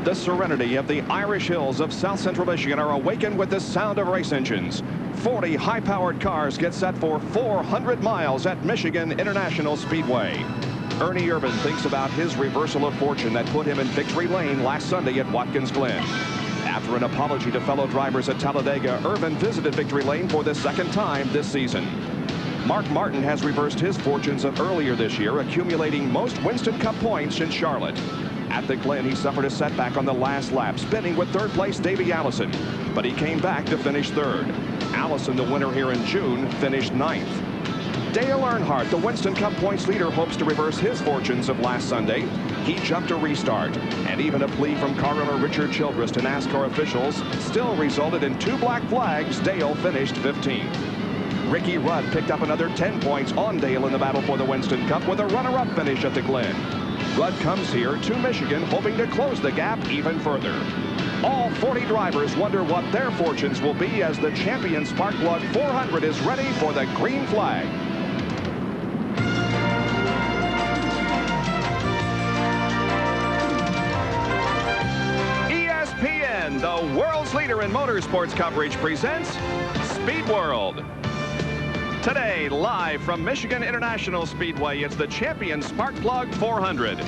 The serenity of the Irish hills of South Central Michigan are awakened with the sound of race engines. 40 high-powered cars get set for 400 miles at Michigan International Speedway. Ernie Irvan thinks about his reversal of fortune that put him in victory lane last Sunday at Watkins Glen. After an apology to fellow drivers at Talladega, Irvan visited victory lane for the second time this season. Mark Martin has reversed his fortunes of earlier this year, accumulating most Winston Cup points in Charlotte. At the Glen, he suffered a setback on the last lap, spinning with third-place Davey Allison. But he came back to finish third. Allison, the winner here in June, finished ninth. Dale Earnhardt, the Winston Cup points leader, hopes to reverse his fortunes of last Sunday. He jumped a restart, and even a plea from car owner Richard Childress to NASCAR officials still resulted in 2 black flags. Dale finished 15th. Ricky Rudd picked up another 10 points on Dale in the battle for the Winston Cup with a runner-up finish at the Glen. Rudd comes here to Michigan hoping to close the gap even further. All 40 drivers wonder what their fortunes will be as the champion Sparkplug 400 is ready for the green flag. ESPN, the world's leader in motorsports coverage, presents Speed World. Today, live from Michigan International Speedway, it's the champion Sparkplug 400.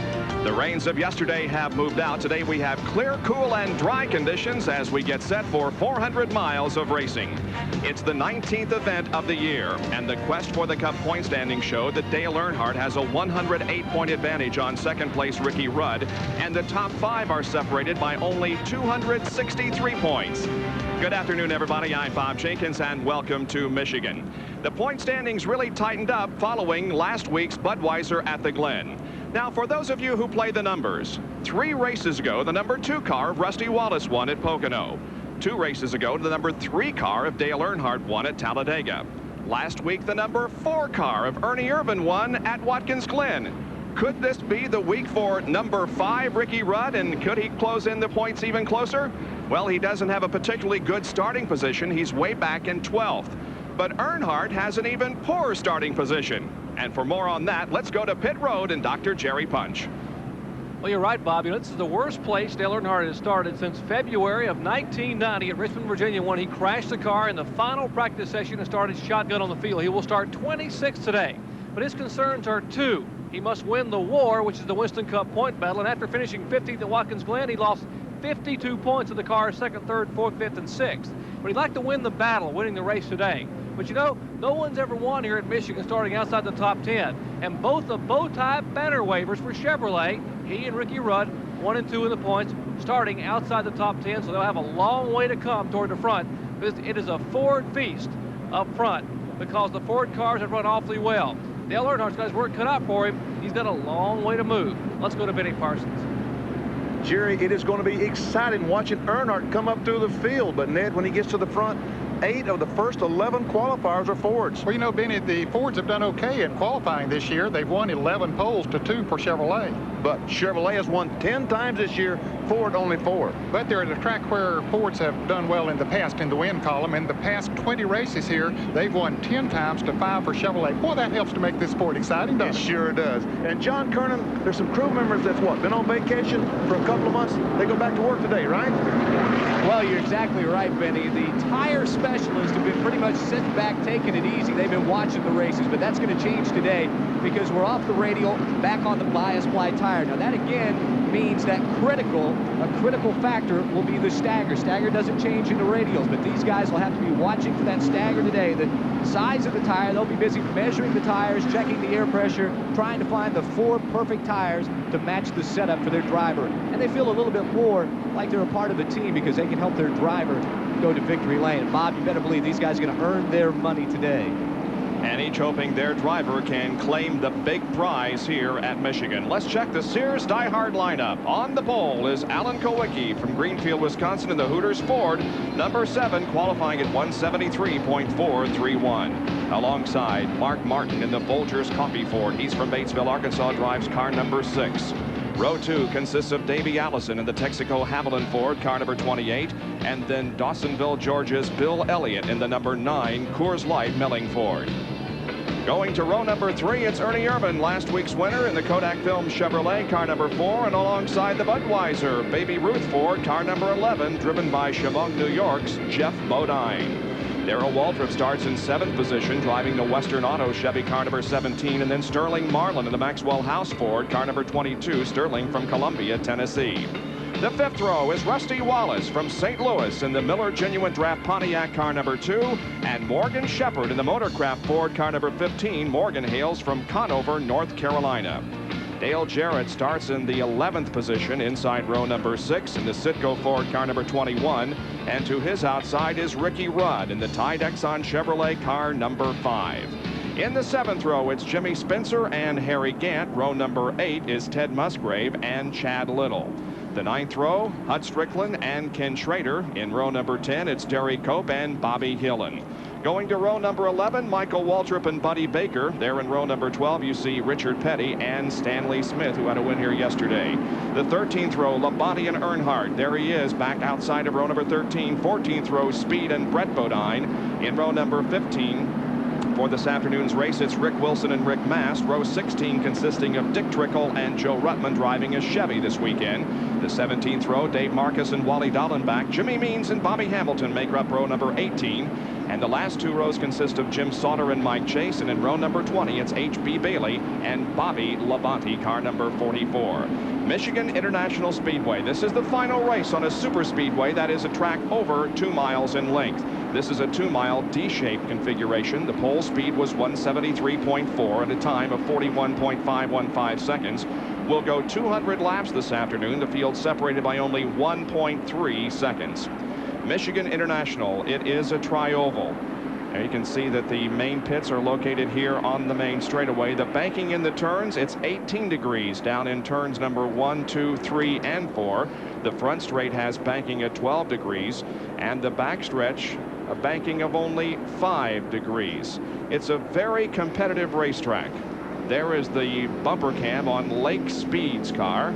The rains of yesterday have moved out. Today we have clear, cool, and dry conditions as we get set for 400 miles of racing. It's the 19th event of the year, and the quest for the Cup point standing showed that Dale Earnhardt has a 108-point advantage on second-place Ricky Rudd, and the top 5 are separated by only 263 points. Good afternoon, everybody. I'm Bob Jenkins, and welcome to Michigan. The point standings really tightened up following last week's Budweiser at the Glen. Now, for those of you who play the numbers, 3 races ago, the number 2 car of Rusty Wallace won at Pocono. 2 races ago, the number 3 car of Dale Earnhardt won at Talladega. Last week, the number 4 car of Ernie Irvan won at Watkins Glen. Could this be the week for number 5, Ricky Rudd, and could he close in the points even closer? Well, he doesn't have a particularly good starting position. He's way back in 12th. But Earnhardt has an even poorer starting position. And for more on that, let's go to pit road and Dr. Jerry Punch. Well, you're right, Bob. You know, this is the worst place Dale Earnhardt has started since February of 1990 at Richmond, Virginia, when he crashed the car in the final practice session and started shotgun on the field. He will start 26th today. But his concerns are 2. He must win the war, which is the Winston Cup point battle. And after finishing 15th at Watkins Glen, he lost 52 points of the car, 2nd, 3rd, 4th, 5th, and 6th. But he'd like to win the battle, winning the race today. But you know, no one's ever won here at Michigan starting outside the top 10. And both the bow tie banner waivers for Chevrolet, he and Ricky Rudd, 1 and 2 in the points, starting outside the top 10. So they'll have a long way to come toward the front. It is a Ford feast up front because the Ford cars have run awfully well. Dale Earnhardt's got his work cut out for him. He's got a long way to move. Let's go to Benny Parsons. Jerry, it is going to be exciting watching Earnhardt come up through the field. But, Ned, when he gets to the front, 8 of the first 11 qualifiers are Fords. Well, you know, Benny, the Fords have done okay in qualifying this year. They've won 11 poles to 2 for Chevrolet. But Chevrolet has won 10 times this year, Ford only 4. But they're at a track where Fords have done well in the past in the win column. In the past 20 races here, they've won 10 times to 5 for Chevrolet. Boy, that helps to make this sport exciting, doesn't it? It sure does. And John Kernan, there's some crew members that's been on vacation for a couple of months. They go back to work today, right? Well, you're exactly right, Benny. The tire specialists have been pretty much sitting back, taking it easy. They've been watching the races, but that's going to change today because we're off the radial, back on the bias ply tire. Now, that again means that a critical factor will be the stagger. Stagger doesn't change in the radials, but these guys will have to be watching for that stagger today. The size of the tire, they'll be busy measuring the tires, checking the air pressure, trying to find the 4 perfect tires to match the setup for their driver. And they feel a little bit more like they're a part of a team because they can help their driver go to victory lane. And Bob, you better believe these guys are going to earn their money today. And each hoping their driver can claim the big prize here at Michigan. Let's check the Sears Die Hard lineup. On the pole is Alan Kowicki from Greenfield, Wisconsin in the Hooters Ford, number 7, qualifying at 173.431. Alongside Mark Martin in the Folgers Coffee Ford. He's from Batesville, Arkansas, drives car number 6. Row 2 consists of Davey Allison in the Texaco Havoline Ford, car number 28, and then Dawsonville, Georgia's Bill Elliott in the number 9 Coors Light Melling Ford. Going to row number 3, it's Ernie Irvan, last week's winner in the Kodak Film Chevrolet, car number 4, and alongside the Budweiser Baby Ruth Ford, car number 11, driven by Chavong, New York's Jeff Bodine. Darrell Waltrip starts in 7th position, driving the Western Auto Chevy car number 17, and then Sterling Marlin in the Maxwell House Ford, car number 22, Sterling from Columbia, Tennessee. The 5th row is Rusty Wallace from St. Louis in the Miller Genuine Draft Pontiac car number 2, and Morgan Shepherd in the Motorcraft Ford car number 15. Morgan hails from Conover, North Carolina. Dale Jarrett starts in the 11th position inside row number 6 in the Citgo Ford car number 21, and to his outside is Ricky Rudd in the Tide Exxon Chevrolet car number 5. In the 7th row, it's Jimmy Spencer and Harry Gant. Row number 8 is Ted Musgrave and Chad Little. The 9th row, Hud Strickland and Ken Schrader. In row number 10, it's Derry Cope and Bobby Hillen. Going to row number 11, Michael Waltrip and Buddy Baker. There in row number 12, you see Richard Petty and Stanley Smith, who had a win here yesterday. The 13th row, Labonte and Earnhardt. There he is, back outside of row number 13. 14th row, Speed and Brett Bodine. In row number 15, for this afternoon's race, it's Rick Wilson and Rick Mast. Row 16 consisting of Dick Trickle and Joe Ruttman driving a Chevy this weekend. The 17th row, Dave Marcus and Wally Dallenbach. Jimmy Means and Bobby Hamilton make up row number 18. And the last 2 rows consist of Jim Sauter and Mike Chase. And in row number 20, it's H.B. Bailey and Bobby Labonte, car number 44. Michigan International Speedway. This is the final race on a super speedway that is a track over 2 miles in length. This is a 2-mile D-shaped configuration. The pole speed was 173.4 at a time of 41.515 seconds. We'll go 200 laps this afternoon. The field separated by only 1.3 seconds. Michigan International, it is a tri-oval. Now you can see that the main pits are located here on the main straightaway. The banking in the turns, it's 18 degrees down in turns number 1, 2, 3, and 4. The front straight has banking at 12 degrees, and the backstretch a banking of only 5 degrees. It's a very competitive racetrack. There is the bumper cam on Lake Speed's car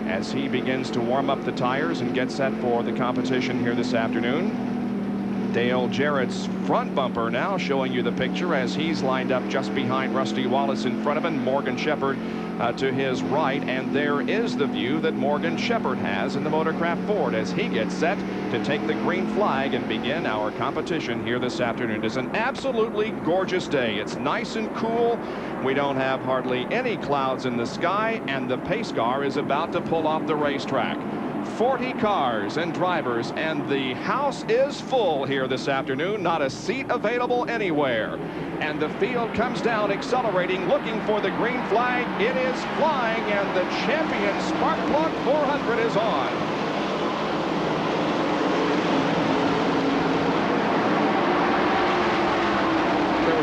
as he begins to warm up the tires and get set for the competition here this afternoon. Dale Jarrett's front bumper now showing you the picture as he's lined up just behind Rusty Wallace in front of him, Morgan Shepherd to his right, and there is the view that Morgan Shepherd has in the Motorcraft Ford as he gets set to take the green flag and begin our competition here this afternoon. It is an absolutely gorgeous day. It's nice and cool. We don't have hardly any clouds in the sky, and the pace car is about to pull off the racetrack. 40 cars and drivers, and the house is full here this afternoon. Not a seat available anywhere. And the field comes down, accelerating, looking for the green flag. It is flying, and the champion Sparkplug 400 is on.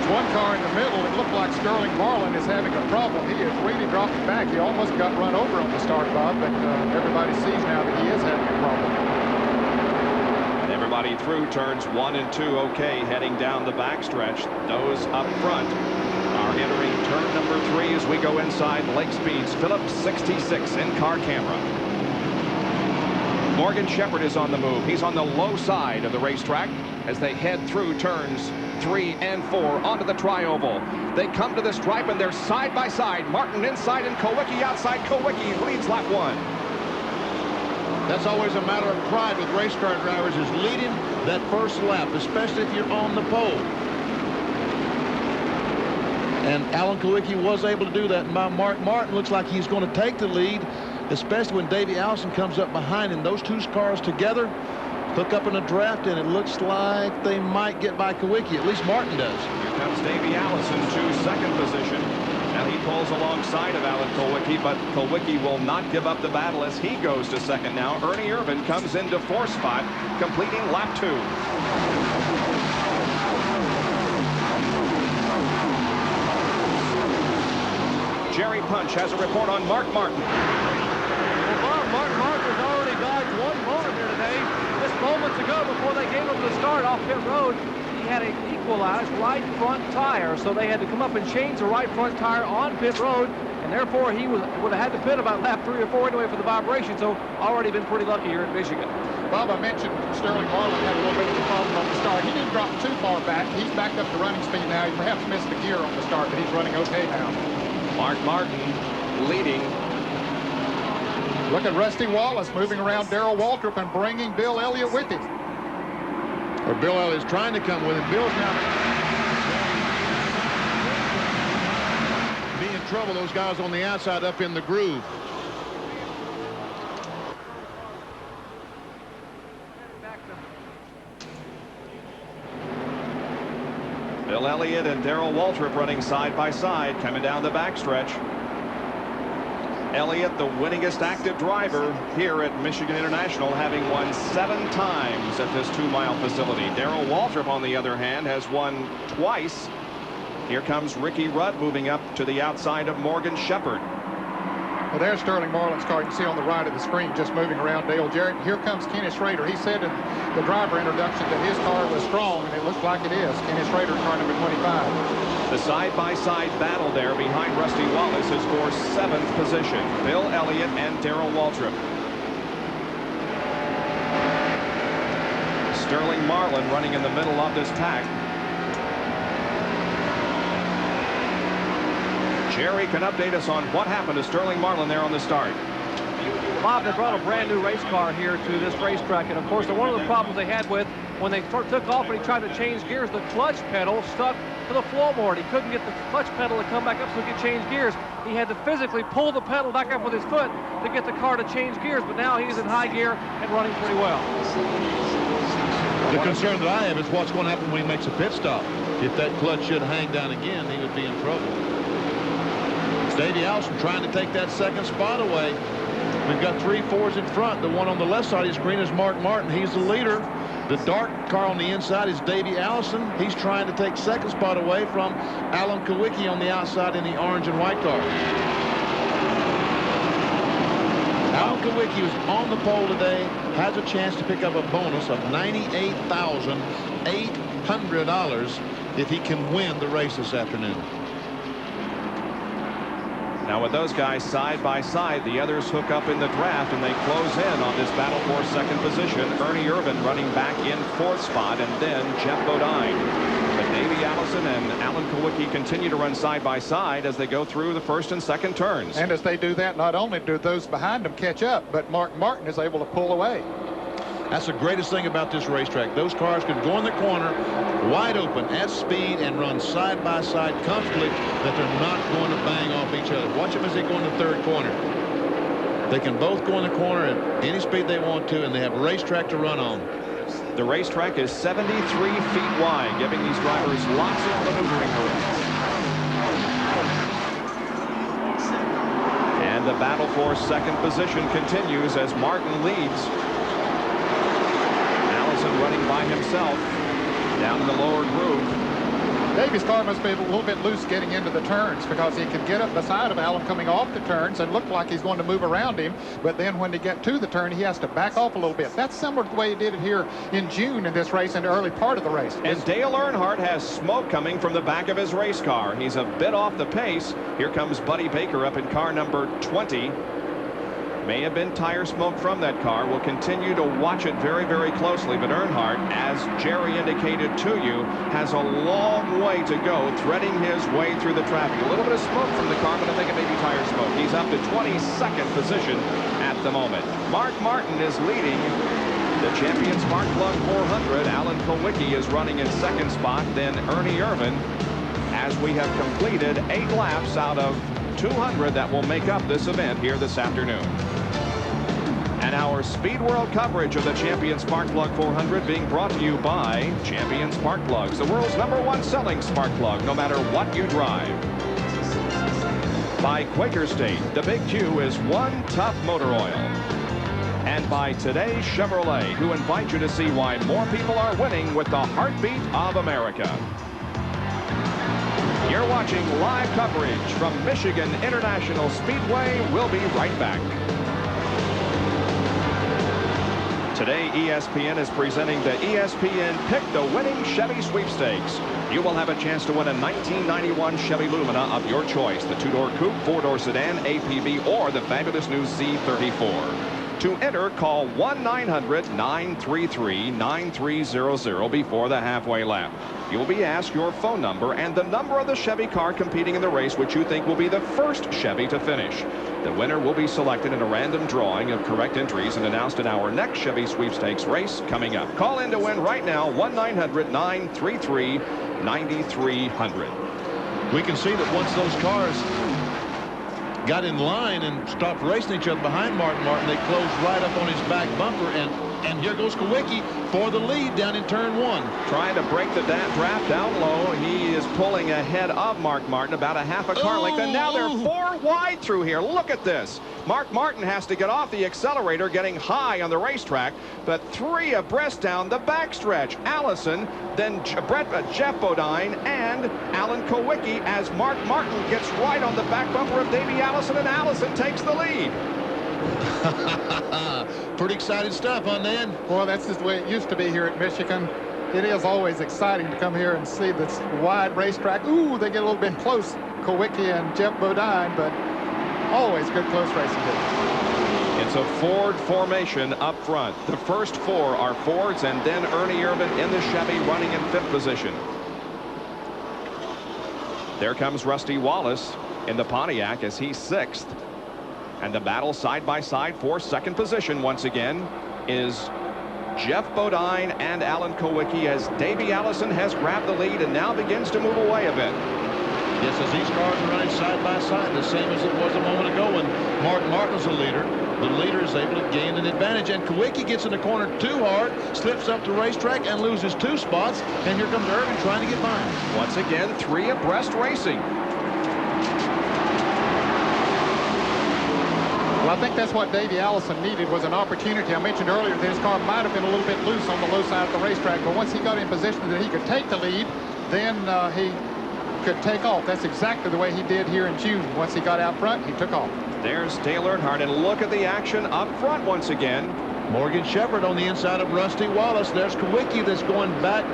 One car in the middle, it looked like Sterling Marlin is having a problem. He is really dropping back. He almost got run over on the start, Bob, but everybody sees now that he is having a problem. And everybody through turns 1 and 2 okay, heading down the backstretch. Those up front are entering turn number 3 as we go inside Lake Speed's Phillips 66 in-car camera. Morgan Shepherd is on the move. He's on the low side of the racetrack as they head through turns 3 and 4 onto the tri-oval. They come to the stripe and they're side by side. Martin inside and Kowicki outside. Kowicki leads lap 1. That's always a matter of pride with race car drivers, is leading that first lap, especially if you're on the pole. And Alan Kowicki was able to do that. And Mark Martin looks like he's going to take the lead, especially when Davey Allison comes up behind him. Those two cars together hook up in a draft, and it looks like they might get by Kowicki. At least Martin does. Here comes Davey Allison to second position. Now he pulls alongside of Alan Kowicki, but Kowicki will not give up the battle as he goes to second now. Ernie Irvan comes into 4th spot, completing lap 2. Jerry Punch has a report on Mark Martin. Well, Bob, Mark Martin has already dodged one moment here today. Just moments ago, before they gave him the start off pit road, he had an equalized right front tire, so they had to come up and change the right front tire on pit road, and therefore he would have had to pit about lap 3 or 4 anyway for the vibration, so already been pretty lucky here at Michigan. Bob, I mentioned Sterling Marlin had a little bit of a problem on the start. He didn't drop too far back. He's backed up to running speed now. He perhaps missed the gear on the start, but he's running okay now. Mark Martin leading. Look at Rusty Wallace moving around Darrell Waltrip and bringing Bill Elliott with him. Or Bill Elliott's trying to come with him. Bill's now be in trouble. Those guys on the outside up in the groove. Bill Elliott and Darrell Waltrip running side by side, coming down the backstretch. Elliott, the winningest active driver here at Michigan International, having won 7 times at this 2-mile facility. Darrell Waltrip, on the other hand, has won twice. Here comes Ricky Rudd moving up to the outside of Morgan Shepherd. Well, there's Sterling Marlin's car. You can see on the right of the screen just moving around Dale Jarrett. Here comes Kenny Schrader. He said in the driver introduction that his car was strong, and it looks like it is. Kenny Schrader, car number 25. The side-by-side battle there behind Rusty Wallace is for 7th position. Bill Elliott and Darrell Waltrip. Sterling Marlin running in the middle of this pack. Jerry can update us on what happened to Sterling Marlin there on the start. Bob, they brought a brand new race car here to this racetrack, and of course one of the problems they had with when they took off and he tried to change gears, the clutch pedal stuck to the floorboard. He couldn't get the clutch pedal to come back up so he could change gears. He had to physically pull the pedal back up with his foot to get the car to change gears, but now he's in high gear and running pretty well. The concern that I have is what's going to happen when he makes a pit stop. If that clutch should hang down again, he would be in trouble. Davey Allison trying to take that 2nd spot away. We've got 3 Fords in front. The one on the left side of the screen is Mark Martin. He's the leader. The dark car on the inside is Davey Allison. He's trying to take 2nd spot away from Alan Kawicki on the outside in the orange and white car. Alan Kawicki was on the pole today, has a chance to pick up a bonus of $98,800 if he can win the race this afternoon. Now with those guys side by side, the others hook up in the draft and they close in on this battle for 2nd position. Ernie Irvan running back in 4th spot, and then Jeff Bodine. But Davey Allison and Alan Kawicki continue to run side by side as they go through the 1st and 2nd turns. And as they do that, not only do those behind them catch up, but Mark Martin is able to pull away. That's the greatest thing about this racetrack. Those cars can go in the corner wide open at speed and run side by side comfortably, that they're not going to bang off each other. Watch them as they go in the 3rd corner. They can both go in the corner at any speed they want to, and they have a racetrack to run on. The racetrack is 73 feet wide, giving these drivers lots of maneuvering room. And the battle for 2nd position continues as Martin leads. Running by himself down in the lower groove. Davey's car must be a little bit loose getting into the turns, because he can get up beside of Alan coming off the turns and look like he's going to move around him, but then when they get to the turn, he has to back off a little bit. That's similar to the way he did it here in June in this race, in the early part of the race. And Dale Earnhardt has smoke coming from the back of his race car. He's a bit off the pace. Here comes Buddy Baker up in car number 20. May have been tire smoke from that car. We'll continue to watch it very, very closely. But Earnhardt, as Jerry indicated to you, has a long way to go, threading his way through the traffic. A little bit of smoke from the car, but I think it may be tire smoke. He's up to 22nd position at the moment. Mark Martin is leading the Champion Spark Plug 400. Alan Kawicki is running in 2nd spot. Then Ernie Irvan, as we have completed 8 laps out of 200 that will make up this event here this afternoon. And our Speed World coverage of the Champion Spark Plug 400 being brought to you by Champion Spark Plugs, the world's #1 selling spark plug, no matter what you drive. By Quaker State, the Big Q is one tough motor oil. And by Today Chevrolet, who invite you to see why more people are winning with the heartbeat of America. You're watching live coverage from Michigan International Speedway. We'll be right back. Today, ESPN is presenting the ESPN Pick the Winning Chevy Sweepstakes. you will have a chance to win a 1991 Chevy Lumina of your choice. The 2-door coupe, 4-door sedan, APB, or the fabulous new Z34. To enter, call 1-900-933-9300 before the halfway lap. You will be asked your phone number and the number of the Chevy car competing in the race which you think will be the first Chevy to finish. The winner will be selected in a random drawing of correct entries and announced in our next Chevy Sweepstakes race coming up. Call in to win right now, 1-900-933-9300. We can see that once those cars got in line and stopped racing each other behind Martin, they closed right up on his back bumper, and here goes Kulwicki for the lead down in turn 1. Trying to break the draft down low. He is pulling ahead of Mark Martin about a half a car length, and now they're 4 wide through here. Look at this. Mark Martin has to get off the accelerator, getting high on the racetrack, but 3 abreast down the backstretch. Allison, then Jeff Bodine, and Alan Kulwicki as Mark Martin gets right on the back bumper of Davey Allison, and Allison takes the lead. Pretty exciting stuff, huh, Ned? Well, that's just the way it used to be here at Michigan. It is always exciting to come here and see this wide racetrack. Ooh, they get a little bit close, Kulwicki and Jeff Bodine, but always good close racing. It's a Ford formation up front. The first 4 are Fords, and then Ernie Irvan in the Chevy running in 5th position. There comes Rusty Wallace in the Pontiac as he's 6th. And the battle side by side for 2nd position once again is Jeff Bodine and Alan Kulwicki as Davey Allison has grabbed the lead and now begins to move away a bit. Yes, as these cars are running side by side, the same as it was a moment ago when Mark Martin's the leader is able to gain an advantage, and Kulwicki gets in the corner too hard, slips up the racetrack and loses 2 spots, and here comes Irvan trying to get by him. Once again, 3 abreast racing. Well, I think that's what Davey Allison needed, was an opportunity. I mentioned earlier that his car might have been a little bit loose on the low side of the racetrack, but once he got in position that he could take the lead, then he could take off. That's exactly the way he did here in June. Once he got out front, he took off. There's Dale Earnhardt, and look at the action up front once again. Morgan Shepherd on the inside of Rusty Wallace. There's Kulwicki that's going back.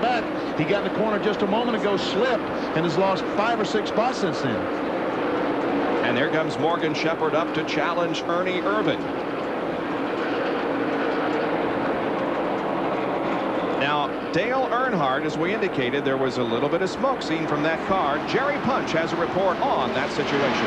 He got in the corner just a moment ago, slipped, and has lost 5 or 6 spots since then. And there comes Morgan Shepherd up to challenge Ernie Irvan. Now, Dale Earnhardt, as we indicated, there was a little bit of smoke seen from that car. Jerry Punch has a report on that situation.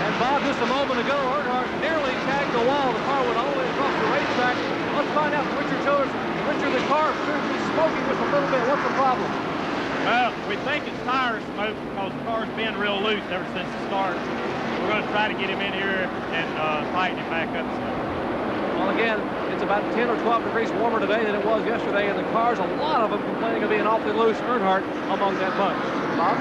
And Bob, just a moment ago, Earnhardt nearly tagged the wall. The car went all the way across the racetrack. Let's find out from Richard Childers. Richard, the car appears to be smoking just a little bit. What's the problem? Well, we think it's tire smoke because the car's been real loose ever since the start. We're going to try to get him in here and tighten him back up. Well, again, it's about 10 or 12 degrees warmer today than it was yesterday, and the cars, a lot of them complaining of being awfully loose. Earnhardt among that bunch. Bob?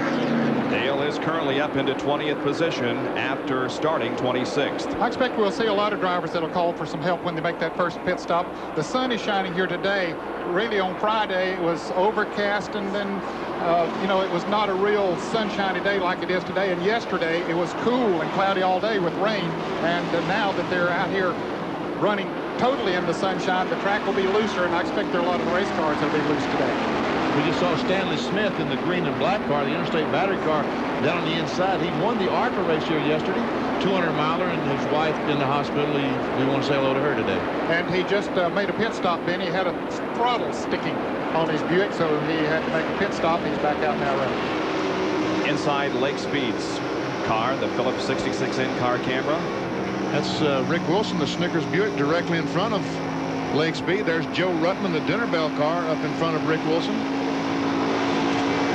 Dale is currently up into 20th position after starting 26th. I expect we'll see a lot of drivers that'll call for some help when they make that first pit stop. The sun is shining here today. Really, on Friday, it was overcast, and then, it was not a real sunshiny day like it is today. And yesterday, it was cool and cloudy all day with rain. And now that they're out here running totally in the sunshine, the track will be looser, and I expect there are a lot of race cars that'll be loose today. We just saw Stanley Smith in the green and black car, the Interstate Battery car, down on the inside. He won the ARCA race here yesterday, 200-miler, and his wife in the hospital. We want to say hello to her today. And he just made a pit stop, Ben. He had a throttle sticking on his Buick, so he had to make a pit stop. He's back out now running. Inside Lake Speed's car, the Phillips 66 in-car camera. That's Rick Wilson, the Snickers Buick, directly in front of Lake Speed. There's Joe Ruttman, the Dinner Bell car, up in front of Rick Wilson.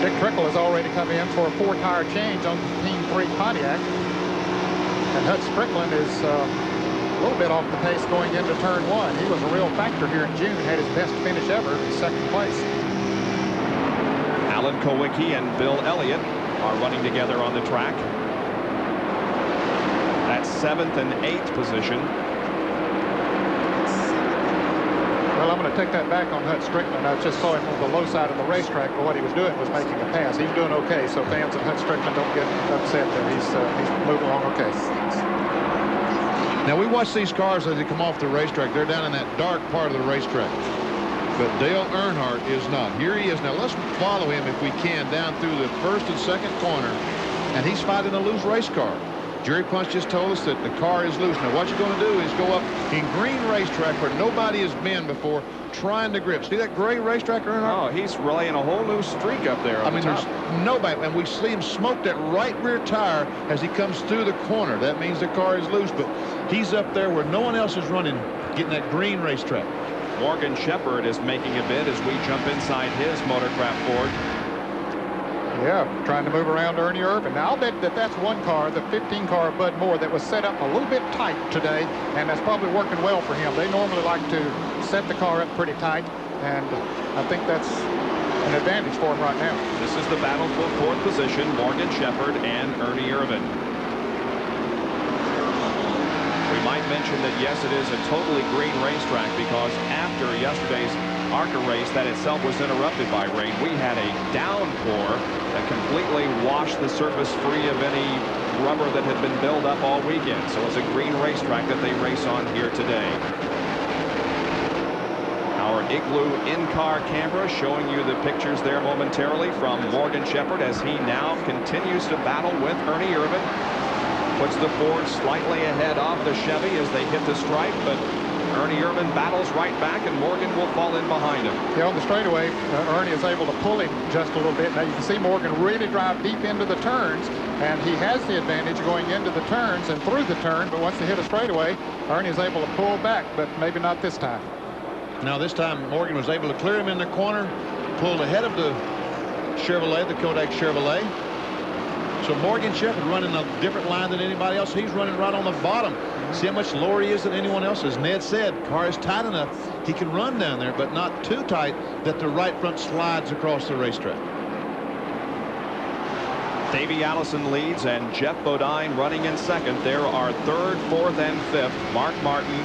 Dick Trickle has already come in for a 4-tire change on Team 3 Pontiac. And Hut Strickland is a little bit off the pace going into turn 1. He was a real factor here in June, had his best finish ever in 2nd place. Alan Kulwicki and Bill Elliott are running together on the track. That's 7th and 8th position. Well, I'm going to take that back on Hut Strickland. I just saw him on the low side of the racetrack, but what he was doing was making a pass. He's doing okay, so fans of Hut Strickland don't get upset there. He's moving along okay. Now, we watch these cars as they come off the racetrack. They're down in that dark part of the racetrack. but Dale Earnhardt is not. Here he is. Now let's follow him if we can down through the first and second corner, and he's fighting a loose race car. Jerry Punch just told us that the car is loose. Now what you're going to do is go up in green racetrack where nobody has been before, trying to grip. See that gray racetrack, Earnhardt? Oh, he's relaying a whole new streak up there on I mean, the top. there's nobody, and we see him smoke that right rear tire as he comes through the corner. That means the car is loose, but he's up there where no one else is running, getting that green racetrack. Morgan Shepherd is making a bid as we jump inside his Motorcraft Ford. Yeah, trying to move around Ernie Irvan. Now, I'll bet that that's one car, the 15 car of Bud Moore, that was set up a little bit tight today, and that's probably working well for him. They normally like to set the car up pretty tight, and I think that's an advantage for him right now. This is the battle for fourth position, Morgan Shepherd and Ernie Irvan. We might mention that, yes, it is a totally green racetrack because after yesterday's ARCA race that itself was interrupted by rain, we had a downpour that completely washed the surface free of any rubber that had been built up all weekend. So it's a green racetrack that they race on here today. Our Igloo in-car camera showing you the pictures there momentarily from Morgan Shepherd as he now continues to battle with Ernie Irvan. Puts the Ford slightly ahead of the Chevy as they hit the stripe, but Ernie Irvan battles right back, and Morgan will fall in behind him. Yeah, on the straightaway, Ernie is able to pull him just a little bit. Now you can see Morgan really drive deep into the turns, and he has the advantage going into the turns and through the turn, but once they hit a straightaway, Ernie is able to pull back, but maybe not this time. Now this time Morgan was able to clear him in the corner, pulled ahead of the Chevrolet, the Kodak Chevrolet. So Morgan Shepherd running a different line than anybody else. He's running right on the bottom. See how much lower he is than anyone else. As Ned said, car is tight enough. He can run down there, but not too tight that the right front slides across the racetrack. Davey Allison leads, and Jeff Bodine running in second. There are third, fourth, and fifth. Mark Martin,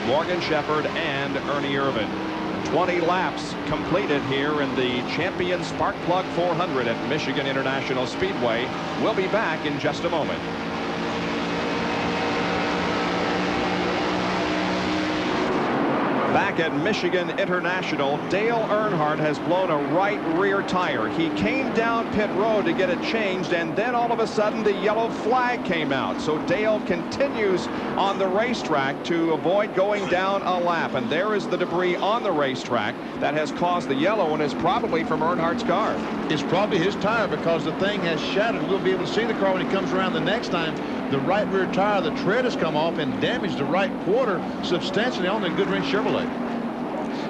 Morgan Shepherd, and Ernie Irvan. 20 laps completed here in the Champion Sparkplug 400 at Michigan International Speedway. We'll be back in just a moment. Back at Michigan International, Dale Earnhardt has blown a right rear tire. He came down pit road to get it changed, and then all of a sudden the yellow flag came out. So Dale continues on the racetrack to avoid going down a lap, and there is the debris on the racetrack that has caused the yellow, and is probably from Earnhardt's car. It's probably his tire because the thing has shattered. We'll be able to see the car when he comes around the next time. The right rear tire, the tread has come off and damaged the right quarter substantially on the Goodwrench Chevrolet.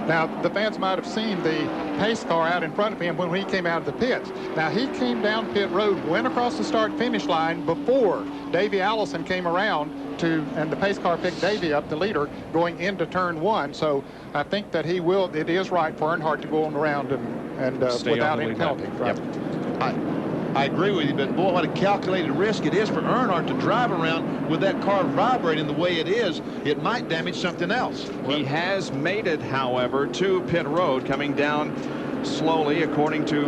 Now, the fans might have seen the pace car out in front of him when he came out of the pits. Now, he came down pit road, went across the start-finish line before Davey Allison came around and the pace car picked Davey up, the leader, going into turn one. So I think that it is right for Earnhardt to go on around and without any penalty. Right? Yep. I agree with you, but boy, what a calculated risk it is for Earnhardt to drive around with that car vibrating the way it is. It might damage something else. He has made it, however, to pit road, coming down slowly, according to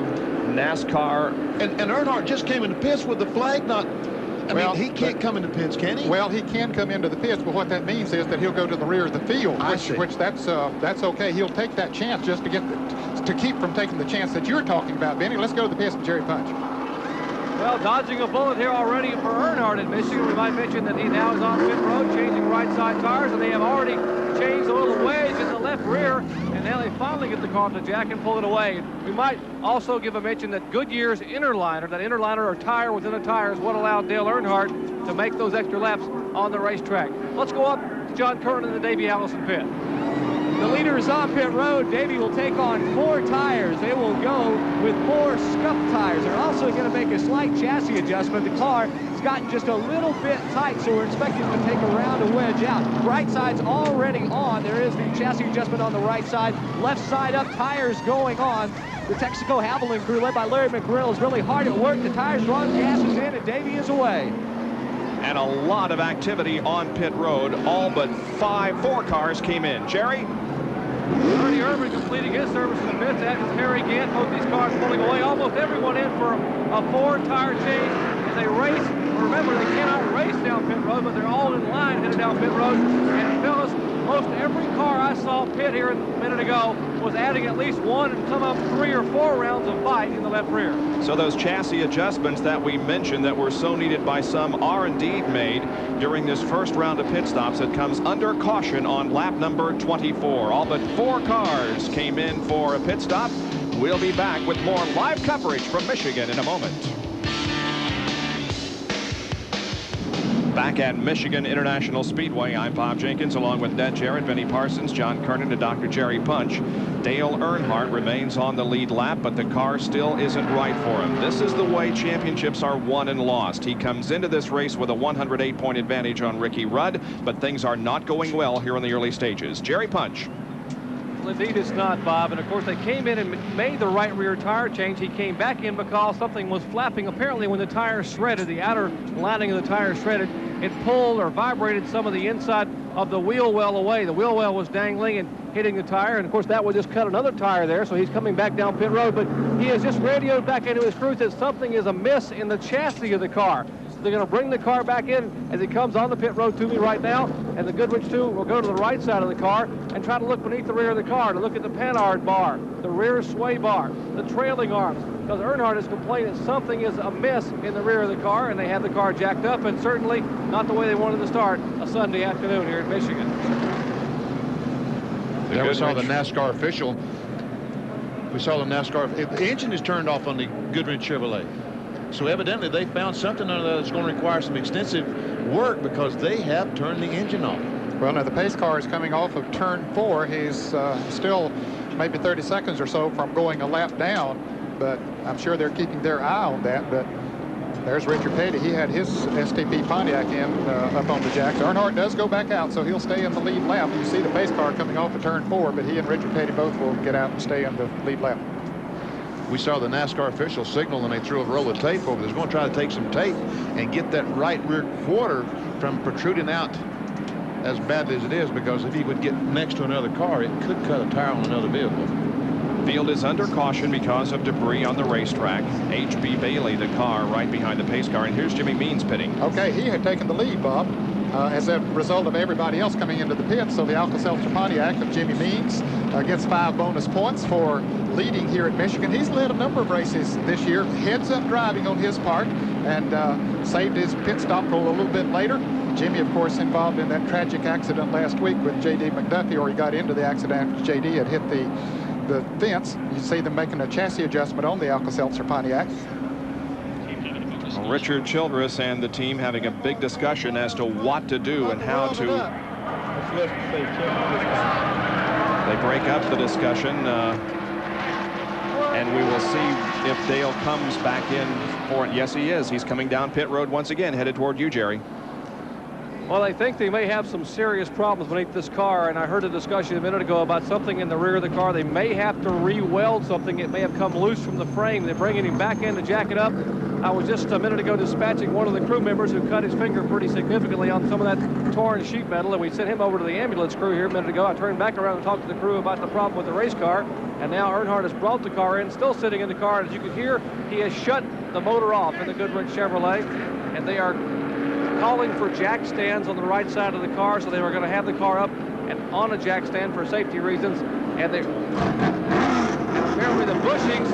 NASCAR. And Earnhardt just came into pits with the flag not... I mean, he can't come into pits, can he? Well, he can come into the pits, but what that means is that he'll go to the rear of the field, which that's okay. He'll take that chance just to keep from taking the chance that you're talking about, Benny. Let's go to the pits with Jerry Punch. Well, dodging a bullet here already for Earnhardt in Michigan. We might mention that he now is on pit road changing right side tires, and they have already changed a little wedge in the left rear, and now they finally get the car off the jack and pull it away. We might also give a mention that Goodyear's interliner, that interliner or tire within a tire, is what allowed Dale Earnhardt to make those extra laps on the racetrack. Let's go up to John Curran in the Davey Allison pit. The leader is on pit road. Davey will take on 4 tires. They will go with 4 scuff tires. They're also going to make a slight chassis adjustment. The car has gotten just a little bit tight, so we're expecting to take a round of wedge out. Right side's already on. There is the chassis adjustment on the right side. Left side up, tires going on. The Texaco Havoline crew, led by Larry McGrill, is really hard at work. The tires are on, gas is in, and Davey is away. And a lot of activity on pit road. All but 4 cars came in. Jerry? Ernie Irvan completing his service in the pits, as is Harry Gant. Both these cars pulling away. Almost everyone in for a 4-tire change as they race. Remember, they cannot race down pit road, but they're all in line headed down pit road. And fellas, Most every car I saw pit here a minute ago was adding at least 1 and some of them 3 or 4 rounds of bite in the left rear. So those chassis adjustments that we mentioned that were so needed by some are indeed made during this first round of pit stops. It comes under caution on lap number 24. All but 4 cars came in for a pit stop. We'll be back with more live coverage from Michigan in a moment. Back at Michigan International Speedway, I'm Bob Jenkins, along with Ned Jarrett, Benny Parsons, John Kernan, and Dr. Jerry Punch. Dale Earnhardt remains on the lead lap, but the car still isn't right for him. This is the way championships are won and lost. He comes into this race with a 108-point advantage on Ricky Rudd, but things are not going well here in the early stages. Jerry Punch. Well, indeed it's not, Bob. And of course they came in and made the right rear tire change. He came back in because something was flapping. Apparently when the tire shredded, the outer lining of the tire shredded, it pulled or vibrated some of the inside of the wheel well away. The wheel well was dangling and hitting the tire, and of course that would just cut another tire there, so he's coming back down pit road. But he has just radioed back into his crew that something is amiss in the chassis of the car. So they're going to bring the car back in as he comes on the pit road to me right now, and the Goodrich 2 will go to the right side of the car and try to look beneath the rear of the car to look at the Panhard bar, the rear sway bar, the trailing arms, because Earnhardt has complained that something is amiss in the rear of the car, and they have the car jacked up, and certainly not the way they wanted to start a Sunday afternoon here in Michigan. There we saw the NASCAR official. We saw the NASCAR. The engine is turned off on the Goodrich Chevrolet. So evidently they found something on that that's going to require some extensive work because they have turned the engine off. Well, now the pace car is coming off of turn 4. He's still maybe 30 seconds or so from going a lap down, but I'm sure they're keeping their eye on that. But there's Richard Petty. He had his STP Pontiac in up on the jacks. Earnhardt does go back out, so he'll stay in the lead lap. You see the pace car coming off of turn 4, but he and Richard Petty both will get out and stay in the lead lap. We saw the NASCAR official signal, and they threw a roll of tape over. They're going to try to take some tape and get that right rear quarter from protruding out as badly as it is, because if he would get next to another car, it could cut a tire on another vehicle. Field is under caution because of debris on the racetrack. H.B. Bailey, the car right behind the pace car, and here's Jimmy Means pitting. Okay, he had taken the lead, Bob, as a result of everybody else coming into the pit. So the Alka-Seltzer Pontiac of Jimmy Means gets 5 bonus points for leading here at Michigan. He's led a number of races this year, heads-up driving on his part, and saved his pit stop for a little bit later. Jimmy, of course, involved in that tragic accident last week with J.D. McDuffie, or he got into the accident after J.D. had hit the fence. You see them making a chassis adjustment on the Alka-Seltzer Pontiac. Richard Childress and the team having a big discussion as to what to do and how to. They break up the discussion, and we will see if Dale comes back in for it. Yes, he is. He's coming down pit road once again, headed toward you, Jerry. Well, I think they may have some serious problems beneath this car, and I heard a discussion a minute ago about something in the rear of the car. They may have to re-weld something. It may have come loose from the frame. They're bringing him back in to jack it up. I was just a minute ago dispatching one of the crew members who cut his finger pretty significantly on some of that torn sheet metal, and we sent him over to the ambulance crew here a minute ago. I turned back around and talked to the crew about the problem with the race car, and now Earnhardt has brought the car in, still sitting in the car. As you can hear, he has shut the motor off in the Goodrich Chevrolet, and they are calling for jack stands on the right side of the car, so they were going to have the car up and on a jack stand for safety reasons. And apparently the bushings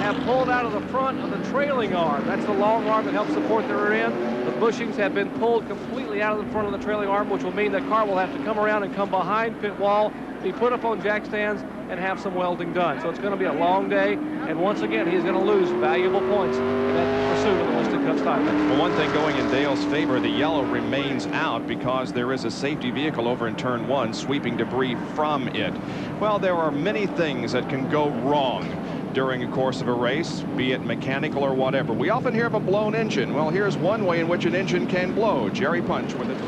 have pulled out of the front of the trailing arm. That's the long arm that helps support the rear end. The bushings have been pulled completely out of the front of the trailing arm, which will mean the car will have to come around and come behind pit wall, be put up on jack stands, and have some welding done. So it's going to be a long day, and once again, he's going to lose valuable points in that pursuit of the Winston Cup title. Well, one thing going in Dale's favor, the yellow remains out because there is a safety vehicle over in turn 1 sweeping debris from it. Well, there are many things that can go wrong during the course of a race, be it mechanical or whatever. We often hear of a blown engine. Well, here's one way in which an engine can blow. Jerry Punch with it.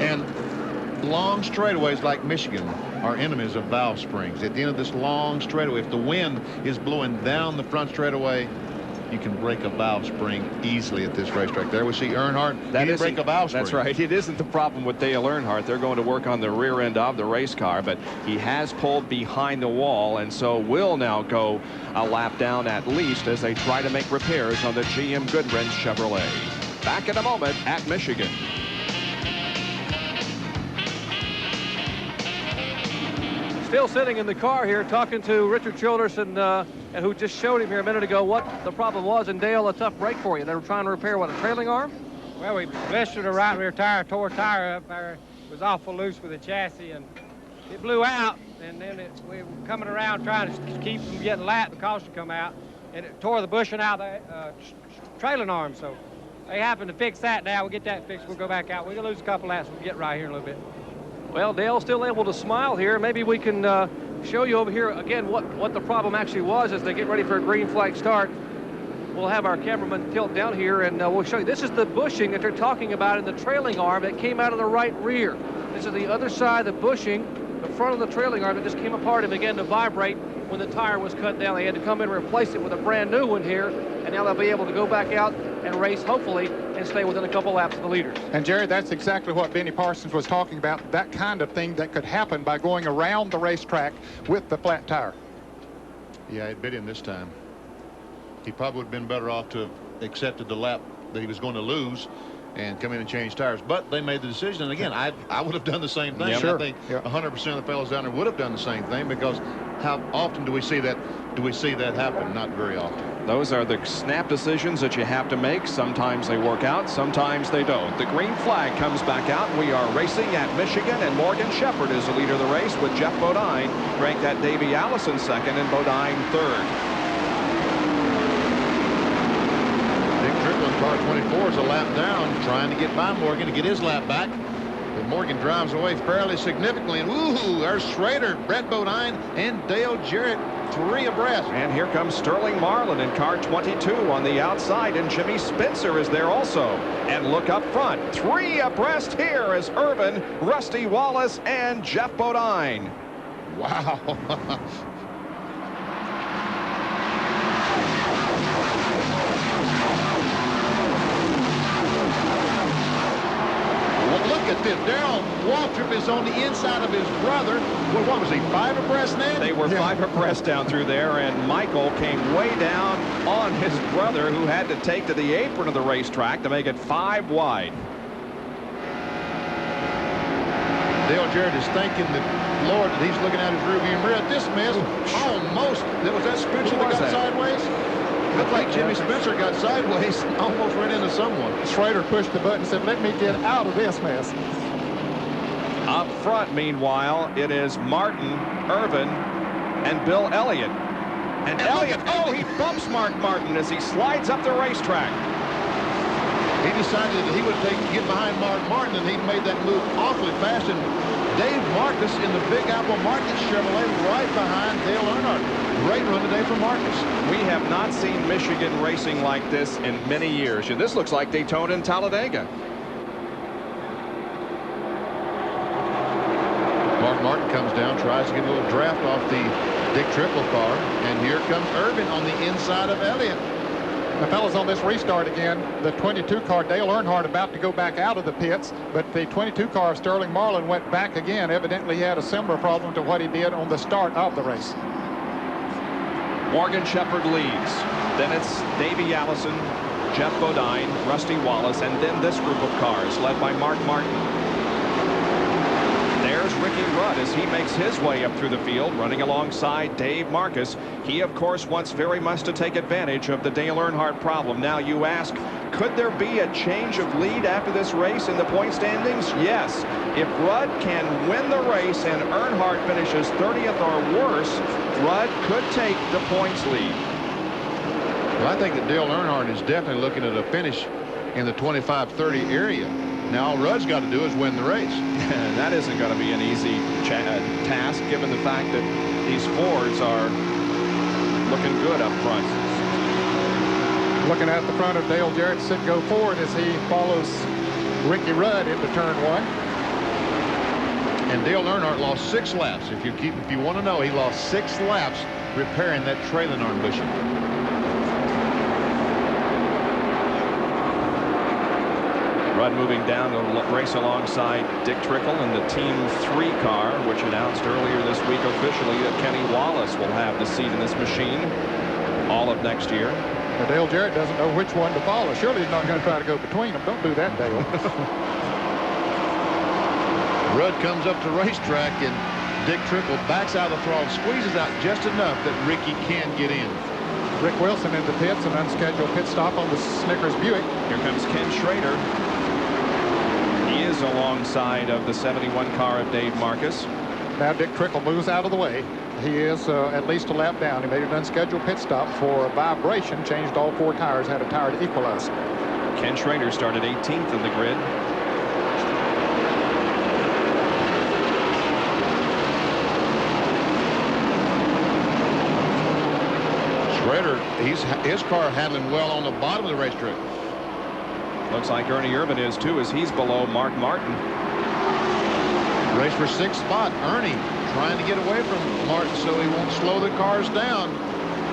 And long straightaways like Michigan are enemies of valve springs. At the end of this long straightaway, if the wind is blowing down the front straightaway, you can break a valve spring easily at this racetrack. There we see Earnhardt. He didn't break a valve spring. That's right. It isn't the problem with Dale Earnhardt. They're going to work on the rear end of the race car, but he has pulled behind the wall, and so will now go a lap down at least as they try to make repairs on the GM Goodwrench Chevrolet. Back in a moment at Michigan. Still sitting in the car here talking to Richard Childress, and who just showed him here a minute ago what the problem was. And Dale, a tough break for you. They were trying to repair, what, a trailing arm? Well, we blistered a right rear tire, tore a tire up there. It was awful loose with the chassis, and it blew out. And then we were coming around trying to keep from getting lapped. The caution come out, and it tore the bushing out of the trailing arm. So they happened to fix that now. We'll get that fixed. We'll go back out. We're going to lose a couple laps. We'll get right here in a little bit. Well, Dale's still able to smile here. Maybe we can show you over here again what the problem actually was as they get ready for a green flag start. We'll have our cameraman tilt down here, and we'll show you. This is the bushing that they're talking about in the trailing arm that came out of the right rear. This is the other side of the bushing, the front of the trailing arm that just came apart and began to vibrate when the tire was cut down. They had to come in and replace it with a brand new one here, and now they'll be able to go back out and race, hopefully, and stay within a couple laps of the leaders. And Jerry, that's exactly what Benny Parsons was talking about, that kind of thing that could happen by going around the racetrack with the flat tire. Yeah, it bit him this time. He probably would have been better off to have accepted the lap that he was going to lose and come in and change tires. But they made the decision, and again, I would have done the same thing. Yeah, sure. I think 100% of the fellows down there would have done the same thing, because how often do we see that happen? Not very often. Those are the snap decisions that you have to make. Sometimes they work out, sometimes they don't. The green flag comes back out. We are racing at Michigan, and Morgan Shepherd is the leader of the race, with Jeff Bodine ranked at Davey Allison second and Bodine third. Car 24 is a lap down, trying to get by Morgan to get his lap back. But Morgan drives away fairly significantly. And woohoo, there's Schrader, Brett Bodine, and Dale Jarrett, 3 abreast. And here comes Sterling Marlin in car 22 on the outside, and Jimmy Spencer is there also. And look up front, 3 abreast here is Irvin, Rusty Wallace, and Jeff Bodine. Wow. Look at this. Darrell Waltrip is on the inside of his brother. Well, what was he, 5 abreast, Ned? They were 5 abreast down through there, and Michael came way down on his brother, who had to take to the apron of the racetrack to make it 5 wide. Dale Jarrett is thanking the Lord that he's looking at his rearview mirror. This miss, almost. Was that Spencer that got sideways? Looked like Jimmy Spencer got sideways and almost ran into someone. Schrader pushed the button and said, let me get out of this mess. Up front, meanwhile, it is Martin, Irvin, and Bill Elliott. And Elliott, he bumps Mark Martin as he slides up the racetrack. He decided that he would get behind Mark Martin, and he made that move awfully fast. And Dave Marcus in the Big Apple Market Chevrolet right behind Dale Earnhardt. Great run today for Marcus. We have not seen Michigan racing like this in many years. And this looks like Daytona and Talladega. Mark Martin comes down, tries to get a little draft off the Dick Trickle car. And here comes Irvin on the inside of Elliott. The fellas, on this restart again, the 22 car, Dale Earnhardt, about to go back out of the pits, but the 22 car, Sterling Marlin, went back again. Evidently, he had a similar problem to what he did on the start of the race. Morgan Shepherd leads. Then it's Davey Allison, Jeff Bodine, Rusty Wallace, and then this group of cars led by Mark Martin. There's Ricky Rudd as he makes his way up through the field, running alongside Dave Marcus. He, of course, wants very much to take advantage of the Dale Earnhardt problem. Now you ask, could there be a change of lead after this race in the point standings? Yes. If Rudd can win the race and Earnhardt finishes 30th or worse, Rudd could take the points lead. Well, I think that Dale Earnhardt is definitely looking at a finish in the 25-30 area. Now all Rudd's got to do is win the race. And that isn't going to be an easy task, given the fact that these Fords are looking good up front. Looking at the front of Dale Jarrett, Citgo Ford, as he follows Ricky Rudd into turn 1. And Dale Earnhardt lost 6 laps. If you want to know, he lost 6 laps repairing that trailing arm bushing. Rudd moving down to race alongside Dick Trickle in the Team 3 car, which announced earlier this week officially that Kenny Wallace will have the seat in this machine all of next year. Well, Dale Jarrett doesn't know which one to follow. Surely he's not going to try to go between them. Don't do that, Dale. Rudd comes up to racetrack, and Dick Trickle backs out of the throttle, squeezes out just enough that Ricky can get in. Rick Wilson in the pits, an unscheduled pit stop on the Snickers Buick. Here comes Ken Schrader. He is alongside of the 71 car of Dave Marcus. Now Dick Trickle moves out of the way. He is at least a lap down. He made an unscheduled pit stop for a vibration, changed all 4 tires, had a tire to equalize. Ken Schrader started 18th in the grid. Schrader, his car handling well on the bottom of the racetrack. Looks like Ernie Irvan is too, as he's below Mark Martin. Race for 6th spot. Ernie trying to get away from Martin so he won't slow the cars down,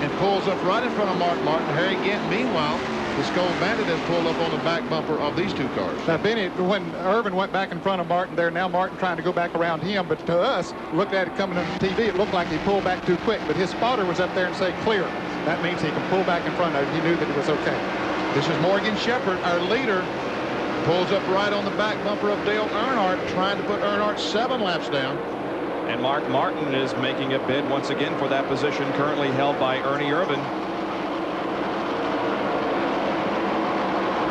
and pulls up right in front of Mark Martin. Harry Gant, meanwhile, the Skull Bandit has pulled up on the back bumper of these 2 cars. Now, Benny, when Irvan went back in front of Martin there, now Martin trying to go back around him, but to us, looked at it coming on the TV, it looked like he pulled back too quick, but his spotter was up there and said clear. That means he can pull back in front of him. He knew that it was okay. This is Morgan Shepherd, our leader. Pulls up right on the back bumper of Dale Earnhardt, trying to put Earnhardt 7 laps down. And Mark Martin is making a bid once again for that position, currently held by Ernie Irvan.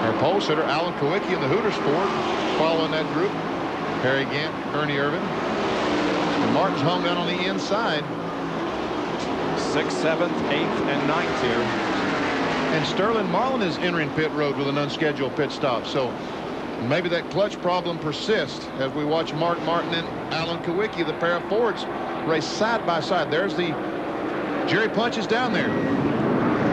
Our pole sitter, Alan Kowicki in the Hooters Ford, following that group. Harry Gant, Ernie Irvan. And Martin's hung down on the inside. 6th, 7th, 8th, and 9th here. And Sterling Marlin is entering pit road with an unscheduled pit stop. So maybe that clutch problem persists as we watch Mark Martin and Alan Kowicki, the pair of Fords, race side by side. There's the Jerry Punches down there.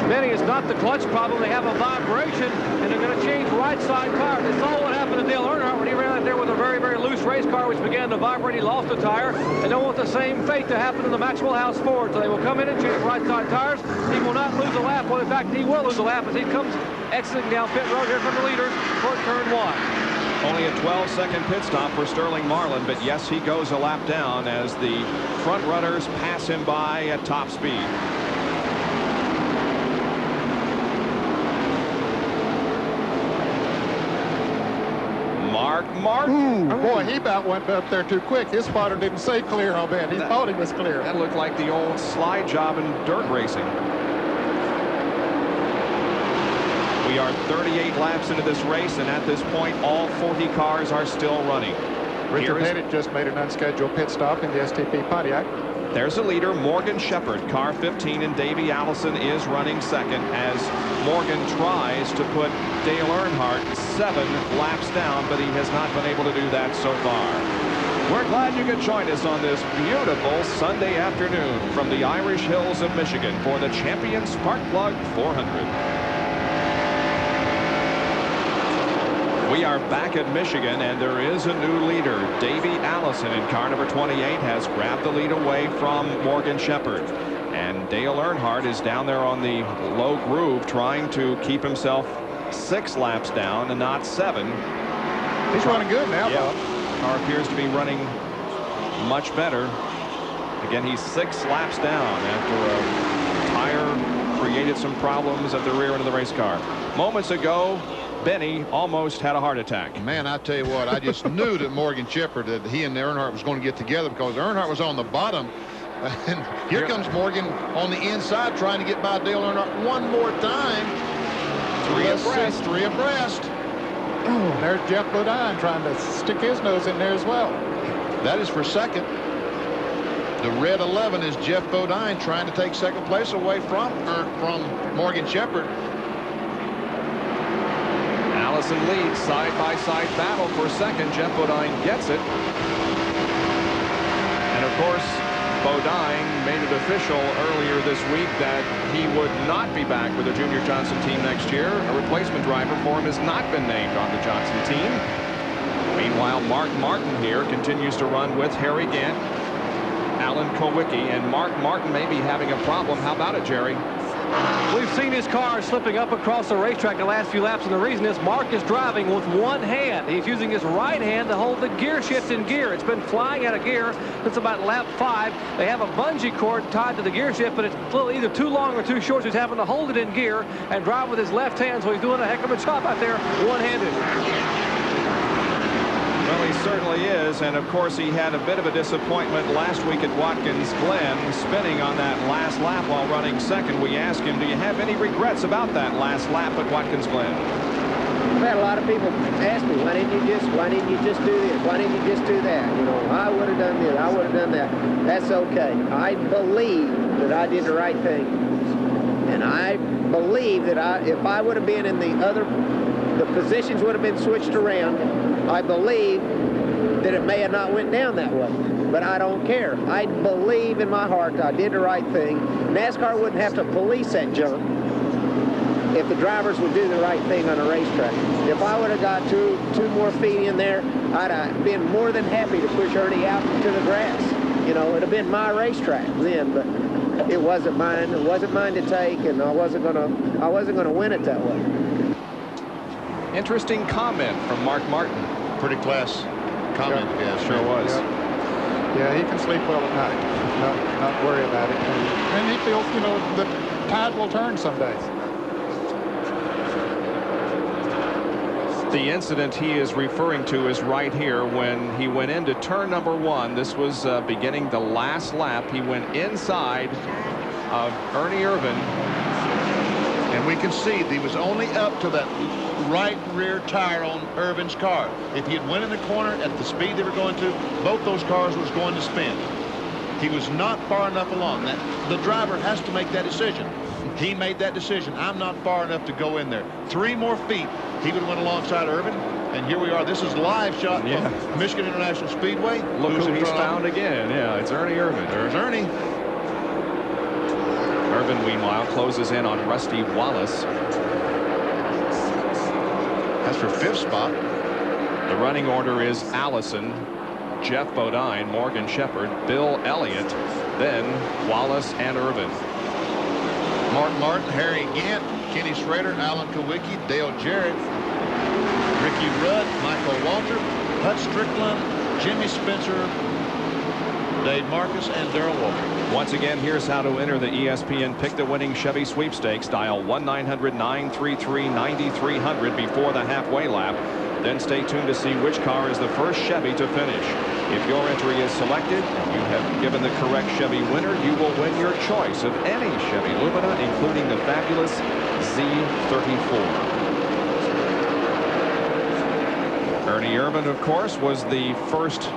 Benny, it's not the clutch problem. They have a vibration, and they're going to change right side tires. They saw what happened to Dale Earnhardt when he ran out there with a very, very loose race car, which began to vibrate. He lost a tire. They don't want the same fate to happen to the Maxwell House Ford. So they will come in and change right side tires. He will not lose a lap. Well, in fact, he will lose a lap as he comes exiting down pit road here from the leader toward turn 1. Only a 12-second pit stop for Sterling Marlin, but yes, he goes a lap down as the front runners pass him by at top speed. Mark Martin. Ooh, boy, he about went up there too quick. His spotter didn't say clear, I'll bet. He thought he was clear. That looked like the old slide job in dirt racing. We are 38 laps into this race, and at this point, all 40 cars are still running. Richard Pettit just made an unscheduled pit stop in the STP Pontiac. There's a leader, Morgan Shepherd, car 15, and Davey Allison is running second as Morgan tries to put Dale Earnhardt 7 laps down, but he has not been able to do that so far. We're glad you could join us on this beautiful Sunday afternoon from the Irish Hills of Michigan for the Champion Sparkplug 400. We are back at Michigan, and there is a new leader. Davey Allison in car number 28 has grabbed the lead away from Morgan Shepherd. And Dale Earnhardt is down there on the low groove trying to keep himself 6 laps down and not 7. He's running good now, yeah. Bob. Car appears to be running much better. Again, he's 6 laps down after a tire created some problems at the rear end of the race car. Moments ago, Benny almost had a heart attack. Man, I tell you what, I just knew that Morgan Shepherd, that he and Earnhardt was going to get together, because Earnhardt was on the bottom. And here comes Morgan on the inside trying to get by Dale Earnhardt one more time. 3 abreast. 3 abreast. Oh, there's Jeff Bodine trying to stick his nose in there as well. That is for second. The red 11 is Jeff Bodine trying to take second place away from Morgan Shepherd. Allison leads, side-by-side battle for second. Jeff Bodine gets it. And of course, Bodine made it official earlier this week that he would not be back with the Junior Johnson team next year. A replacement driver for him has not been named on the Johnson team. Meanwhile, Mark Martin here continues to run with Harry Gant, Alan Kowicki, and Mark Martin may be having a problem. How about it, Jerry? We've seen his car slipping up across the racetrack the last few laps, and the reason is Mark is driving with one hand. He's using his right hand to hold the gear shift in gear. It's been flying out of gear since about lap 5. They have a bungee cord tied to the gear shift, but it's either too long or too short, so he's having to hold it in gear and drive with his left hand, so he's doing a heck of a job out there one-handed. Well, he certainly is. And of course, he had a bit of a disappointment last week at Watkins Glen, spinning on that last lap while running second. We asked him, do you have any regrets about that last lap at Watkins Glen? I've had a lot of people ask me, why didn't you just do this? Why didn't you just do that? You know, I would have done this. I would have done that. That's okay. I believe that I did the right thing. And I believe that if I would have been in the positions would have been switched around, I believe that it may have not went down that way. But I don't care. I believe in my heart that I did the right thing. NASCAR wouldn't have to police that jump if the drivers would do the right thing on a racetrack. If I would have got two more feet in there, I'd have been more than happy to push Ernie out to the grass. You know, it'd have been my racetrack then, but it wasn't mine. It wasn't mine to take, and I wasn't gonna win it that way. Interesting comment from Mark Martin. Pretty class comment, yeah, Sure was. Yeah, he can sleep well at night. Not worry about it. And he feels, you know, the tide will turn some days. The incident he is referring to is right here when he went into turn number 1. This was beginning the last lap. He went inside of Ernie Irvan. And we can see that he was only up to that right rear tire on Irvan's car. If he had went in the corner at the speed they were going to, both those cars was going to spin. He was not far enough along. The driver has to make that decision. He made that decision. I'm not far enough to go in there. 3 more feet, he would have went alongside Irvan. And here we are. This is live shot from Michigan International Speedway. Look who he's found again. Yeah, it's Ernie Irvan. There's Ernie. Irvan, meanwhile, closes in on Rusty Wallace. That's for 5th spot. The running order is Allison, Jeff Bodine, Morgan Shepherd, Bill Elliott, then Wallace and Irvan. Mark Martin, Harry Gant, Kenny Schrader, Alan Kawicki, Dale Jarrett, Ricky Rudd, Michael Walter, Hut Strickland, Jimmy Spencer, Dave Marcus, and Darrell Walter. Once again, here's how to enter the ESPN Pick the Winning Chevy Sweepstakes. Dial 1-900-933-9300 before the halfway lap. Then stay tuned to see which car is the first Chevy to finish. If your entry is selected and you have given the correct Chevy winner, you will win your choice of any Chevy Lumina, including the fabulous Z34. Ernie Irvan, of course, was the first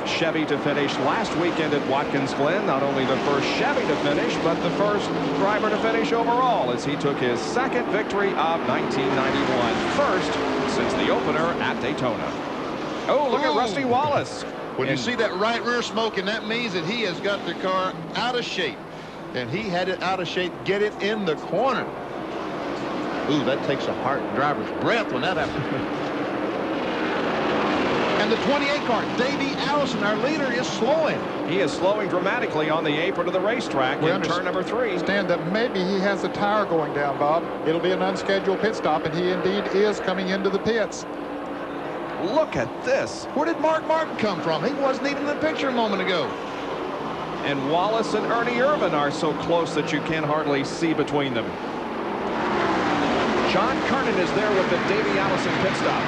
Chevy to finish last weekend at Watkins Glen. Not only the first Chevy to finish, but the first driver to finish overall as he took his second victory of 1991. First since the opener at Daytona. Oh, look at Rusty Wallace. When you see that right rear smoking, that means that he has got the car out of shape. And he had it out of shape, get it in the corner. Ooh, that takes a driver's breath when that happens. And the 28 car, Davey Allison, our leader, is slowing. He is slowing dramatically on the apron of the racetrack in turn number 3. Understand that maybe he has a tire going down, Bob. It'll be an unscheduled pit stop, and he indeed is coming into the pits. Look at this. Where did Mark Martin come from? He wasn't even in the picture a moment ago. And Wallace and Ernie Irvan are so close that you can hardly see between them. John Kernan is there with the Davey Allison pit stop.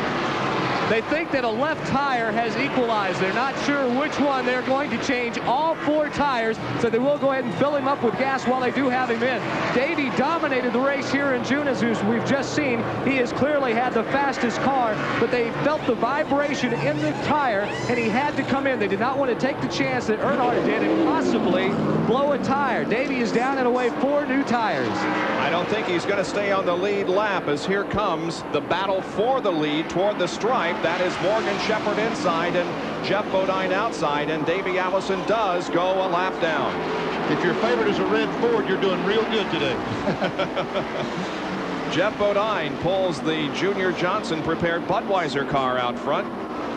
They think that a left tire has equalized. They're not sure which one. They're going to change all 4 tires, so they will go ahead and fill him up with gas while they do have him in. Davey dominated the race here in June, as we've just seen. He has clearly had the fastest car, but they felt the vibration in the tire, and he had to come in. They did not want to take the chance that Earnhardt did and possibly blow a tire. Davey is down and away 4 new tires. I don't think he's going to stay on the lead lap, as here comes the battle for the lead toward the stripe. That is Morgan Shepherd inside and Jeff Bodine outside, and Davey Allison does go a lap down. If your favorite is a red Ford, you're doing real good today. Jeff Bodine pulls the Junior Johnson prepared Budweiser car out front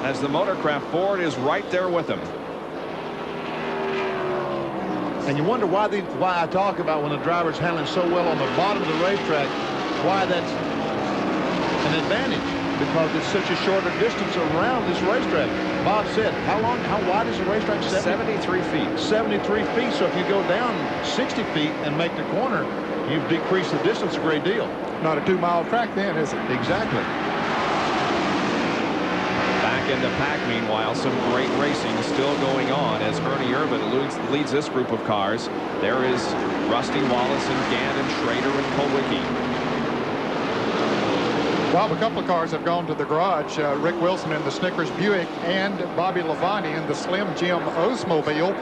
as the Motorcraft Ford is right there with him. And you wonder why I talk about when the driver's handling so well on the bottom of the racetrack, why that's an advantage. Because it's such a shorter distance around this racetrack. Bob said, how wide is the racetrack? 73 feet. 73 feet. So if you go down 60 feet and make the corner, you've decreased the distance a great deal. Not a 2-mile track then, is it? Exactly. Back back in the pack, meanwhile, some great racing still going on as Ernie Irvan leads this group of cars. There is Rusty Wallace and Gant and Schrader and Kulwicki. Bob, a couple of cars have gone to the garage. Rick Wilson in the Snickers Buick and Bobby Labonte in the Slim Jim Oldsmobile.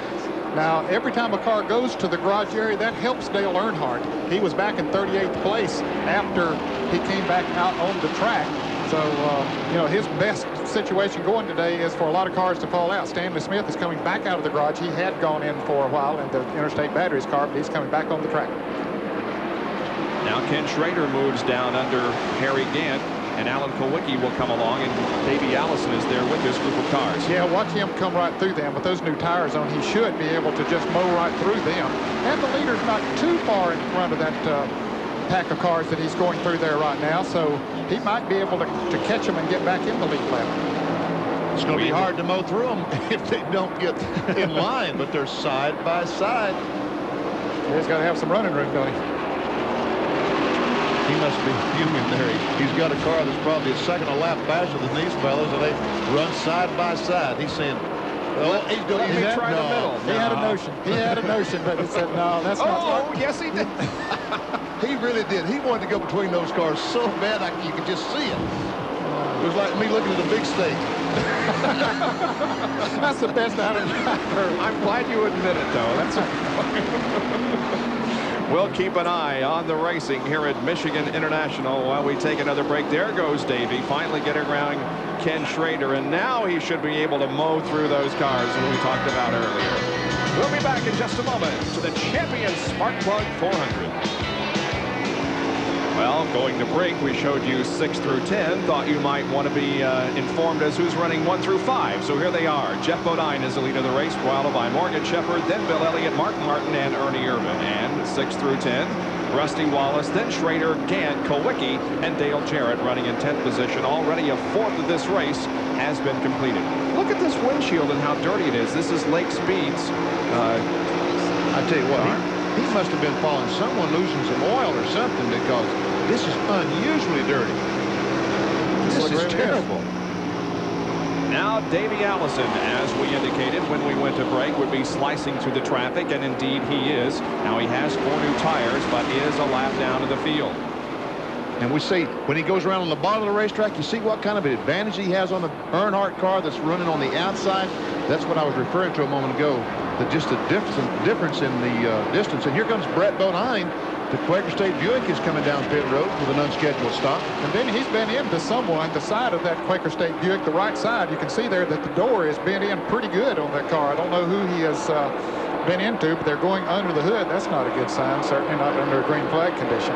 Now, every time a car goes to the garage area, that helps Dale Earnhardt. He was back in 38th place after he came back out on the track. So, you know, his best situation going today is for a lot of cars to fall out. Stanley Smith is coming back out of the garage. He had gone in for a while in the Interstate Batteries car, but he's coming back on the track. Now Ken Schrader moves down under Harry Gant, and Alan Kulwicki will come along, and Davey Allison is there with this group of cars. Yeah, watch him come right through them. With those new tires on, he should be able to just mow right through them. And the leader's not too far in front of that pack of cars that he's going through there right now, so he might be able to catch them and get back in the lead lap. It's going to be hard to mow through them if they don't get in line, but they're side by side. He's got to have some running room, don't he? He must be fuming there. He's got a car that's probably a second a lap faster than these fellas, and they run side by side. He's saying, well, he's going to try the middle. He had a notion. He had a notion, but he said, no, that's not. Oh, yes, he did. He really did. He wanted to go between those cars so bad you could just see it. It was like me looking at a big stage. That's the best out of it. I'm glad you admit it, though. That's We'll keep an eye on the racing here at Michigan International while we take another break. There goes Davey, finally getting around Ken Schrader, and now he should be able to mow through those cars that we talked about earlier. We'll be back in just a moment to the champion Spark Plug 400. Well, going to break, we showed you 6 through 10. Thought you might want to be informed as who's running 1 through 5. So here they are. Jeff Bodine is the leader of the race, followed by Morgan Shepherd, then Bill Elliott, Mark Martin, and Ernie Irvan. And 6 through 10, Rusty Wallace, then Schrader, Gant, Kulwicki, and Dale Jarrett running in 10th position. Already a fourth of this race has been completed. Look at this windshield and how dirty it is. This is Lake Speed's. I tell you what, he must have been following someone losing some oil or something, because this is unusually dirty. This is terrible. Now Davey Allison, as we indicated when we went to break, would be slicing through the traffic, and indeed he is. Now he has 4 new tires, but is a lap down to the field. And we see when he goes around on the bottom of the racetrack, you see what kind of an advantage he has on the Earnhardt car that's running on the outside. That's what I was referring to a moment ago. Just the difference in the distance. And here comes Brett Bodine. The Quaker State Buick is coming down pit road with an unscheduled stop. And then he's been into someone, the side of that Quaker State Buick, the right side. You can see there that the door is bent in pretty good on that car. I don't know who he has been into, but they're going under the hood. That's not a good sign, certainly not under a green flag condition.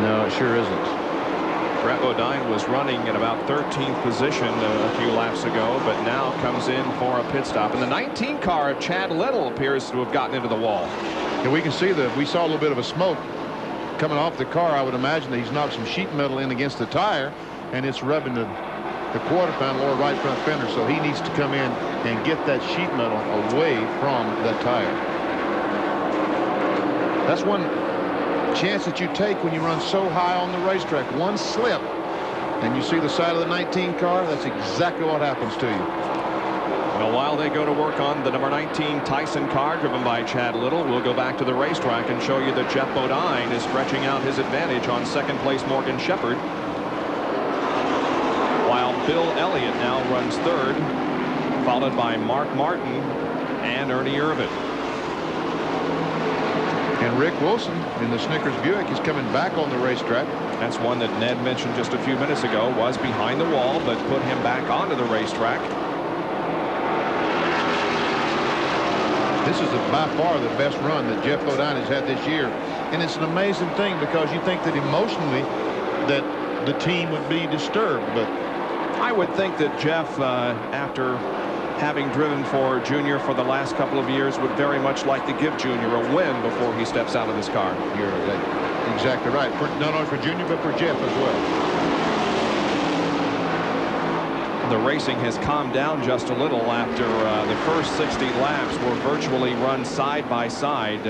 No, it sure isn't. Brett Bodine was running in about 13th position a few laps ago, but now comes in for a pit stop. And the 19 car of Chad Little appears to have gotten into the wall. And we can see that we saw a little bit of a smoke coming off the car. I would imagine that he's knocked some sheet metal in against the tire, and it's rubbing the quarter panel or right front fender. So he needs to come in and get that sheet metal away from that tire. That's one chance that you take when you run so high on the racetrack. One slip and you see the side of the 19 car, that's exactly what happens to you. Well, while they go to work on the number 19 Tyson car driven by Chad Little, we'll go back to the racetrack and show you that Jeff Bodine is stretching out his advantage on second place Morgan Shepherd, while Bill Elliott now runs third, followed by Mark Martin and Ernie Irvan. And Rick Wilson in the Snickers Buick is coming back on the racetrack. That's one that Ned mentioned just a few minutes ago, was behind the wall, but put him back onto the racetrack. This is by far the best run that Jeff Bodine has had this year. And it's an amazing thing, because you think that emotionally that the team would be disturbed. But I would think that Jeff, after having driven for Junior for the last couple of years, would very much like to give Junior a win before he steps out of this car. You're exactly right. Not only for Junior, but for Jeff as well. The racing has calmed down just a little after the first 60 laps were virtually run side by side.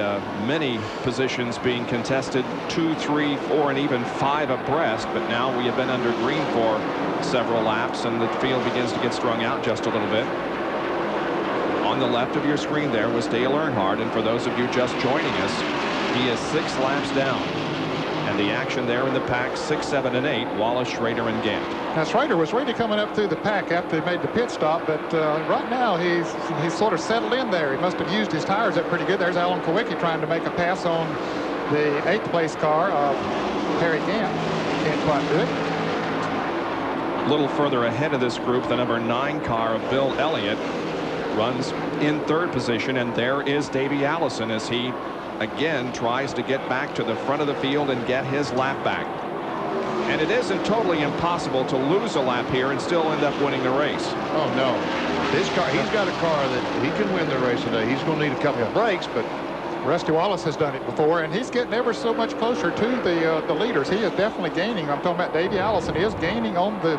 Many positions being contested 2, 3, 4, and even 5 abreast. But now we have been under green for several laps, and the field begins to get strung out just a little bit. On the left of your screen there was Dale Earnhardt, and for those of you just joining us, he is 6 laps down. And the action there in the pack, 6, 7, and 8, Wallace, Schrader, and Gant. Now, Schrader was really coming up through the pack after he made the pit stop, but right now he's sort of settled in there. He must have used his tires up pretty good. There's Alan Kulwicki trying to make a pass on the 8th place car of Harry Gant. Can't quite do it. A little further ahead of this group, the number 9 car of Bill Elliott runs in 3rd position, and there is Davey Allison as he again tries to get back to the front of the field and get his lap back. And it isn't totally impossible to lose a lap here and still end up winning the race. Oh, no. This car, he's got a car that he can win the race today. He's going to need a couple of breaks, but Rusty Wallace has done it before, and he's getting ever so much closer to the leaders. He is definitely gaining. I'm talking about Davey Allison. He is gaining on the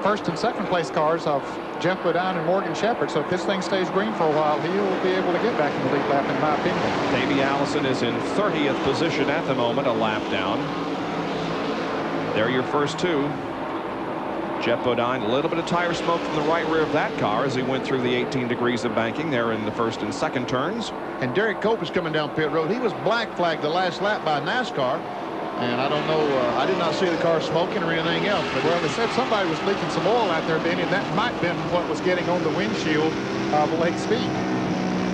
1st and 2nd place cars of Jeff Bodine and Morgan Shepherd. So if this thing stays green for a while, he'll be able to get back in the lead lap, in my opinion. Davey Allison is in 30th position at the moment, a lap down. There are your first 2. Jeff Bodine, a little bit of tire smoke from the right rear of that car as he went through the 18 degrees of banking there in the 1st and 2nd turns. And Derek Cope is coming down pit road. He was black flagged the last lap by NASCAR. And I don't know, I did not see the car smoking or anything else. But well, they said somebody was leaking some oil out there, Benny, and that might have been what was getting on the windshield of Lake Speed.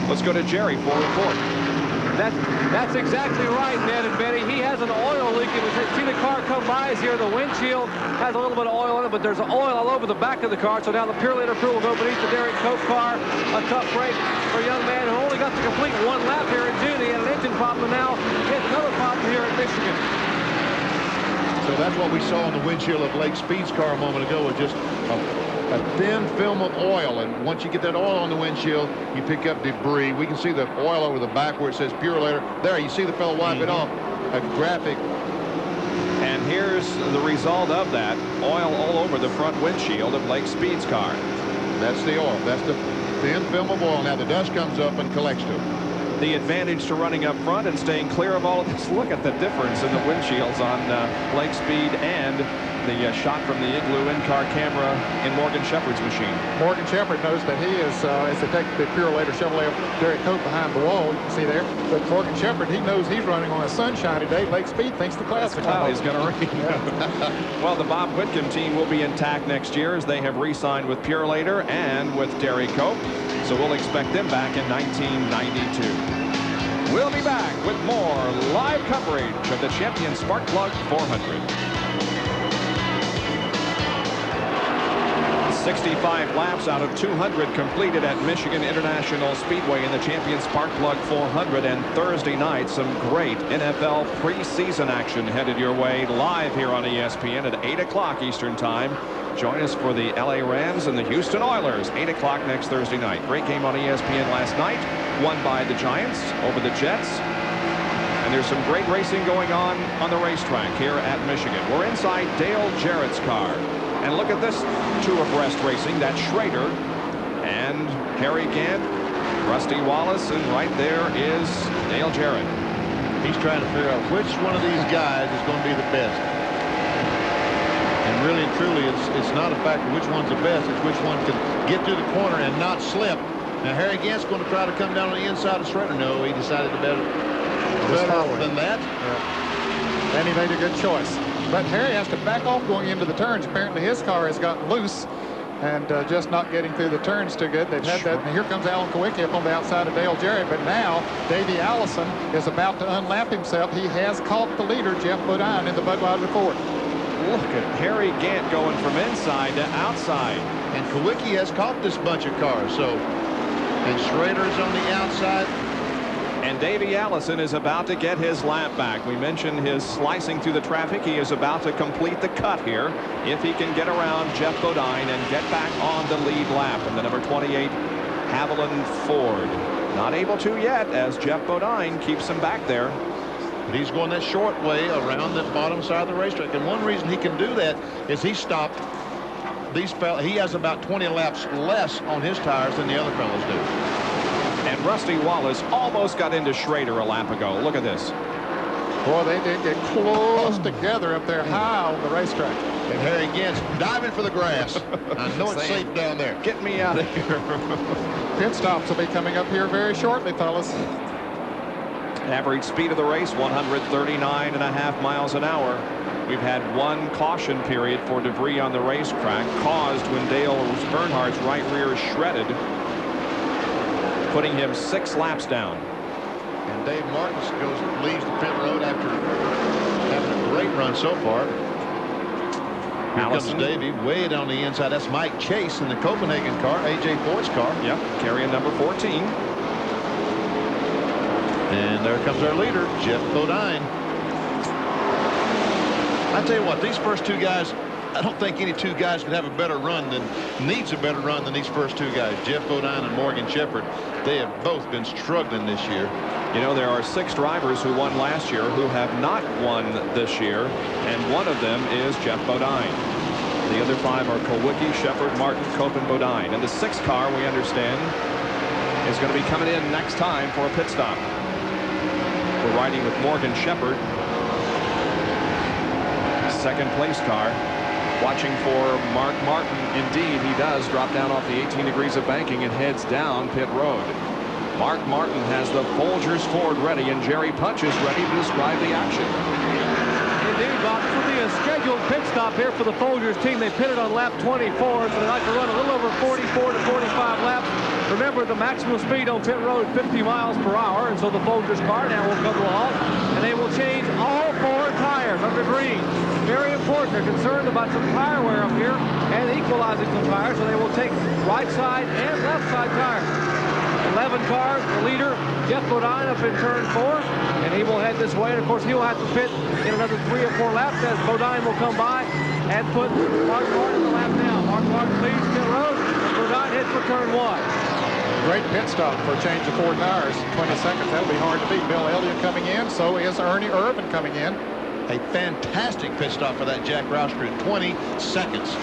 Let's go to Jerry for a report. That's exactly right, Ned and Benny. He has an oil leak. We see the car come by us here. The windshield has a little bit of oil in it, but there's oil all over the back of the car. So now the Purolator crew will go beneath the Derek Cope car. A tough break for a young man who only got to complete 1 lap here in June. He had an engine problem, and now he has another problem here in Michigan. So that's what we saw on the windshield of Lake Speed's car a moment ago, was just a thin film of oil. And once you get that oil on the windshield, you pick up debris. We can see the oil over the back where it says Purolator. There, you see the fellow wipe it off. A graphic. And here's the result of that. Oil all over the front windshield of Lake Speed's car. That's the oil. That's the thin film of oil. Now the dust comes up and collects to it. The advantage to running up front and staying clear of all of this. Look at the difference in the windshields on Lake Speed and the shot from the Igloo in-car camera in Morgan Shepherd's machine. Morgan Shepherd knows that he is, as they take the Purolator Chevrolet of Derek Cope behind the wall, you can see there. But Morgan Shepherd, he knows he's running on a sunshiny day. Lake Speed thinks the clouds is going to rain. Well, the Bob Whitcomb team will be intact next year as they have re-signed with Purolator and with Derek Cope. So we'll expect them back in 1992. We'll be back with more live coverage of the Champion Spark Plug 400. 65 laps out of 200 completed at Michigan International Speedway in the Champion Spark Plug 400. And Thursday night, some great NFL preseason action headed your way live here on ESPN at 8 o'clock Eastern Time. Join us for the LA Rams and the Houston Oilers, 8 o'clock next Thursday night. Great game on ESPN last night, won by the Giants over the Jets. And there's some great racing going on the racetrack here at Michigan. We're inside Dale Jarrett's car. And look at this 2 abreast racing. That's Schrader and Harry Gant, Rusty Wallace, and right there is Dale Jarrett. He's trying to figure out which one of these guys is going to be the best. And really and truly, it's not a factor which one's the best. It's which one can get through the corner and not slip. Now, Harry Gant's going to try to come down on the inside of Schrader. No, he decided to better than that. Yeah. And he made a good choice. But Harry has to back off going into the turns. Apparently his car has gotten loose and just not getting through the turns too good. They've had that. And here comes Alan Kulwicki up on the outside of Dale Jarrett. But now Davey Allison is about to unlap himself. He has caught the leader, Jeff Bodine, in the Budweiser Ford. Look at Harry Gant going from inside to outside. And Kulwicki has caught this bunch of cars. And Schrader's on the outside. And Davey Allison is about to get his lap back. We mentioned his slicing through the traffic. He is about to complete the cut here if he can get around Jeff Bodine and get back on the lead lap. And the number 28 Haviland Ford not able to yet as Jeff Bodine keeps him back there. But he's going that short way around the bottom side of the racetrack. And one reason he can do that is he stopped he has about 20 laps less on his tires than the other fellows do. And Rusty Wallace almost got into Schrader a lap ago. Look at this. Boy, they did get close together up there high on the racetrack. And Harry Gantz diving for the grass. I know it's safe down there. Get me out of here. Pit stops will be coming up here very shortly, fellas. Average speed of the race, 139.5 miles an hour. We've had one caution period for debris on the racetrack caused when Dale Earnhardt's right rear is shredded, putting him 6 laps down. And Dave Martins leaves the pit road after having a great run so far. Here Allison. comes Davey way down the inside. That's Mike Chase in the Copenhagen car, A.J. Foyt's car. Yep, carrying number 14. And there comes our leader, Jeff Bodine. I tell you what, these first 2 guys, I don't think any 2 guys can have a better run needs a better run than these first 2 guys, Jeff Bodine and Morgan Shepherd. They have both been struggling this year. You know, there are 6 drivers who won last year who have not won this year, and one of them is Jeff Bodine. The other 5 are Kulwicki, Shepherd, Martin, Cope, and Bodine. And the 6th car, we understand, is going to be coming in next time for a pit stop. We're riding with Morgan Shepherd, second place car. Watching for Mark Martin. Indeed, he does drop down off the 18 degrees of banking and heads down pit road. Mark Martin has the Folgers Ford ready, and Jerry Punch is ready to describe the action. Indeed, Bob, this will be a scheduled pit stop here for the Folgers team. They pitted on lap 24, so they like to run a little over 44 to 45 laps. Remember, the maximum speed on pit road 50 miles per hour, and so the Folgers car now will come to a halt, and they will change all 4 tires under green. Very important. They're concerned about some tire wear up here and equalizing some tires, so they will take right side and left side tires. 11 cars, the leader, Jeff Bodine, up in turn 4, and he will head this way. And of course, he will have to pit in another 3 or 4 laps as Bodine will come by and put Mark Martin in the lap now. Mark Martin leads pit road, and Bodine hits for turn 1. Great pit stop for a change of 4 tires. 20 seconds. That'll be hard to beat. Bill Elliott coming in. So is Ernie Irvan coming in. A fantastic pit stop for that Jack Roush crew. 20 seconds.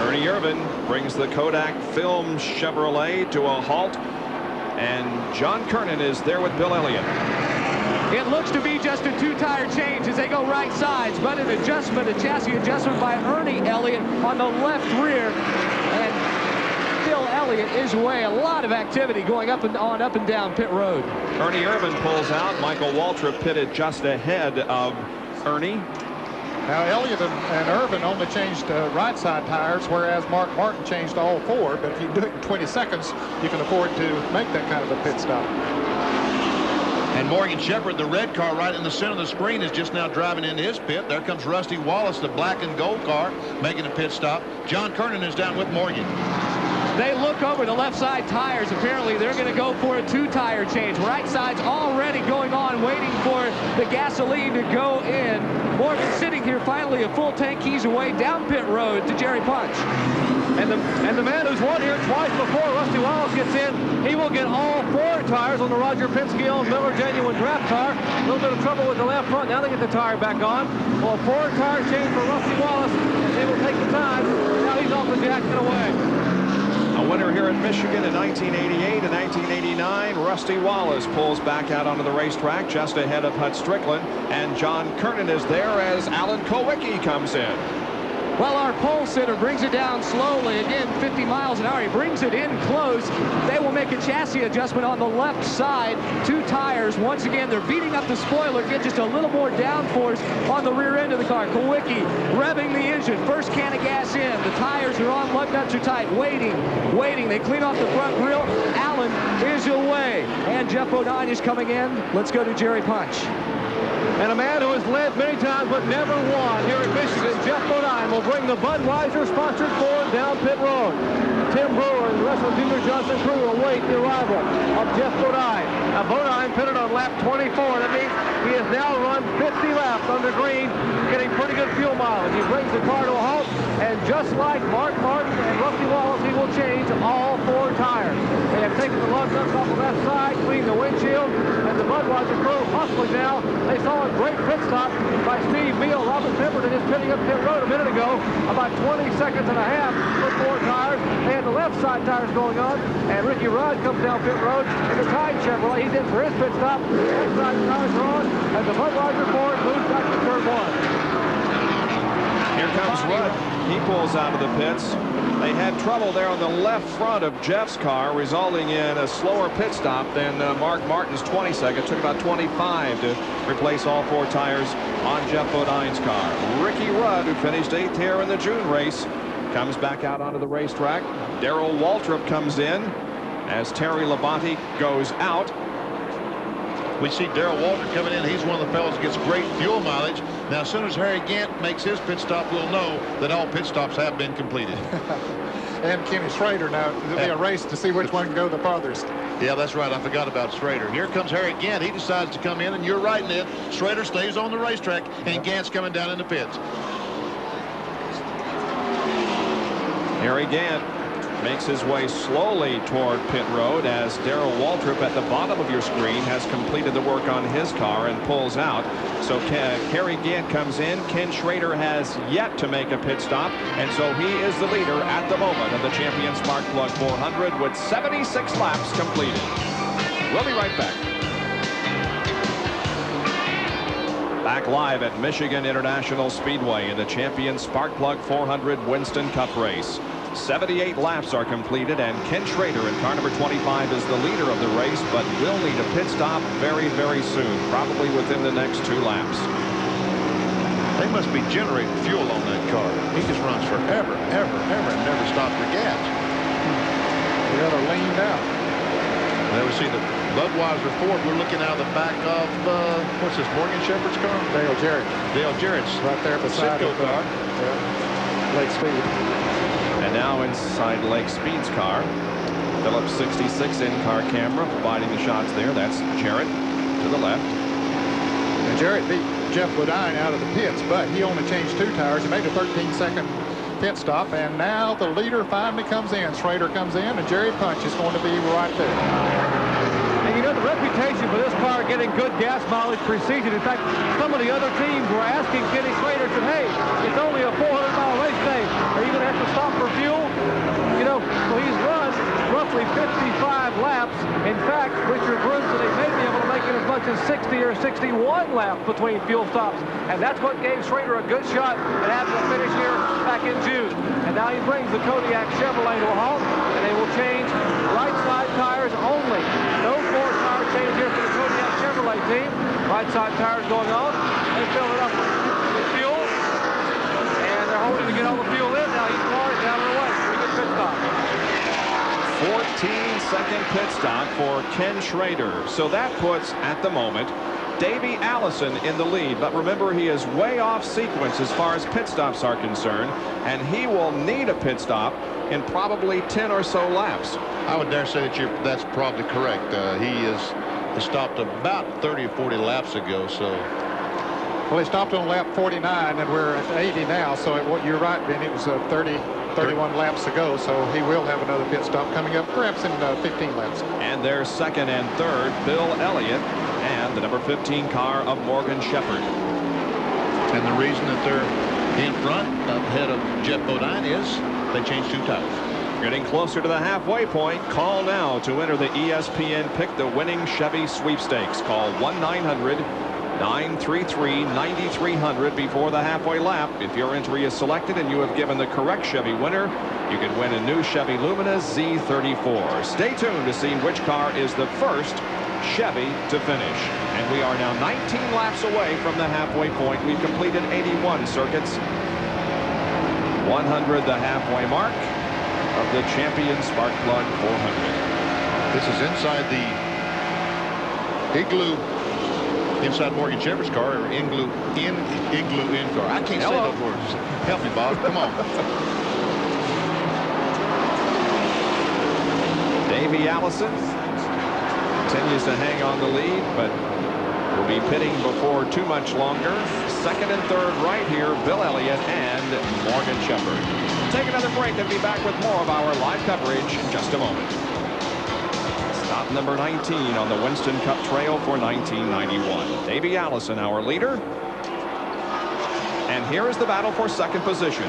Ernie Irvan brings the Kodak Film Chevrolet to a halt, and John Kernan is there with Bill Elliott. It looks to be just a 2-tire change as they go right sides, but an adjustment, a chassis adjustment by Ernie Elliott on the left rear. And Bill Elliott is away. A lot of activity going up and down pit road. Ernie Irvan pulls out. Michael Waltrip pitted just ahead of Ernie. Now, Elliott and Irvan only changed right side tires, whereas Mark Martin changed all 4. But if you do it in 20 seconds, you can afford to make that kind of a pit stop. And Morgan Shepherd, the red car right in the center of the screen, is just now driving into his pit. There comes Rusty Wallace, the black and gold car, making a pit stop. John Kernan is down with Morgan. They look over the left side tires. Apparently, they're going to go for a 2-tire change. Right side's already going on, waiting for the gasoline to go in. Morgan sitting here, finally a full tank. He's away down pit road to Jerry Punch. And the man who's won here twice before, Rusty Wallace, gets in. He will get all 4 tires on the Roger Penske Miller Genuine Draft car. A little bit of trouble with the left front. Now they get the tire back on. Well, a 4-tire change for Rusty Wallace, and they will take the time. Now he's off the jack and away. A winner here in Michigan in 1988 and 1989. Rusty Wallace pulls back out onto the racetrack just ahead of Hut Strickland, and John Kernan is there as Alan Kulwicki comes in. Well, our pole sitter brings it down slowly. Again, 50 miles an hour. He brings it in close. They will make a chassis adjustment on the left side. 2 tires. Once again, they're beating up the spoiler. Get just a little more downforce on the rear end of the car. Kulwicki revving the engine. First can of gas in. The tires are on. Lug nuts are tight. Waiting. They clean off the front grille. Allen is away. And Jeff Bodine is coming in. Let's go to Jerry Punch. And a man who has led many times but never won here in Michigan, Jeff Bodine, will bring the Budweiser-sponsored Ford down pit road. Tim Brewer and the rest of the Junior Johnson crew await the arrival of Jeff Bodine. Now, Bodine pitted on lap 24. That means he has now run 50 laps under green, getting pretty good fuel mileage. He brings the car to a halt, and just like Mark Martin and Rusty Wallace, he will change all 4 tires. They have taken the lug nuts off the left side, cleaned the windshield, and the Budweiser crew hustling now. They saw a great pit stop by Steve Beal. Robert Pemberton is pitting up pit road a minute ago, about 20 seconds and a half for 4 tires. They had the left side tires going on, and Ricky Rudd comes down pit road in the Tide Chevrolet. He did for his pit stop. The left side tires are on, and the Budweiser Ford moves back to turn 1. Here comes Rudd. He pulls out of the pits. They had trouble there on the left front of Jeff's car, resulting in a slower pit stop than Mark Martin's 20 seconds. Took about 25 to replace all 4 tires on Jeff Bodine's car. Ricky Rudd, who finished 8th here in the June race, comes back out onto the racetrack. Darrell Waltrip comes in as Terry Labonte goes out. We see Darrell Waltrip coming in. He's one of the fellows that gets great fuel mileage. Now, as soon as Harry Gant makes his pit stop, we'll know that all pit stops have been completed. And Kenny Schrader. Now, there'll be a race to see which one can go the farthest. Yeah, that's right. I forgot about Schrader. Here comes Harry Gant. He decides to come in, and you're right, Ned. Schrader stays on the racetrack, and Gant's coming down in the pits. Harry Gant makes his way slowly toward pit road as Darrell Waltrip at the bottom of your screen has completed the work on his car and pulls out. So Harry Gant comes in. Ken Schrader has yet to make a pit stop, and so he is the leader at the moment of the Champion Spark Plug 400 with 76 laps completed. We'll be right back. Back live at Michigan International Speedway in the Champion Spark Plug 400 Winston Cup race. 78 laps are completed, and Ken Schrader in car number 25 is the leader of the race, but will need a pit stop very, very soon, probably within the next 2 laps. They must be generating fuel on that car. He just runs forever, ever, and never stops for gas. The other leaned out. There we see the Budweiser Ford. We're looking out of the back of, what's this, Morgan Shepherd's car? Dale Jarrett. Dale Jarrett's Right there beside Citgo car. Lake Speed. And now inside Lake Speed's car, Phillips 66 in-car camera providing the shots there. That's Jarrett to the left. And Jarrett beat Jeff Bodine out of the pits, but he only changed 2 tires. He made a 13-second pit stop, and now the leader finally comes in. Schrader comes in, and Jerry Punch is going to be right there. And you know, the reputation for this car getting good gas mileage precedes it. In fact, some of the other teams were asking Kenny Schrader, said, hey, it's only a 400-mile race day. Are you going to have to stop for fuel? You know, so he's run roughly 55 laps. In fact, Richard Bruce said they may be able to make it as much as 60 or 61 laps between fuel stops. And that's what gave Schrader a good shot at having a finish here back in June. And now he brings the Kodiak Chevrolet to a halt, and they will change right side tires only. No 4-tire change here for the Kodiak Chevrolet team. Right side tires going on. They fill it up with fuel, and they're holding to get all the fuel in. Now he's far down and away. Pretty good pit stop. 14-second pit stop for Ken Schrader. So that puts, at the moment, Davey Allison in the lead. But remember, he is way off sequence as far as pit stops are concerned, and he will need a pit stop in probably 10 or so laps. I would dare say that that's probably correct. He stopped about 30 or 40 laps ago, so. Well, he stopped on lap 49, and we're at 80 now, so you're right, Ben. It was 31 laps ago, so he will have another pit stop coming up, perhaps in 15 laps. And their second and third, Bill Elliott and the number 15 car of Morgan Shepherd. And the reason that they're in front, ahead of Jeff Bodine, is they changed 2 tires. Getting closer to the halfway point. Call now to enter the ESPN Pick the Winning Chevy Sweepstakes. Call 1-900-933-9300 before the halfway lap. If your entry is selected and you have given the correct Chevy winner, you can win a new Chevy Lumina Z34. Stay tuned to see which car is the first Chevy to finish. And we are now 19 laps away from the halfway point. We've completed 81 circuits. 100 the halfway mark of the Champion Spark Plug 400. This is inside the Igloo, inside Morgan Shepherd's car, or Igloo in car. I can't say those words. Help me, Bob. Come on. Davey Allison continues to hang on the lead, but will be pitting before too much longer. Second and third right here, Bill Elliott and Morgan Shepherd. Take another break and be back with more of our live coverage in just a moment. Stop number 19 on the Winston Cup Trail for 1991. Davey Allison, our leader. And here is the battle for second position.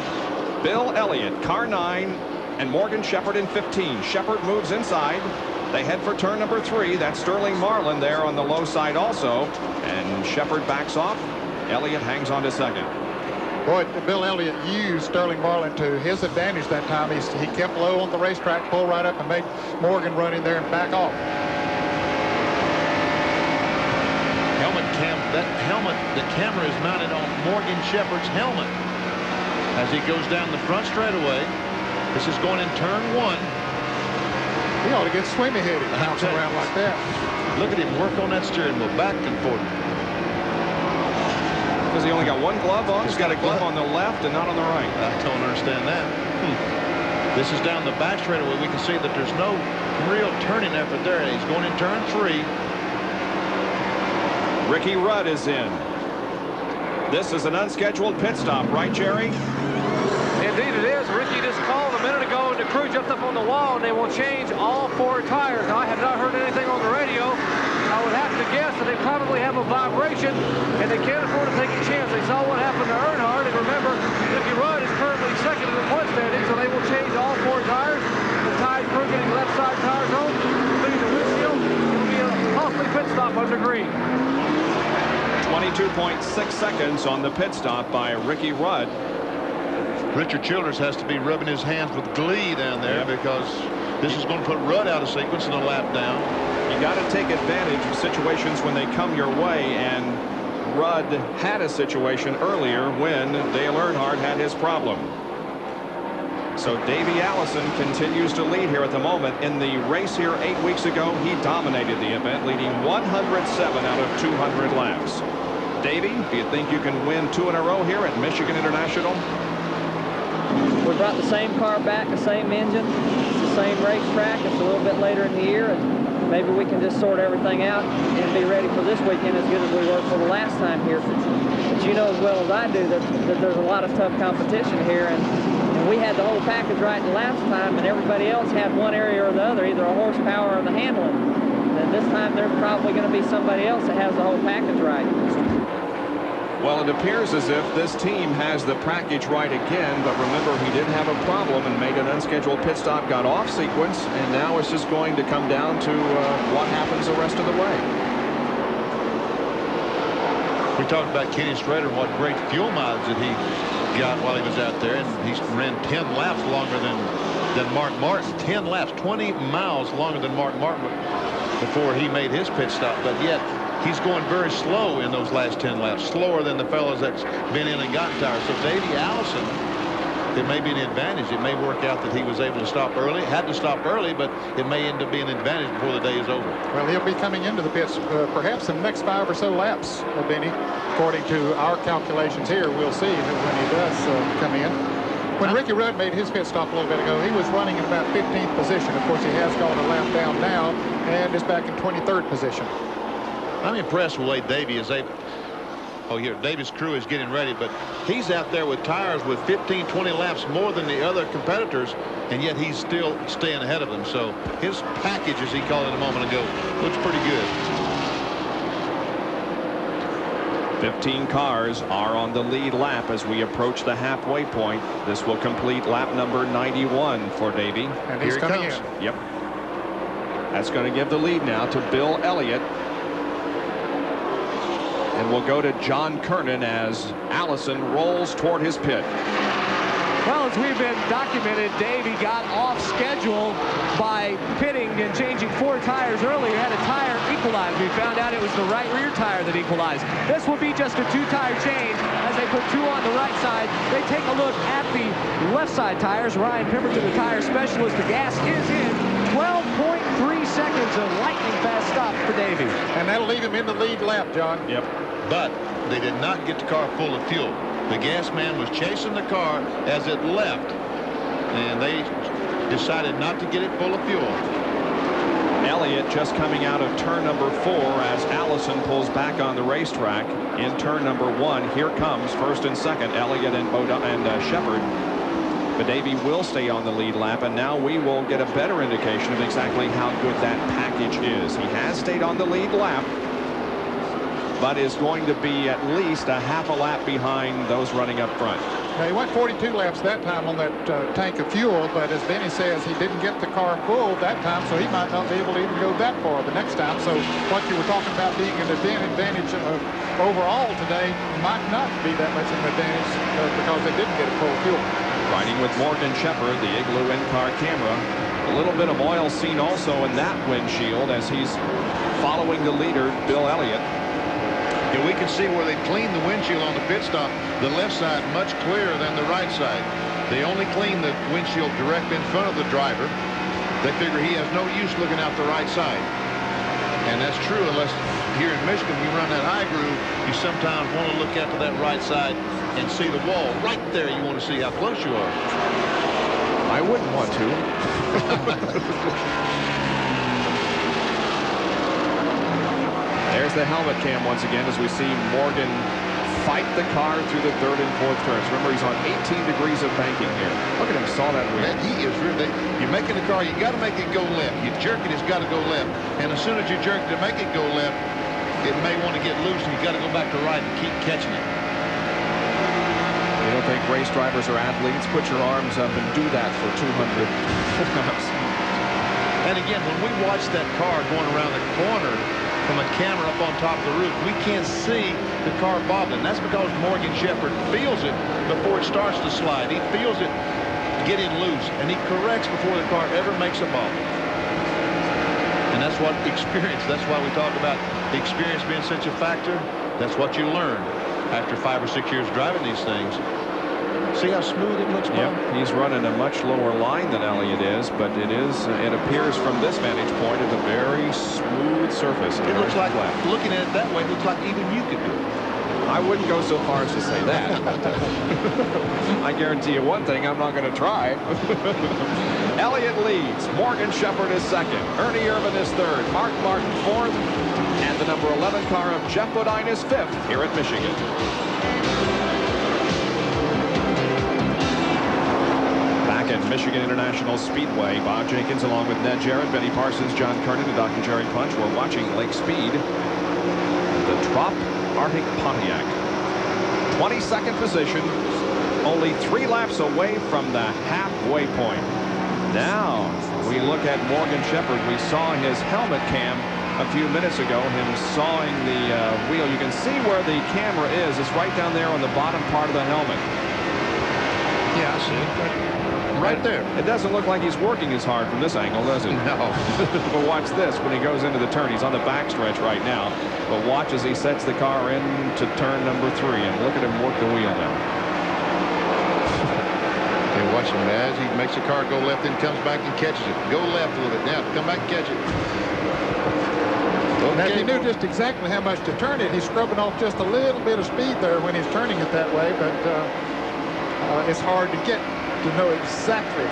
Bill Elliott, car 9, and Morgan Shepherd in 15. Shepherd moves inside. They head for turn number 3. That's Sterling Marlin there on the low side also. And Shepherd backs off. Elliott hangs on to second. Boy, Bill Elliott used Sterling Marlin to his advantage that time. He kept low on the racetrack, pulled right up, and made Morgan run in there and back off. Helmet cam. That helmet, the camera is mounted on Morgan Shepherd's helmet as he goes down the front straightaway. This is going in turn 1. He ought to get swimmy headed, bouncing around like that. Look at him work on that steering wheel, back and forth. Because he only got one glove on. He's got a glove on the left and not on the right. I don't understand that. This is down the back straightaway. We can see that there's no real turning effort there. He's going in turn 3. Ricky Rudd is in. This is an unscheduled pit stop, right, Jerry? Indeed it is. Ricky just called a minute ago, and the crew jumped up on the wall, and they will change all 4 tires. Now, I have not heard anything on the radio. I would have to guess that they probably have a vibration, and they can't afford to take a chance. They saw what happened to Earnhardt, and remember, Ricky Rudd is currently second in the point standing, so they will change all 4 tires. The Tide crew getting left side tires home, including the windshield. It will be a costly pit stop under green. 22.6 seconds on the pit stop by Ricky Rudd. Richard Childers has to be rubbing his hands with glee down there because this is going to put Rudd out of sequence in a lap down. You got to take advantage of situations when they come your way, and Rudd had a situation earlier when Dale Earnhardt had his problem. So Davey Allison continues to lead here at the moment. In the race here 8 weeks ago, he dominated the event, leading 107 out of 200 laps. Davey, do you think you can win 2 in a row here at Michigan International? We brought the same car back, the same engine, it's the same racetrack. It's a little bit later in the year, and maybe we can just sort everything out and be ready for this weekend as good as we were for the last time here. But you know as well as I do that there's a lot of tough competition here, and we had the whole package right the last time, and everybody else had one area or the other, either a horsepower or the handling. And this time there's probably going to be somebody else that has the whole package right. Well, it appears as if this team has the package right again, but remember, he did have a problem and made an unscheduled pit stop, got off sequence, and now it's just going to come down to what happens the rest of the way. We talked about Kenny Strader and what great fuel mileage that he got while he was out there, and he ran 10 laps longer than Mark Martin. 10 laps, 20 miles longer than Mark Martin before he made his pit stop, but yet he's going very slow in those last 10 laps, slower than the fellows that's been in and gotten tires. So Davey Allison, it may be an advantage. It may work out that he was able to stop early, had to stop early, but it may end up being an advantage before the day is over. Well, he'll be coming into the pits perhaps in the next 5 or so laps, Benny. According to our calculations here, we'll see when he does come in. When Ricky Rudd made his pit stop a little bit ago, he was running in about 15th position. Of course, he has gone a lap down now and is back in 23rd position. I'm impressed with the way Davey is able. Oh, here, Davis' crew is getting ready, but he's out there with tires with 15, 20 laps more than the other competitors, and yet he's still staying ahead of them. So his package, as he called it a moment ago, looks pretty good. 15 cars are on the lead lap as we approach the halfway point. This will complete lap number 91 for Davey. And he's coming in. Yep. That's going to give the lead now to Bill Elliott. And we'll go to John Kernan as Allison rolls toward his pit. Well, as we've been documented, Davey got off schedule by pitting and changing 4 tires earlier. Had a tire equalized. We found out it was the right rear tire that equalized. This will be just a 2-tire change as they put 2 on the right side. They take a look at the left side tires. Ryan Pemberton, the tire specialist. The gas is in. 12.3 seconds, a lightning fast stop for Davey. And that'll leave him in the lead lap, John. Yep. But they did not get the car full of fuel. The gas man was chasing the car as it left, and they decided not to get it full of fuel. Elliott just coming out of turn number 4 as Allison pulls back on the racetrack in turn number 1. Here comes first and second, Elliott and Shepard. But Davey will stay on the lead lap, and now we will get a better indication of exactly how good that package is. He has stayed on the lead lap, but is going to be at least a half a lap behind those running up front. Now, he went 42 laps that time on that tank of fuel, but as Benny says, he didn't get the car full that time, so he might not be able to even go that far the next time. So what you were talking about being an advantage overall today might not be that much of an advantage because they didn't get a full fuel. Riding with Morgan Shepherd, the Igloo in-car camera. A little bit of oil seen also in that windshield as he's following the leader, Bill Elliott. Yeah, we can see where they cleaned the windshield on the pit stop. The left side much clearer than the right side. They only clean the windshield direct in front of the driver. They figure he has no use looking out the right side. And that's true unless here in Michigan, you run that high groove, you sometimes want to look out to that right side and see the wall. Right there, you want to see how close you are. I wouldn't want to. There's the helmet cam once again as we see Morgan fight the car through the third and fourth turns. Remember, he's on 18 degrees of banking here. Look at him, saw that wheel. Man, he is really, you're making the car, you got to make it go left. You jerk it, it's got to go left. And as soon as you jerk it to make it go left, it may want to get loose and you got to go back to right and keep catching it. You don't think race drivers are athletes? Put your arms up and do that for 200 laps. And again, when we watch that car going around the corner from a camera up on top of the roof, we can't see the car bobbling. That's because Morgan Shepherd feels it before it starts to slide. He feels it getting loose, and he corrects before the car ever makes a bobble. And that's what experience, that's why we talk about the experience being such a factor. That's what you learn after 5 or 6 years driving these things. See how smooth it looks, Bob? Yep, he's running a much lower line than Elliott is, but it appears from this vantage point as a very smooth surface. It looks like, looking at it that way, it looks like even you could do it. I wouldn't go so far as to say that. I guarantee you one thing, I'm not going to try. Elliott leads. Morgan Shepherd is second. Ernie Irvan is third. Mark Martin fourth. And the number 11 car of Jeff Bodine is fifth here at Michigan. Back at Michigan International Speedway, Bob Jenkins along with Ned Jarrett, Benny Parsons, John Kernan, and Dr. Jerry Punch. We're watching Lake Speed, the Trop Arctic Pontiac. 22nd position, only 3 laps away from the halfway point. Now we look at Morgan Shepherd. We saw his helmet cam a few minutes ago, him sawing the wheel. You can see where the camera is. It's right down there on the bottom part of the helmet. Yeah, I see. Right there. It doesn't look like he's working as hard from this angle, does it? No. But watch this when he goes into the turn. He's on the backstretch right now. But watch as he sets the car into turn number 3. And look at him work the wheel now. Okay, watch him as he makes the car go left and comes back and catches it. Go left a little bit. Now, come back and catch it. Now, if he knew just exactly how much to turn it, he's scrubbing off just a little bit of speed there when he's turning it that way. But it's hard to get to know exactly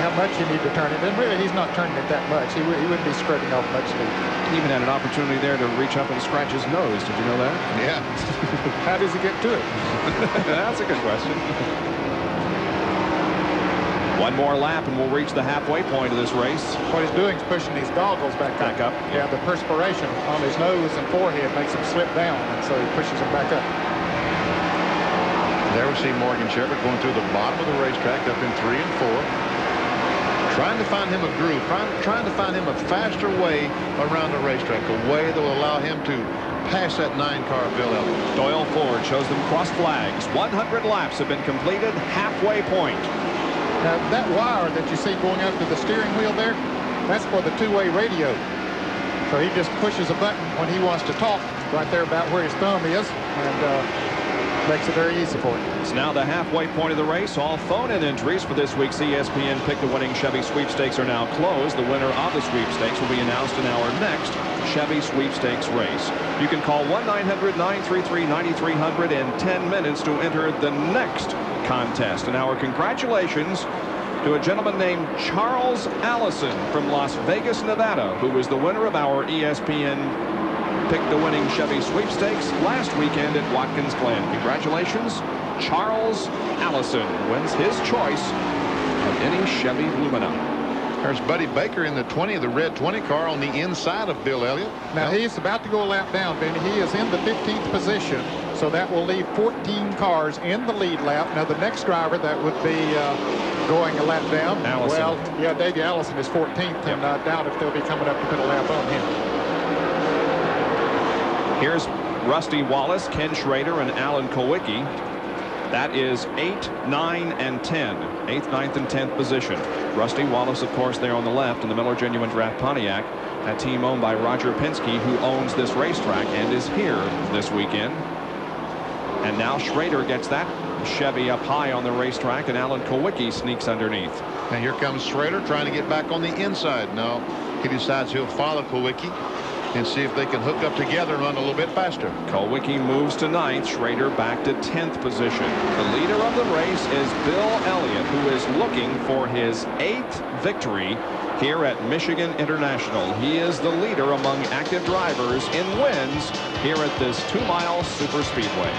how much you need to turn it. And really, he's not turning it that much. He wouldn't be scrubbing off much speed. He even had an opportunity there to reach up and scratch his nose. Did you know that? Yeah. How does he get to it? That's a good question. One more lap and we'll reach the halfway point of this race. What he's doing is pushing these goggles back up. Yeah, the perspiration on his nose and forehead makes him slip down, and so he pushes them back up. There we see Morgan Shepherd going through the bottom of the racetrack up in 3 and 4. Trying to find him a groove, trying to find him a faster way around the racetrack, a way that will allow him to pass that 9-car Bill Elliott. Doyle Ford shows them cross flags. 100 laps have been completed, halfway point. Now, that wire that you see going up to the steering wheel there, that's for the 2-way radio. So he just pushes a button when he wants to talk right there about where his thumb is, and makes it very easy for him. It's now the halfway point of the race. All phone-in entries for this week's ESPN Pick the Winning Chevy Sweepstakes are now closed. The winner of the sweepstakes will be announced in our next Chevy Sweepstakes race. You can call 1-900-933-9300 in 10 minutes to enter the next contest. And our congratulations to a gentleman named Charles Allison from Las Vegas, Nevada, who was the winner of our ESPN Pick the Winning Chevy Sweepstakes last weekend at Watkins Glen. Congratulations. Charles Allison wins his choice of any Chevy Lumina. There's Buddy Baker in the 20, the red 20 car on the inside of Bill Elliott. Now he's about to go a lap down, Benny. He is in the 15th position, so that will leave 14 cars in the lead lap. Now the next driver that would be going a lap down, Allison. well, yeah, Davey Allison is 14th, and I doubt if they'll be coming up to put a lap on him. Here's Rusty Wallace, Ken Schrader, and Alan Kulwicki. That is 8, 9, and 10. 8th, 9th, and 10th position. Rusty Wallace, of course, there on the left in the Miller Genuine Draft Pontiac. A team owned by Roger Penske, who owns this racetrack and is here this weekend. And now Schrader gets that Chevy up high on the racetrack, and Alan Kulwicki sneaks underneath. And here comes Schrader trying to get back on the inside. No, he decides he'll follow Kulwicki and see if they can hook up together and run a little bit faster. Kulwicki moves to 9th, Schrader back to 10th position. The leader of the race is Bill Elliott, who is looking for his 8th victory here at Michigan International. He is the leader among active drivers in wins here at this 2-mile super speedway.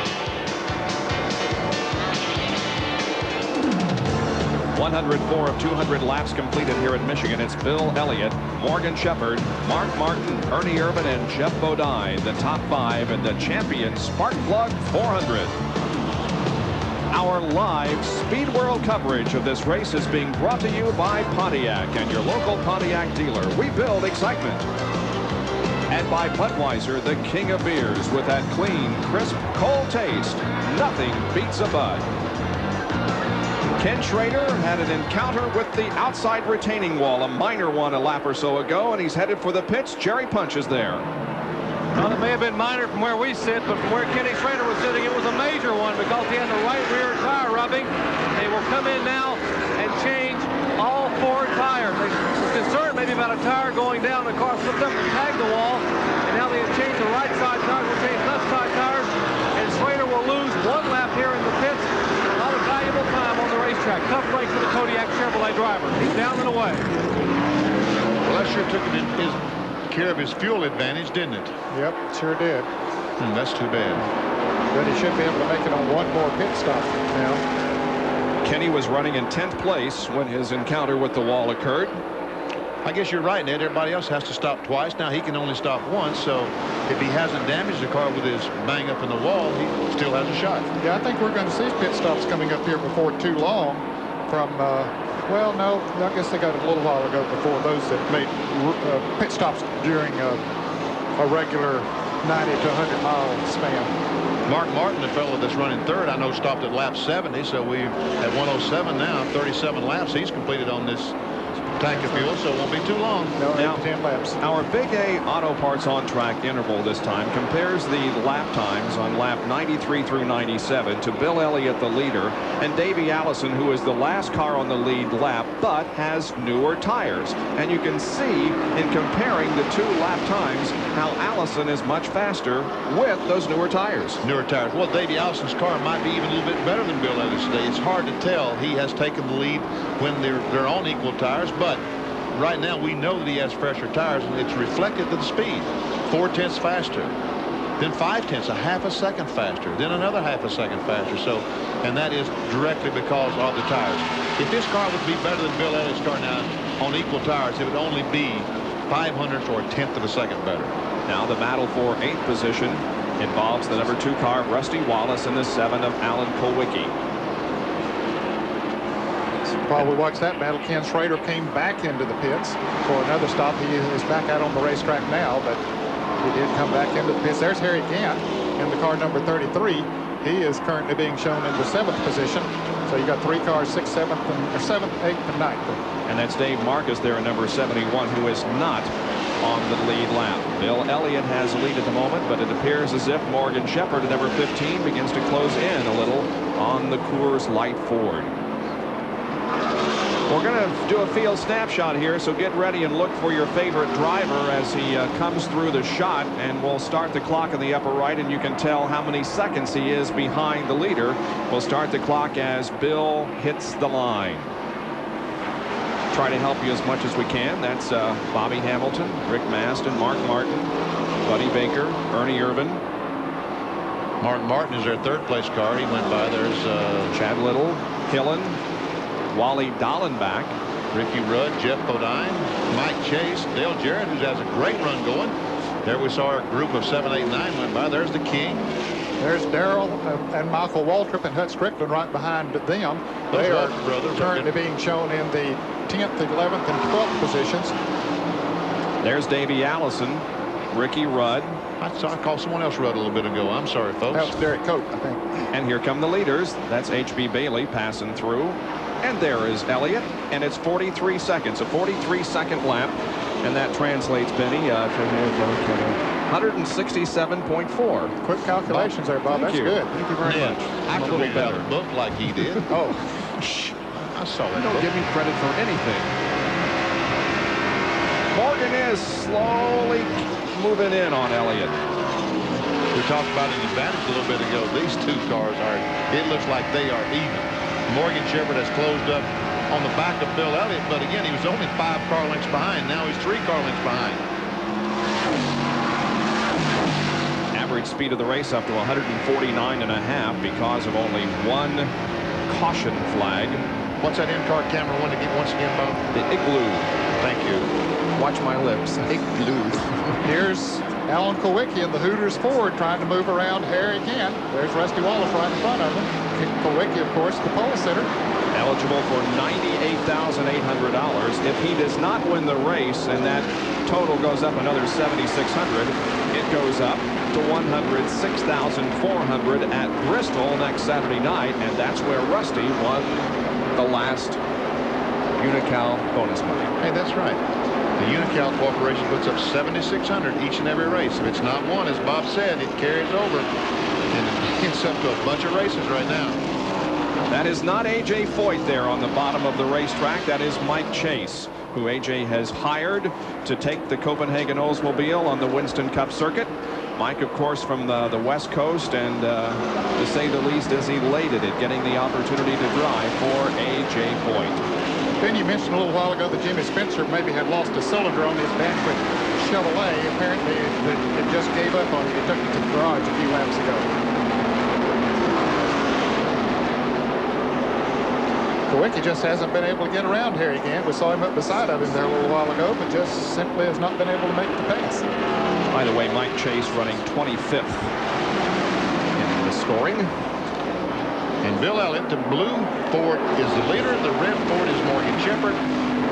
104 of 200 laps completed here at Michigan. It's Bill Elliott, Morgan Shepherd, Mark Martin, Ernie Irvan, and Jeff Bodine, the top 5 in the champion Spark Plug 400. Our live Speed World coverage of this race is being brought to you by Pontiac and your local Pontiac dealer. We build excitement. And by Budweiser, the king of beers, with that clean, crisp, cold taste. Nothing beats a Bud. Ken Schrader had an encounter with the outside retaining wall, a minor one a lap or so ago, and he's headed for the pits. Jerry Punch is there. Well, it may have been minor from where we sit, but from where Kenny Schrader was sitting, it was a major one because he had the right rear tire rubbing. They will come in now and change all 4 tires. They were concerned maybe about a tire going down. The car slipped up and tagged the wall, and now they have changed the right side tires. We'll change left side tires, and Schrader will lose 1 lap here in the pits. A lot of valuable time on the racetrack. Tough break for the Kodiak Chevrolet driver. He's down and away. Well, that sure took care of his fuel advantage, didn't it? Yep, sure did. That's too bad. But he should be able to make it on 1 more pit stop now. Kenny was running in 10th place when his encounter with the wall occurred. I guess you're right, Ned. Everybody else has to stop twice. Now he can only stop once, so if he hasn't damaged the car with his bang up in the wall, he still has a shot. Yeah, I think we're going to see pit stops coming up here before too long from, well, no, I guess they got it a little while ago before those that made pit stops during a regular 90 to 100 mile span. Mark Martin, the fellow that's running 3rd, I know stopped at lap 70, so we're at 107 now, 37 laps he's completed on this tank of fuel, so it won't be too long. No, now, 10 laps. Our Big A Auto Parts on track interval this time compares the lap times on lap 93 through 97 to Bill Elliott, the leader, and Davey Allison, who is the last car on the lead lap, but has newer tires. And you can see in comparing the 2 lap times how Allison is much faster with those newer tires. Newer tires. Well, Davey Allison's car might be even a little bit better than Bill Elliott's today. It's hard to tell. He has taken the lead when they're on equal tires, but right now we know that he has fresher tires, and it's reflected to the speed. 4/10 faster, then 5/10, a half a second faster, then another half a second faster. So, and that is directly because of the tires. If this car would be better than Bill Elliott's car now on equal tires, it would only be 0.05 or 1/10 of a second better. Now the battle for 8th position involves the number 2 car, Rusty Wallace, and the 7 of Alan Kulwicki. While we watched that battle, Ken Schrader came back into the pits for another stop. He is back out on the racetrack now, but he did come back into the pits. There's Harry Gant in the car number 33. He is currently being shown in the 7th position. So you got 3 cars, 6th, 7th, 7th, 8th, and 9th. And that's Dave Marcus there in number 71, who is not on the lead lap. Bill Elliott has the lead at the moment, but it appears as if Morgan Shepherd at number 15 begins to close in a little on the Coors Light Ford. We're going to do a field snapshot here, so get ready and look for your favorite driver as he comes through the shot, and we'll start the clock in the upper right, and you can tell how many seconds he is behind the leader. We'll start the clock as Bill hits the line. try to help you as much as we can. That's Bobby Hamilton, Rick Maston, Mark Martin, Buddy Baker, Ernie Irvin. Mark Martin is their third place car. He went by. There's Chad Little, Hillen, Wally Dallenbach, Ricky Rudd, Jeff Bodine, Mike Chase, Dale Jarrett, who has a great run going. There we saw our group of 7, 8, 9 went by. There's the King. There's Darrell and Michael Waltrip and Hut Strickland right behind them. They are currently being shown in the 10th, 11th, and 12th positions. There's Davey Allison, Ricky Rudd. I called someone else Rudd a little bit ago. I'm sorry, folks. That was Derek Cope, I think. And here come the leaders. That's H.B. Bailey passing through. And there is Elliott, and it's 43 seconds, a 43-second lap. And that translates, Benny, to 167.4. Quick calculations there, Bob. That's good. Thank you very much. Actually better. Looked like he did. Oh. I saw that. Don't give me credit for anything. Morgan is slowly moving in on Elliott. We talked about an advantage a little bit ago. These two cars are, it looks like they are even. Morgan Shepherd has closed up on the back of Bill Elliott, but again, he was only 5 car lengths behind. Now he's 3 car lengths behind. Average speed of the race up to 149.5 because of only one caution flag. What's that in-car camera one again, once again, Bob? The Igloo. Thank you. Watch my lips. Igloo. Here's Alan Kulwicki in the Hooters Ford trying to move around Harry again. There's Rusty Wallace right in front of him. Kulwicki, of course, the pole sitter. Eligible for $98,800. If he does not win the race and that total goes up another $7,600, it goes up to $106,400 at Bristol next Saturday night, and that's where Rusty won the last Unocal bonus money. Hey, that's right. The Unocal Corporation puts up $7,600 each and every race. If it's not won, as Bob said, it carries over, and it gets up to a bunch of races right now. That is not A.J. Foyt there on the bottom of the racetrack. That is Mike Chase, who A.J. has hired to take the Copenhagen Oldsmobile on the Winston Cup circuit. Mike, of course, from the West Coast, and to say the least, is elated at getting the opportunity to drive for A.J. Foyt. Ben, you mentioned a little while ago that Jimmy Spencer maybe had lost a cylinder on his Banquet Chevrolet. Apparently, it just gave up on it. He took it to the garage a few laps ago. Kulwicki just hasn't been able to get around Harry Gant. We saw him up beside of him there a little while ago, but just simply has not been able to make the pass. By the way, Mike Chase running 25th in the scoring. And Bill Elliott, the blue Ford, is the leader. The red Ford is Morgan Shepherd,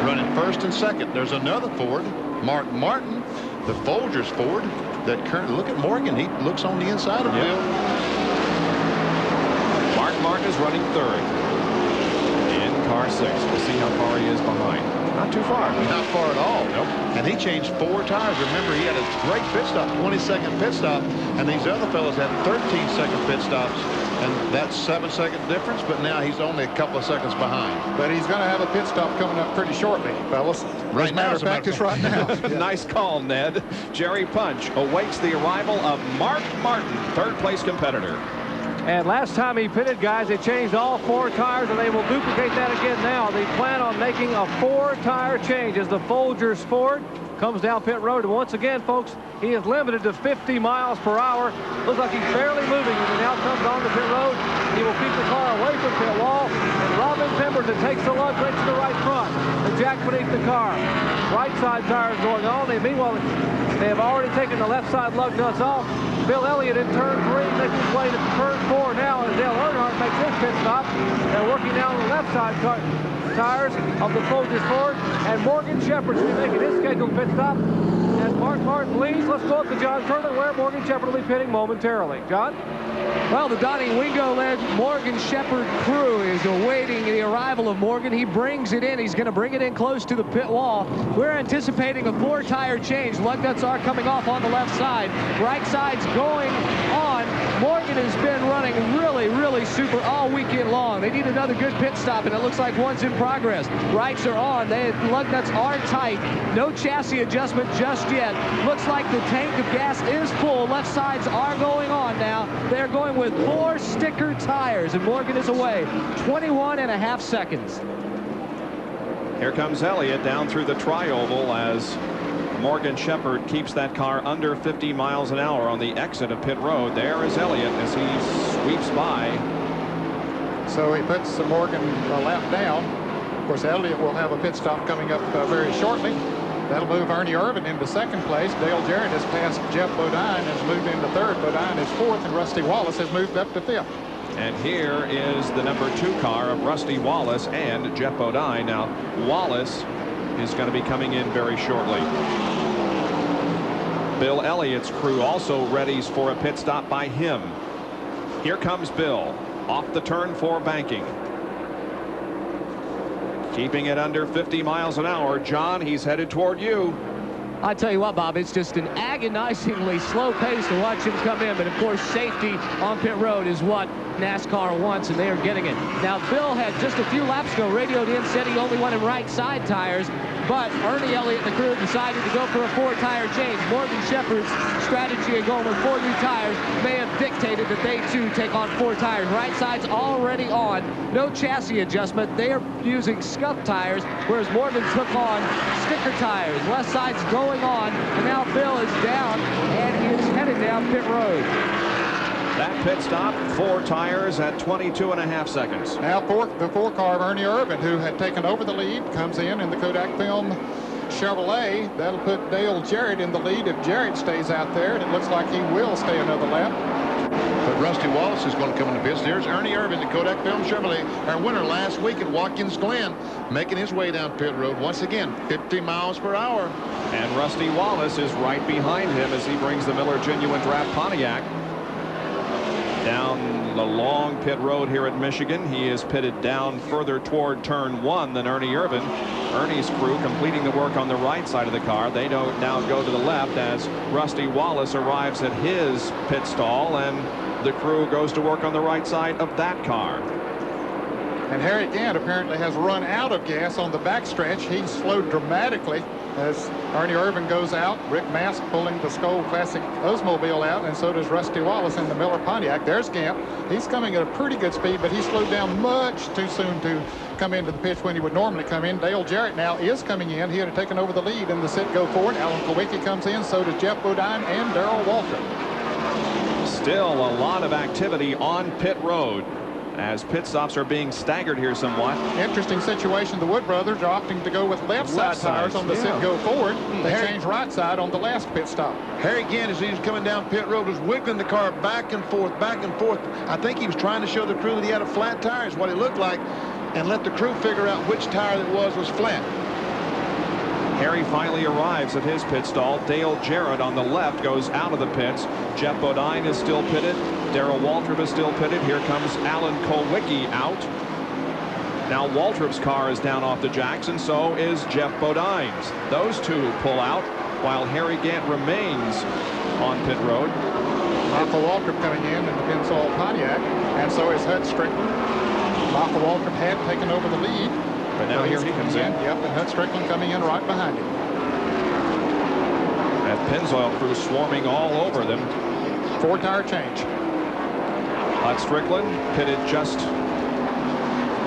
running first and second. There's another Ford, Mark Martin, the Folgers Ford. That currently, look at Morgan. He looks on the inside of Bill. Mark Martin is running third in car 6. We'll see how far he is behind. Not too far. Not far at all. Nope. And he changed 4 tires. Remember, he had a great pit stop, 20-second pit stop, and these other fellows had 13-second pit stops. And that's 7-second difference, but now he's only a couple of seconds behind. But he's going to have a pit stop coming up pretty shortly, fellas. Right now, as a matter of fact, it's right now. Nice call, Ned. Jerry Punch awaits the arrival of Mark Martin, third-place competitor. And last time he pitted, guys, they changed all 4 tires, and they will duplicate that again now. They plan on making a 4-tire change as the Folgers Ford comes down pit road. And once again, folks, he is limited to 50 miles per hour. Looks like he's barely moving as he now comes on the pit road. He will keep the car away from pit wall. And Robin Pemberton takes the lug right to the right front. The jack beneath the car. Right side tires going on. Meanwhile, they have already taken the left side lug nuts off. Bill Elliott in turn 3 makes his way to turn 4 now as Dale Earnhardt makes his pit stop. They're working down the left side tires of the Folgers Ford, and Morgan Shepherd will be making his scheduled pit stop as Mark Martin leads. Let's go up to John Turner, where Morgan Shepherd will be pitting momentarily. John? Well, the Donnie Wingo-led Morgan Shepherd crew is awaiting the arrival of Morgan. He brings it in. He's going to bring it in close to the pit wall. We're anticipating a 4-tire change. Lug nuts are coming off on the left side. Right side's going on. Morgan has been running really super all weekend long. They need another good pit stop, and it looks like one's in progress. Rights are on. Lug nuts are tight. No chassis adjustment just yet. Looks like the tank of gas is full. Left sides are going on now. They're going with 4 sticker tires, and Morgan is away. 21.5 seconds. Here comes Elliott down through the tri-oval as Morgan Shepherd keeps that car under 50 miles an hour on the exit of pit road. There is Elliott as he sweeps by. So he puts Morgan a lap down. Of course, Elliott will have a pit stop coming up very shortly. That'll move Ernie Irvan into second place. Dale Jarrett has passed Jeff Bodine, has moved into third. Bodine is fourth, and Rusty Wallace has moved up to fifth. And here is the number 2 car of Rusty Wallace and Jeff Bodine. Now, Wallace is going to be coming in very shortly. Bill Elliott's crew also readies for a pit stop by him. Here comes Bill off the turn 4 banking. Keeping it under 50 miles an hour. John, he's headed toward you. I tell you what, Bob, it's just an agonizingly slow pace to watch him come in. But, of course, safety on pit road is what NASCAR wants, and they are getting it. Now, Bill had just a few laps ago radioed in, said he only wanted right side tires. But Ernie Elliott and the crew decided to go for a 4-tire change. Morgan Shepherd's strategy of going with 4 new tires may have dictated that they, too, take on 4 tires. Right side's already on. No chassis adjustment. They are using scuff tires, whereas Morgan took on sticker tires. Left side's going on, and now Bill is down, and he is headed down pit road. That pit stop, 4 tires at 22.5 seconds. Now the 4-car of Ernie Irvan, who had taken over the lead, comes in the Kodak Film Chevrolet. That'll put Dale Jarrett in the lead if Jarrett stays out there, and it looks like he will stay another lap. But Rusty Wallace is going to come in the pits. There's Ernie Irvan, the Kodak Film Chevrolet, our winner last week at Watkins Glen, making his way down pit road once again, 50 miles per hour. And Rusty Wallace is right behind him as he brings the Miller Genuine Draft Pontiac down the long pit road here at Michigan. He is pitted down further toward turn 1 than Ernie Irvan. Ernie's crew completing the work on the right side of the car. They now go to the left as Rusty Wallace arrives at his pit stall, and the crew goes to work on the right side of that car. And Harry Gant apparently has run out of gas on the backstretch. He slowed dramatically as Ernie Irvan goes out. Rick Mask pulling the Skoal Classic Oldsmobile out, and so does Rusty Wallace in the Miller Pontiac. There's Gant. He's coming at a pretty good speed, but he slowed down much too soon to come into the pits when he would normally come in. Dale Jarrett now is coming in. He had taken over the lead in the sit-go forward. Alan Kulwicki comes in, so does Jeff Bodine and Darrell Waltrip. Still a lot of activity on pit road as pit stops are being staggered here somewhat. Interesting situation. The Wood brothers are opting to go with left side tires on the sit-go forward. They changed right side on the last pit stop. Harry Gant, as he was coming down pit road, was wiggling the car back and forth, back and forth. I think he was trying to show the crew that he had a flat tire, is what it looked like, and let the crew figure out which tire that was flat. Harry finally arrives at his pit stall. Dale Jarrett on the left goes out of the pits. Jeff Bodine is still pitted. Darrell Waltrip is still pitted. Here comes Alan Kulwicki out. Now Waltrip's car is down off the jacks, and so is Jeff Bodine's. Those two pull out while Harry Gant remains on pit road. Michael Waltrip coming in the Pensol Pontiac, and so is Hud Strickland. Michael Waltrip had taken over the lead. But now here he comes in. Yep, and Hud Strickland coming in right behind him. That Pennzoil crew swarming all over them. 4-tire change. Hud Strickland pitted just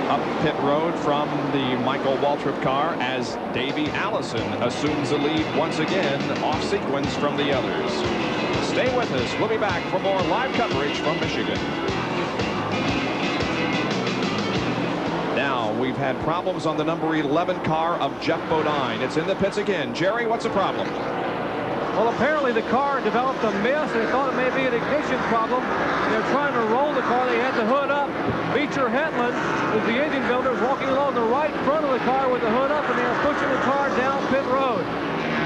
up pit road from the Michael Waltrip car as Davey Allison assumes the lead once again, off sequence from the others. Stay with us. We'll be back for more live coverage from Michigan. Now, we've had problems on the number 11 car of Jeff Bodine. It's in the pits again. Jerry, what's the problem? Well, apparently the car developed a miss. They thought it may be an ignition problem. They're trying to roll the car. They had the hood up. Beecher Hetland, who's the engine builder, is walking along the right front of the car with the hood up, and they are pushing the car down pit road,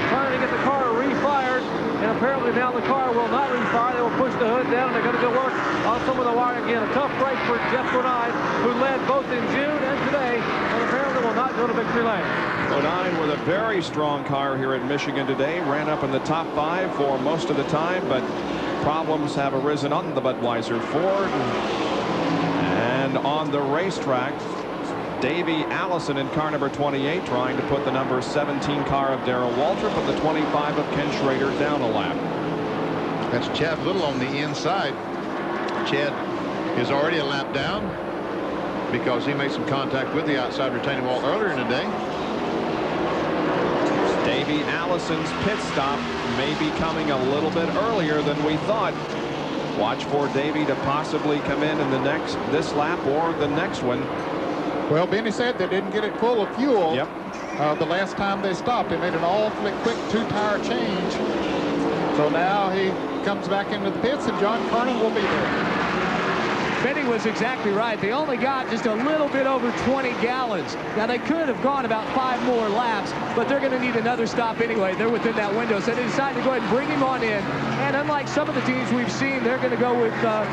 trying to get the car refired. And apparently now the car will not refire. They will push the hood down, and they're going to go work on some of the wiring again. A tough break for Jeff Bodine, who led both in June and today, and apparently will not go to victory lane. Bodine with a very strong car here at Michigan today. Ran up in the top 5 for most of the time, but problems have arisen on the Budweiser Ford. And on the racetrack, Davey Allison in car number 28 trying to put the number 17 car of Darrell Waltrip and the 25 of Ken Schrader down a lap. That's Chad Little on the inside. Chad is already a lap down because he made some contact with the outside retaining wall earlier in the day. Davey Allison's pit stop may be coming a little bit earlier than we thought. Watch for Davey to possibly come in this lap or the next one. Well, Benny said they didn't get it full of fuel. Yep. The last time they stopped, they made an awfully quick 2-tire change. So now he comes back into the pits, and John Kernan will be there. Benny was exactly right. They only got just a little bit over 20 gallons. Now, they could have gone about 5 more laps, but they're going to need another stop anyway. They're within that window, so they decided to go ahead and bring him on in. And unlike some of the teams we've seen, they're going to go with a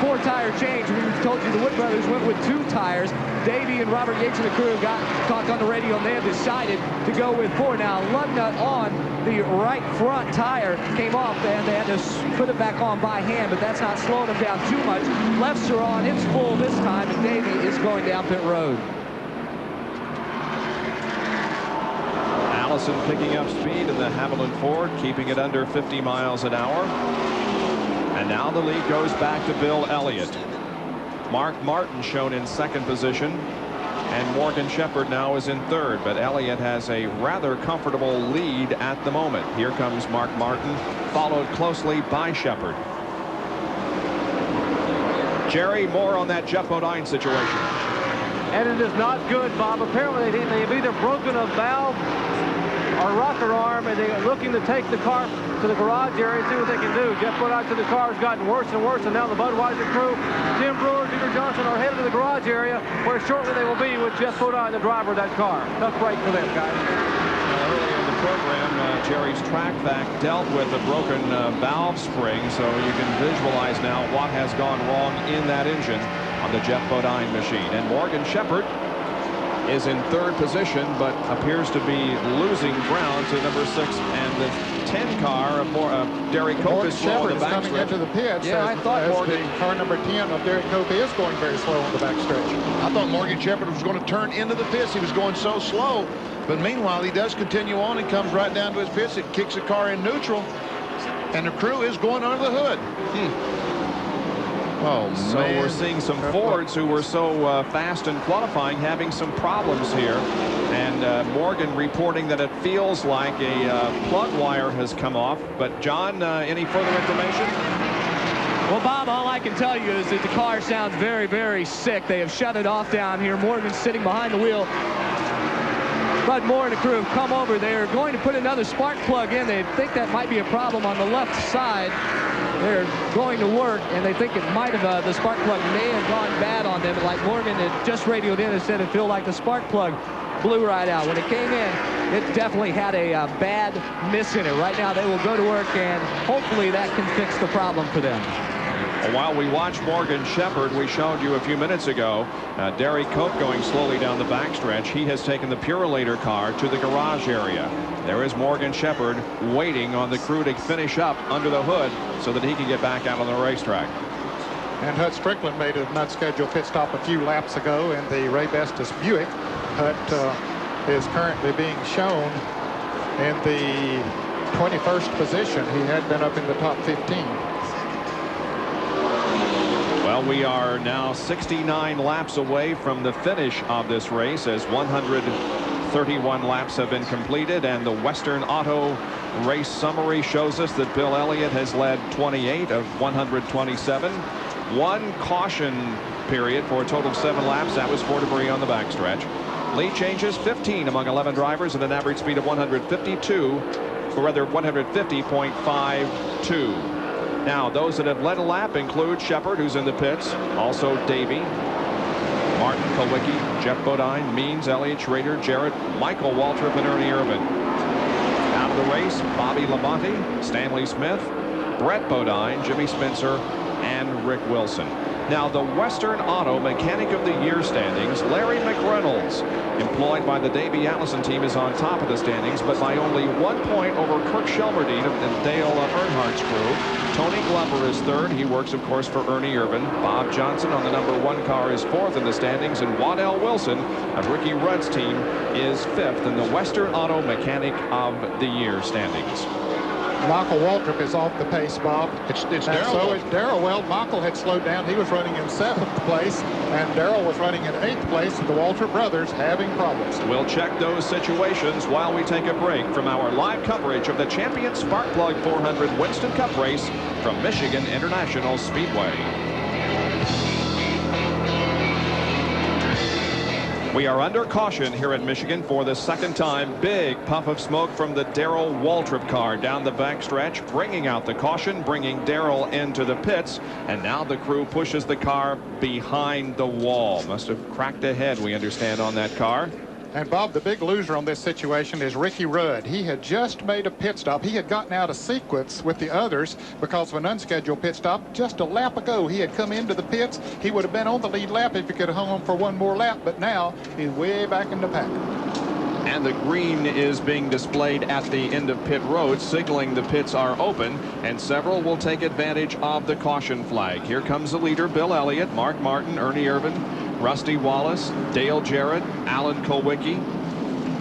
4-tire change. We told you the Wood brothers went with 2 tires. Davey and Robert Yates and the crew got talked on the radio, and they have decided to go with 4. Now, lug nut on the right front tire came off, and they had to put it back on by hand, but that's not slowing them down too much. Lefts are on. It's full this time, and Davey is going down pit road. Allison picking up speed in the Haviland Ford, keeping it under 50 miles an hour. And now the lead goes back to Bill Elliott. Mark Martin shown in second position, and Morgan Shepherd now is in third, but Elliott has a rather comfortable lead at the moment. Here comes Mark Martin, followed closely by Shepherd. Jerry, more on that Jeff Bodine situation. And it is not good, Bob. Apparently they've either broken a valve or rocker arm, and they're looking to take the car to the garage area and see what they can do. Jeff Bodine to the car has gotten worse and worse, and now the Budweiser crew, Tim Brewer, Peter Johnson, are headed to the garage area, where shortly they will be with Jeff Bodine, the driver of that car. Tough break for them, guys. Earlier in the program, Jerry's track vac dealt with a broken valve spring, so you can visualize now what has gone wrong in that engine on the Jeff Bodine machine. And Morgan Shepherd is in third position, but appears to be losing ground to number 6 and the 10 car of Derek Cope is slow on the backstretch. Coming into the pits. Yeah, I thought Morgan. Car number 10 of Derek Cope is going very slow on the backstretch. I thought Morgan Shepherd was going to turn into the pits. He was going so slow. But meanwhile, he does continue on and comes right down to his pits. It kicks the car in neutral. And the crew is going under the hood. Oh, so man. We're seeing some Fords who were so fast in qualifying having some problems here. And Morgan reporting that it feels like a plug wire has come off. But John, any further information? Well, Bob, all I can tell you is that the car sounds very, very sick. They have shut it off down here. Morgan's sitting behind the wheel. Bud Moore and the crew have come over. They're going to put another spark plug in. They think that might be a problem on the left side. They're going to work, and they think it might have, the spark plug may have gone bad on them. Like Morgan had just radioed in and said it felt like the spark plug blew right out. When it came in, it definitely had a bad miss in it. Right now, they will go to work, and hopefully that can fix the problem for them. While we watch Morgan Shepherd, we showed you a few minutes ago Derek Cope going slowly down the backstretch. He has taken the Purolator car to the garage area. There is Morgan Shepherd waiting on the crew to finish up under the hood so that he can get back out on the racetrack. And Hut Strickland made a not-scheduled pit stop a few laps ago in the Ray Bestis Buick. Hut is currently being shown in the 21st position. He had been up in the top 15. Well, we are now 69 laps away from the finish of this race, as 131 laps have been completed, and the Western Auto race summary shows us that Bill Elliott has led 28 of 127. One caution period for a total of 7 laps. That was for debris on the backstretch. Lead changes 15 among 11 drivers at an average speed of 150.52. Now, those that have led a lap include Shepherd, who's in the pits, also Davey, Martin, Kulwicki, Jeff Bodine, Means, Elliott, Schrader, Jarrett, Michael Waltrip, and Ernie Irvan. Out of the race, Bobby Labonte, Stanley Smith, Brett Bodine, Jimmy Spencer, and Rick Wilson. Now, the Western Auto Mechanic of the Year standings, Larry McReynolds, employed by the Davey Allison team, is on top of the standings, but by only 1 point over Kirk Shelmerdine of Dale Earnhardt's crew. Tony Glover is third. He works, of course, for Ernie Irvan. Bob Johnson on the number 1 car is fourth in the standings, and Waddell Wilson of Ricky Rudd's team is fifth in the Western Auto Mechanic of the Year standings. Michael Waltrip is off the pace, Bob. It's And Darrell. so is Darrell. Well, Michael had slowed down. He was running in 7th place, and Darrell was running in 8th place. The Waltrip brothers having problems. We'll check those situations while we take a break from our live coverage of the Champion Sparkplug 400 Winston Cup race from Michigan International Speedway. We are under caution here at Michigan for the second time. Big puff of smoke from the Darrell Waltrip car down the backstretch, bringing out the caution, bringing Darrell into the pits, and now the crew pushes the car behind the wall. Must have cracked a head, we understand, on that car. And Bob, the big loser on this situation is Ricky Rudd. He had just made a pit stop. He had gotten out of sequence with the others because of an unscheduled pit stop just a lap ago. He had come into the pits. He would have been on the lead lap if he could have hung on for one more lap, but now he's way back in the pack. And the green is being displayed at the end of pit road, signaling the pits are open, and several will take advantage of the caution flag. Here comes the leader, Bill Elliott, Mark Martin, Ernie Irvan, Rusty Wallace, Dale Jarrett, Alan Kulwicki.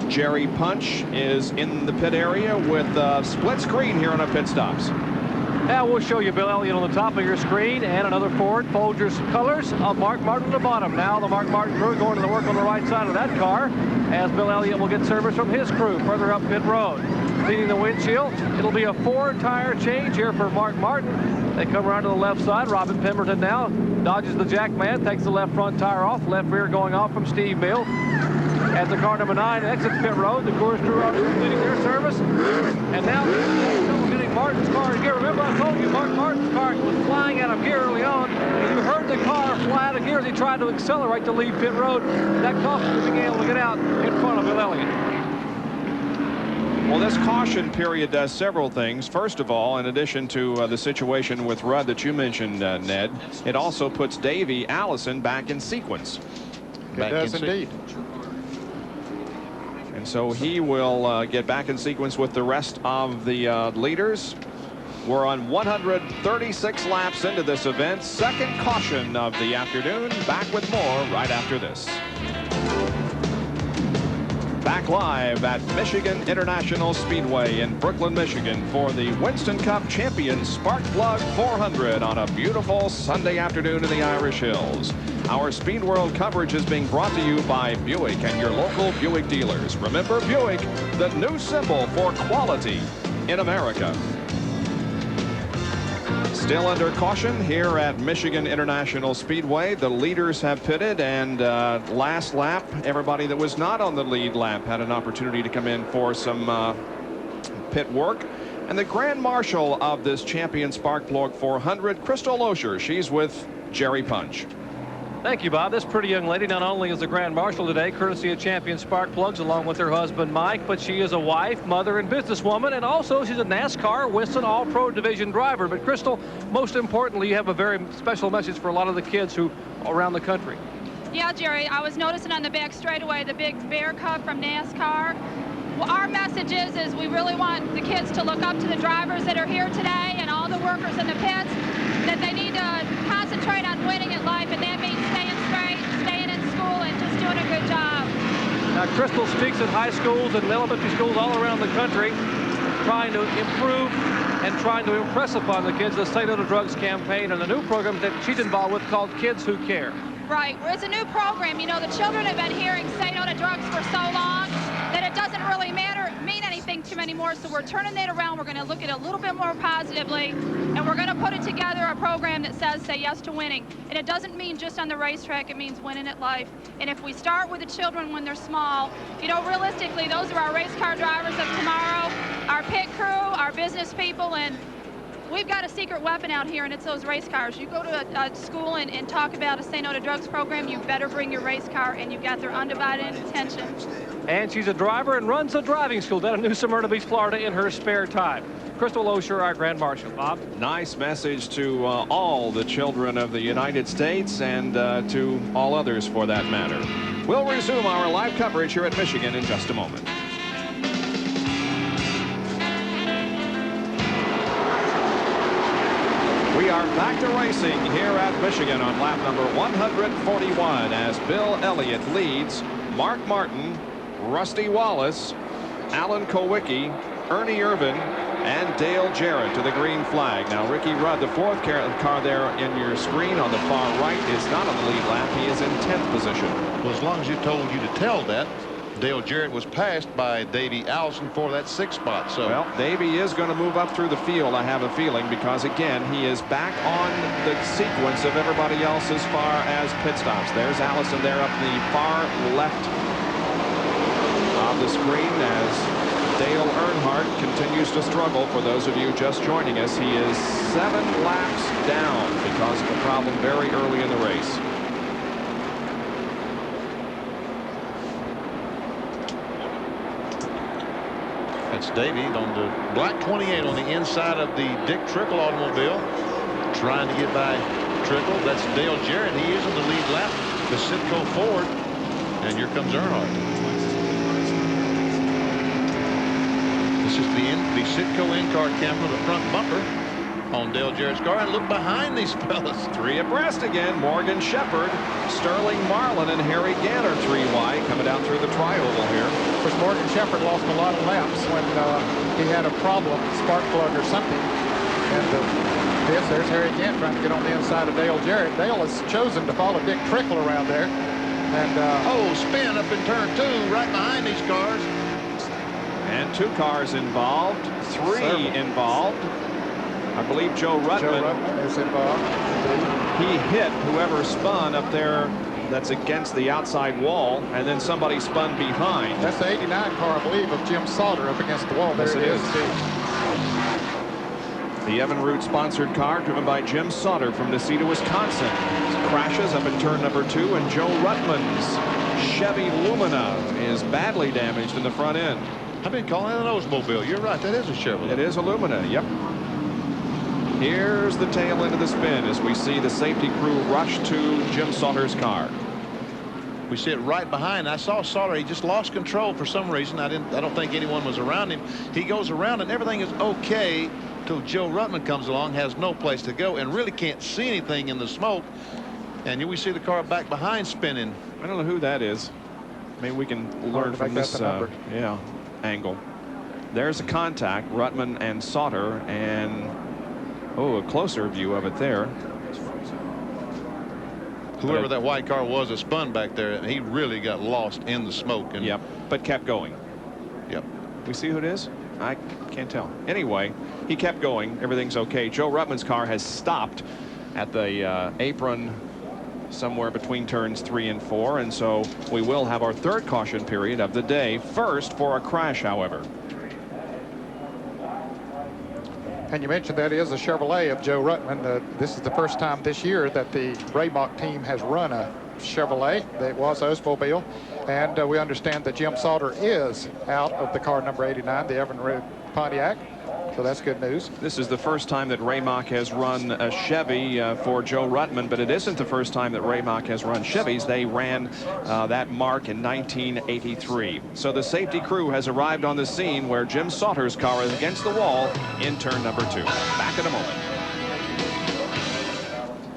Jerry Punch is in the pit area with split screen here on our pit stops. Now we'll show you Bill Elliott on the top of your screen and another Ford Folgers colors of Mark Martin at the bottom. Now the Mark Martin crew going to the work on the right side of that car as Bill Elliott will get service from his crew further up pit road. Cleaning the windshield. It'll be a 4-tire change here for Mark Martin. They come around to the left side. Robin Pemberton now dodges the jack man, takes the left front tire off, left rear going off from Steve Mill. As the car number 9 exits pit road, the Coors crew are completing their service. And now we're getting Martin's car in gear. Remember I told you Mark Martin's car was flying out of gear early on. And you heard the car fly out of gear as he tried to accelerate to leave pit road. That cost him being able to get out in front of Bill Elliott. Well, this caution period does several things. First of all, in addition to the situation with Rudd that you mentioned, Ned, it also puts Davey Allison back in sequence. It does indeed. And so he will get back in sequence with the rest of the leaders. We're on 136 laps into this event. Second caution of the afternoon. Back with more right after this. Back live at Michigan International Speedway in Brooklyn, Michigan for the Winston Cup Champion Sparkplug 400 on a beautiful Sunday afternoon in the Irish Hills. Our Speed World coverage is being brought to you by Buick and your local Buick dealers. Remember Buick, the new symbol for quality in America. Still under caution here at Michigan International Speedway. The leaders have pitted, and last lap, everybody that was not on the lead lap had an opportunity to come in for some pit work. And the Grand Marshal of this Champion Sparkplug 400, Crystal Loescher, she's with Jerry Punch. Thank you, Bob. This pretty young lady not only is the Grand Marshal today, courtesy of Champion Sparkplugs, along with her husband, Mike, but she is a wife, mother, and businesswoman, and also she's a NASCAR Winston All-Pro Division driver. But, Crystal, most importantly, you have a very special message for a lot of the kids who around the country. Yeah, Jerry, I was noticing on the back straightaway the big bear cub from NASCAR. Well, our message is we really want the kids to look up to the drivers that are here today and all the workers in the pits, that they need to concentrate on winning at life, and that means staying straight, staying in school, and just doing a good job. Now, Crystal speaks at high schools and elementary schools all around the country, trying to improve and trying to impress upon the kids the Say No to Drugs campaign and the new program that she's involved with called Kids Who Care. Right. It's a new program. You know, the children have been hearing Say No to Drugs for so long that it doesn't really mean anything to them anymore. So we're turning that around. We're going to look at it a little bit more positively, and we're going to put it together a program that says say yes to winning. And it doesn't mean just on the racetrack. It means winning at life. And if we start with the children when they're small, you know, realistically, those are our race car drivers of tomorrow, our pit crew, our business people, and we've got a secret weapon out here, and it's those race cars. You go to a school and talk about a Say No to Drugs program, you better bring your race car, and you've got their undivided attention. And she's a driver and runs a driving school down in New Smyrna Beach, Florida in her spare time. Crystal Loescher, our Grand Marshal. Bob? Nice message to all the children of the United States and to all others for that matter. We'll resume our live coverage here at Michigan in just a moment. We are back to racing here at Michigan on lap number 141 as Bill Elliott leads Mark Martin, Rusty Wallace, Alan Kulwicki, Ernie Irvan, and Dale Jarrett to the green flag. Now, Ricky Rudd, the fourth car there in your screen on the far right, is not on the lead lap. He is in 10th position. Well, as long as you told you to tell that, Dale Jarrett was passed by Davey Allison for that 6th spot. So, well, Davey is going to move up through the field, I have a feeling, because again, he is back on the sequence of everybody else as far as pit stops. There's Allison there up the far left of the screen as Dale Earnhardt continues to struggle. For those of you just joining us, he is 7 laps down because of a problem very early in the race. that's Davey on the black 28 on the inside of the Dick Trickle automobile, trying to get by Trickle. That's Dale Jarrett. He is in the lead lap, the Citgo Ford, and here comes Earnhardt. This is the Citgo in-car camera, the front bumper on Dale Jarrett's car. And look behind these fellas. 3 abreast again. Morgan Shepherd, Sterling Marlin, and Harry Ganner 3 wide coming down through the tri-oval here. Of course, Morgan Shepherd lost a lot of laps when he had a problem, spark plug or something. And there's Harry Ganner trying to get on the inside of Dale Jarrett. Dale has chosen to follow Dick Trickle around there. And spin up in turn 2 right behind these cars. And 2 cars involved, 3 involved. I believe Joe Ruttman is involved. He hit whoever spun up there that's against the outside wall, and then somebody spun behind. That's the 89 car, I believe, of Jim Sauter up against the wall. There yes, it is. The Evan Root sponsored car driven by Jim Sauter from Necedah, Wisconsin. Crashes up in turn number 2, and Joe Ruttman's Chevy Lumina is badly damaged in the front end. I've been calling it an Oldsmobile. You're right. That is a Chevrolet. It is a Lumina. Yep. Here's the tail end of the spin as we see the safety crew rush to Jim Sauter's car. We see it right behind. I saw Sauter. He just lost control for some reason. I don't think anyone was around him. He goes around and everything is okay till Joe Ruttman comes along, has no place to go, and really can't see anything in the smoke. And we see the car back behind spinning. I don't know who that is. Maybe we can learn from this angle. There's a contact, Ruttman and Sauter, and a closer view of it there. Whoever that white car was that spun back there, he really got lost in the smoke. And yep, but kept going. Yep. We see who it is? I can't tell. Anyway, he kept going. Everything's okay. Joe Ruttman's car has stopped at the apron somewhere between turns 3 and 4, and so we will have our 3rd caution period of the day. First for a crash, however. And you mentioned that is a Chevrolet of Joe Ruttman. This is the first time this year that the Raymock team has run a Chevrolet. It was Oldsmobile, and we understand that Jim Sauter is out of the car number 89, the Evan Root Pontiac. So that's good news. This is the first time that Raymock has run a Chevy for Joe Ruttman, but it isn't the first time that Raymock has run Chevys. They ran that mark in 1983. So the safety crew has arrived on the scene where Jim Sauter's car is against the wall in turn number 2. Back in a moment.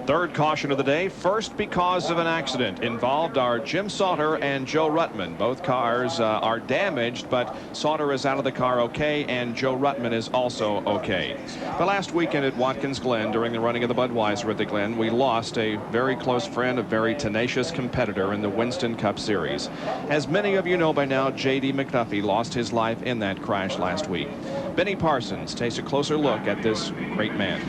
3rd caution of the day, first because of an accident. Involved are Jim Sauter and Joe Ruttman. Both cars are damaged, but Sauter is out of the car okay, and Joe Ruttman is also okay. The last weekend at Watkins Glen, during the running of the Budweiser at the Glen, we lost a very close friend, a very tenacious competitor in the Winston Cup Series. As many of you know by now, J.D. McDuffie lost his life in that crash last week. Benny Parsons takes a closer look at this great man.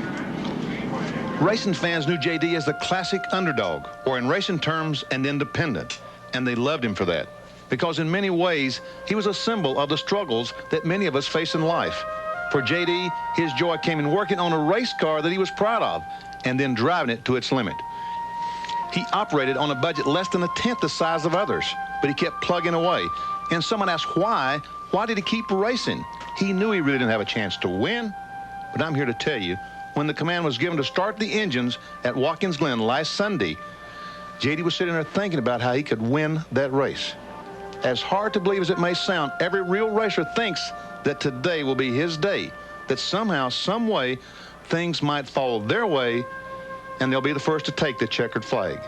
Racing fans knew J.D. as the classic underdog, or in racing terms, an independent. And they loved him for that, because in many ways, he was a symbol of the struggles that many of us face in life. For J.D., his joy came in working on a race car that he was proud of, and then driving it to its limit. He operated on a budget less than a tenth the size of others, but he kept plugging away. And someone asked why did he keep racing? He knew he really didn't have a chance to win, but I'm here to tell you, when the command was given to start the engines at Watkins Glen last Sunday, J.D. was sitting there thinking about how he could win that race. As hard to believe as it may sound, every real racer thinks that today will be his day, that somehow, some way, things might fall their way, and they'll be the first to take the checkered flag.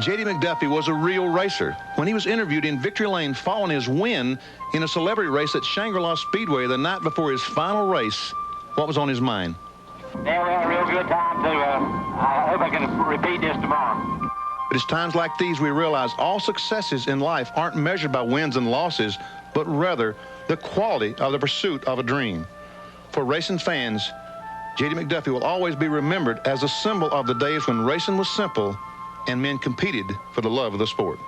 J.D. McDuffie was a real racer. When he was interviewed in Victory Lane following his win in a celebrity race at Shangri-La Speedway the night before his final race, what was on his mind? Yeah, we had a real good time, too. I hope I can repeat this tomorrow. But it's times like these we realize all successes in life aren't measured by wins and losses, but rather the quality of the pursuit of a dream. For racing fans, J.D. McDuffie will always be remembered as a symbol of the days when racing was simple and men competed for the love of the sport.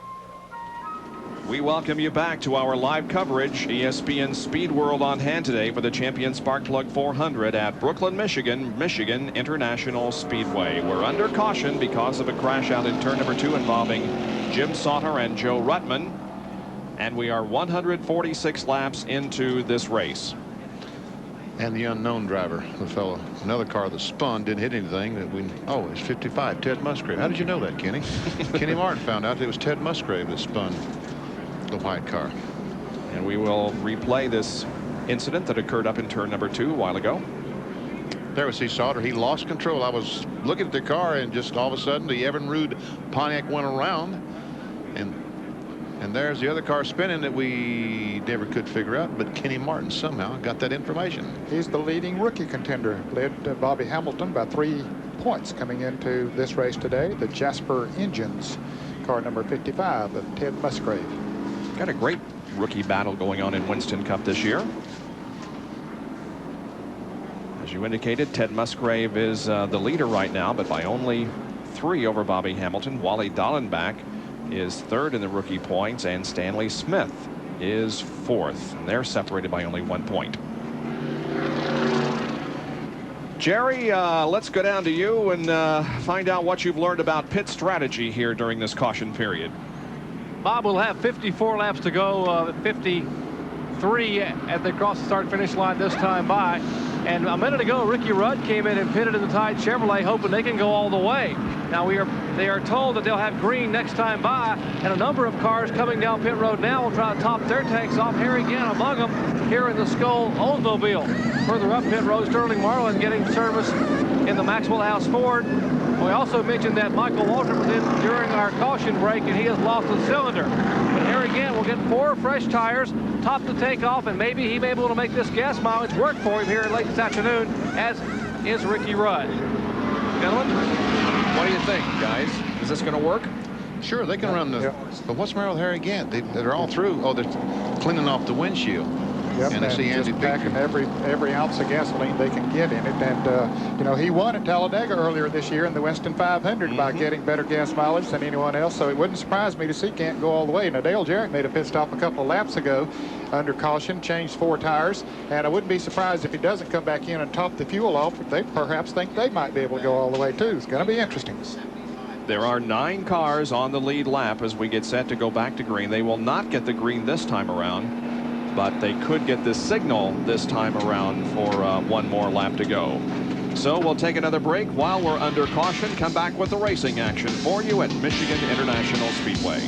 We welcome you back to our live coverage. ESPN Speed World on hand today for the Champion Sparkplug 400 at Brooklyn, Michigan, Michigan International Speedway. We're under caution because of a crash out in turn number 2 involving Jim Sauter and Joe Ruttman. And we are 146 laps into this race. And the unknown driver, the fellow, another car that spun, didn't hit anything. It's 55, Ted Musgrave. How did you know that, Kenny? Kenny Martin found out it was Ted Musgrave that spun the white car. And we will replay this incident that occurred up in turn number 2 a while ago. There we see Sauter. He lost control. I was looking at the car, and just all of a sudden the Evan Rude Pontiac went around, and there's the other car spinning that we never could figure out, but Kenny Martin somehow got that information. He's the leading rookie contender, led Bobby Hamilton by 3 points coming into this race today. The Jasper Engines, car number 55 of Ted Musgrave. Got a great rookie battle going on in Winston Cup this year. As you indicated, Ted Musgrave is the leader right now, but by only 3 over Bobby Hamilton. Wally Dallenbach is 3rd in the rookie points, and Stanley Smith is 4th, and they're separated by only 1 point. Jerry, let's go down to you and find out what you've learned about pit strategy here during this caution period. Bob will have 54 laps to go, 53 as they cross the start-finish line this time by. And a minute ago, Ricky Rudd came in and pitted in the Tide Chevrolet, hoping they can go all the way. Now they are told that they'll have green next time by, and a number of cars coming down pit road now will try to top their tanks off. Harry Gant among them here in the Skull Oldsmobile. Further up pit road, Sterling Marlin getting service in the Maxwell House Ford. We also mentioned that Michael Waltrip was in during our caution break, and he has lost a cylinder. But Harry Gant will get 4 fresh tires, top the tank off, and maybe he may be able to make this gas mileage work for him here late this afternoon, as is Ricky Rudd. Gentlemen, what do you think, guys? Is this going to work? Sure, they can run the. Yep. But what's the matter with Harry Gant? They're all through. Oh, they're cleaning off the windshield. Yep, and they see Andy just packing every ounce of gasoline they can get in it. And, you know, he won at Talladega earlier this year in the Winston 500 by getting better gas mileage than anyone else. So it wouldn't surprise me to see Gant go all the way. Now, Dale Jarrett made a pit stop a couple of laps ago under caution, changed 4 tires. And I wouldn't be surprised if he doesn't come back in and top the fuel off. They perhaps think they might be able to go all the way, too. It's going to be interesting. There are 9 cars on the lead lap as we get set to go back to green. They will not get the green this time around, but they could get the signal this time around for 1 more lap to go. So we'll take another break while we're under caution. Come back with the racing action for you at Michigan International Speedway.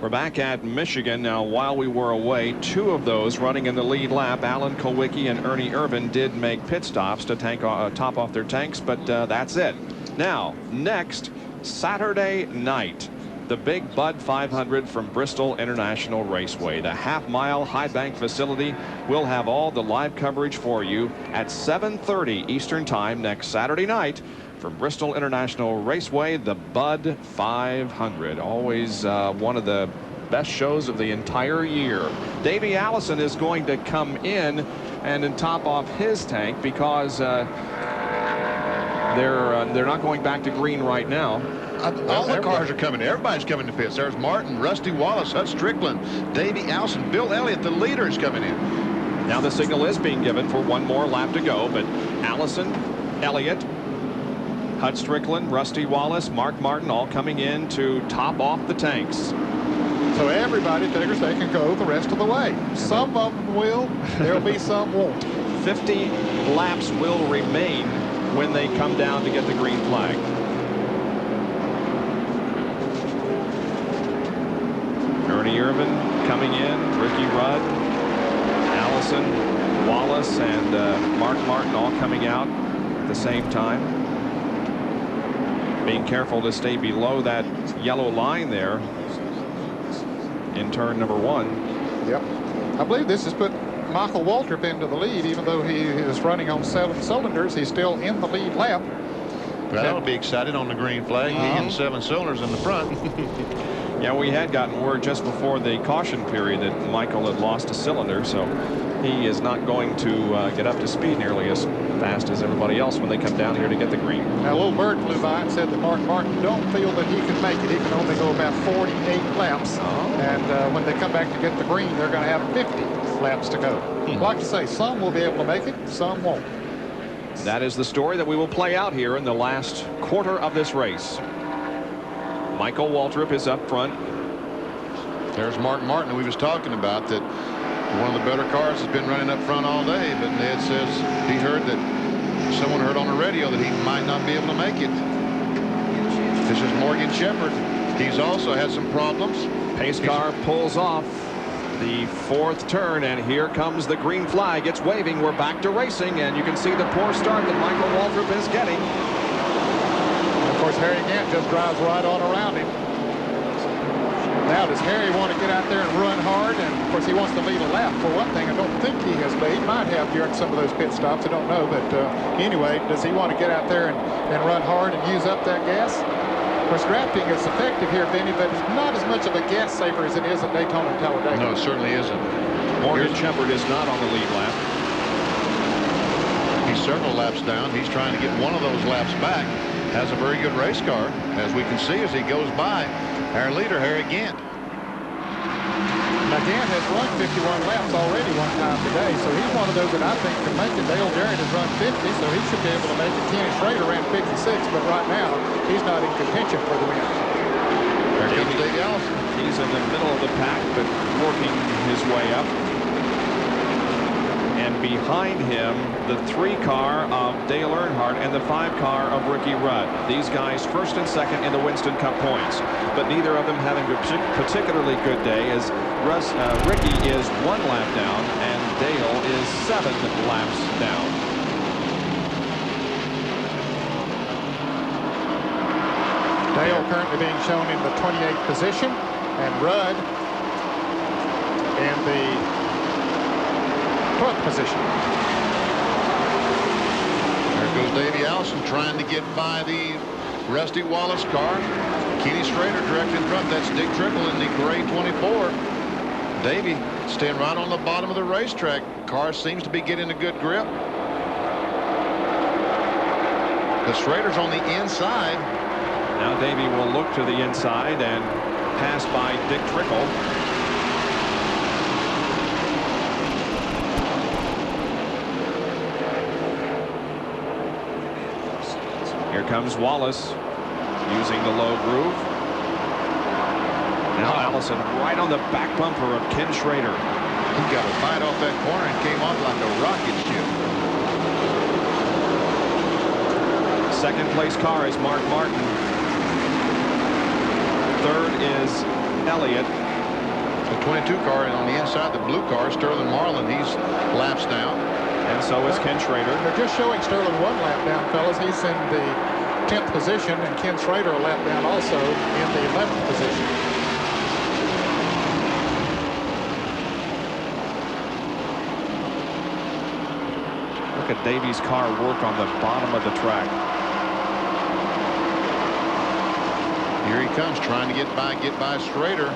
We're back at Michigan now. While we were away, 2 of those running in the lead lap, Alan Kulwicki and Ernie Irvan, did make pit stops to top off their tanks, but that's it. Now, next Saturday night, the big Bud 500 from Bristol International Raceway. The half-mile high bank facility will have all the live coverage for you at 7:30 Eastern Time next Saturday night. From Bristol International Raceway, the Bud 500. Always one of the best shows of the entire year. Davey Allison is going to come in and top off his tank because they're not going back to green right now. All the cars are coming. Everybody's coming to pits. There's Martin, Rusty Wallace, Hut Strickland, Davey Allison, Bill Elliott, the leader, is coming in. Now the signal is being given for 1 more lap to go, but Allison, Elliott, Hut Strickland, Rusty Wallace, Mark Martin all coming in to top off the tanks. So everybody figures they can go the rest of the way. Some of them will. There'll be some won't. 50 laps will remain when they come down to get the green flag. Ernie Irvan coming in, Ricky Rudd, Allison, Wallace, and Mark Martin all coming out at the same time. Being careful to stay below that yellow line there in turn number 1. Yep. I believe this has put Michael Waltrip into the lead. Even though he is running on 7 cylinders, he's still in the lead lap. Well, that'll be exciting on the green flag. He and 7 cylinders in the front. Yeah, we had gotten word just before the caution period that Michael had lost a cylinder, so he is not going to get up to speed nearly as fast as everybody else when they come down here to get the green. Now, a little bird flew by and said that Mark Martin don't feel that he can make it. He can only go about 48 laps. And when they come back to get the green, they're going to have 50 laps to go. Like you say, some will be able to make it, some won't. That is the story that we will play out here in the last quarter of this race. Michael Waltrip is up front. There's Mark Martin, who we was talking about, that one of the better cars has been running up front all day, but Ned says he heard that someone heard on the radio that he might not be able to make it. This is Morgan Shepherd. He's also had some problems. Pace car pulls off the 4th turn, and here comes the green flag. It's waving. We're back to racing, and you can see the poor start that Michael Waltrip is getting. Of course, Harry Gant just drives right on around him. Now, does Harry want to get out there and run hard? And, of course, he wants to lead a lap. For one thing, I don't think he has led. He might have during some of those pit stops. I don't know. But anyway, does he want to get out there and run hard and use up that gas? Of course, drafting is effective here, Benny, but it's not as much of a gas saver as it is at Daytona and Talladega. No, it certainly isn't. Morgan Shepherd is not on the lead lap. He's several laps down. He's trying to get one of those laps back. Has a very good race car, as we can see as he goes by our leader, Harry Gant. Now, Gant has run 51 laps already one time today, so he's one of those that I think can make it. Dale Jarrett has run 50, so he should be able to make it. Kenny Schrader ran 56, but right now he's not in contention for the win. There comes Dave Allison. He's in the middle of the pack, but working his way up. And behind him, the 3 car of Dale Earnhardt and the 5 car of Ricky Rudd. These guys first and second in the Winston Cup points, but neither of them having a particularly good day, as Ricky is 1 lap down and Dale is 7 laps down. Dale currently being shown in the 28th position, and Rudd in the 12th position. There goes Davey Allison trying to get by the Rusty Wallace car. Kenny Schrader direct in front. That's Dick Trickle in the gray 24. Davey staying right on the bottom of the racetrack. Car seems to be getting a good grip. The Schrader's on the inside. Now Davey will look to the inside and pass by Dick Trickle. Here comes Wallace using the low groove. Now Allison right on the back bumper of Ken Schrader. He got a bite off that corner and came off like a rocket ship. Second place car is Mark Martin. Third is Elliott. The 22 car, and on the inside, the blue car, Sterling Marlin, he's laps down. And so is Ken Schrader. They're just showing Sterling 1 lap down, fellas. He's in the 10th position, and Ken Schrader a lap down also in the 11th position. Look at Davey's car work on the bottom of the track. Here he comes trying to get by Schrader.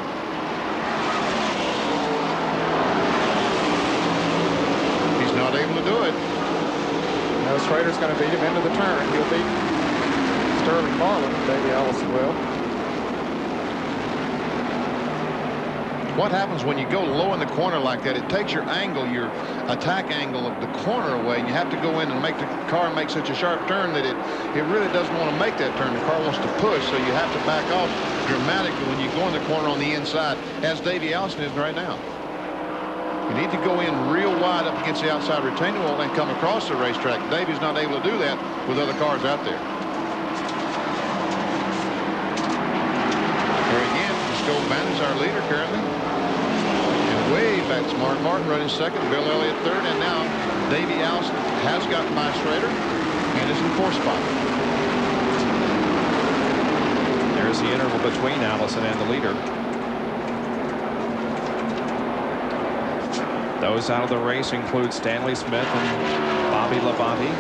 He's not able to do it. Now Schrader's going to beat him into the turn. He'll beat Sterling Marlin. Davey Allison will. What happens when you go low in the corner like that? It takes your angle, your attack angle of the corner away, and you have to go in and make the car make such a sharp turn that it really doesn't want to make that turn. The car wants to push, so you have to back off dramatically when you go in the corner on the inside, as Davey Allison is right now. You need to go in real wide up against the outside retaining wall and come across the racetrack. Davey's not able to do that with other cars out there. Here again, Scope Bannon is our leader currently. In Way back. Mark Martin running second, Bill Elliott third, and now Davey Allison has got My Schrader and is in fourth spot. There's the interval between Allison and the leader. Those out of the race include Stanley Smith and Bobby Labonte,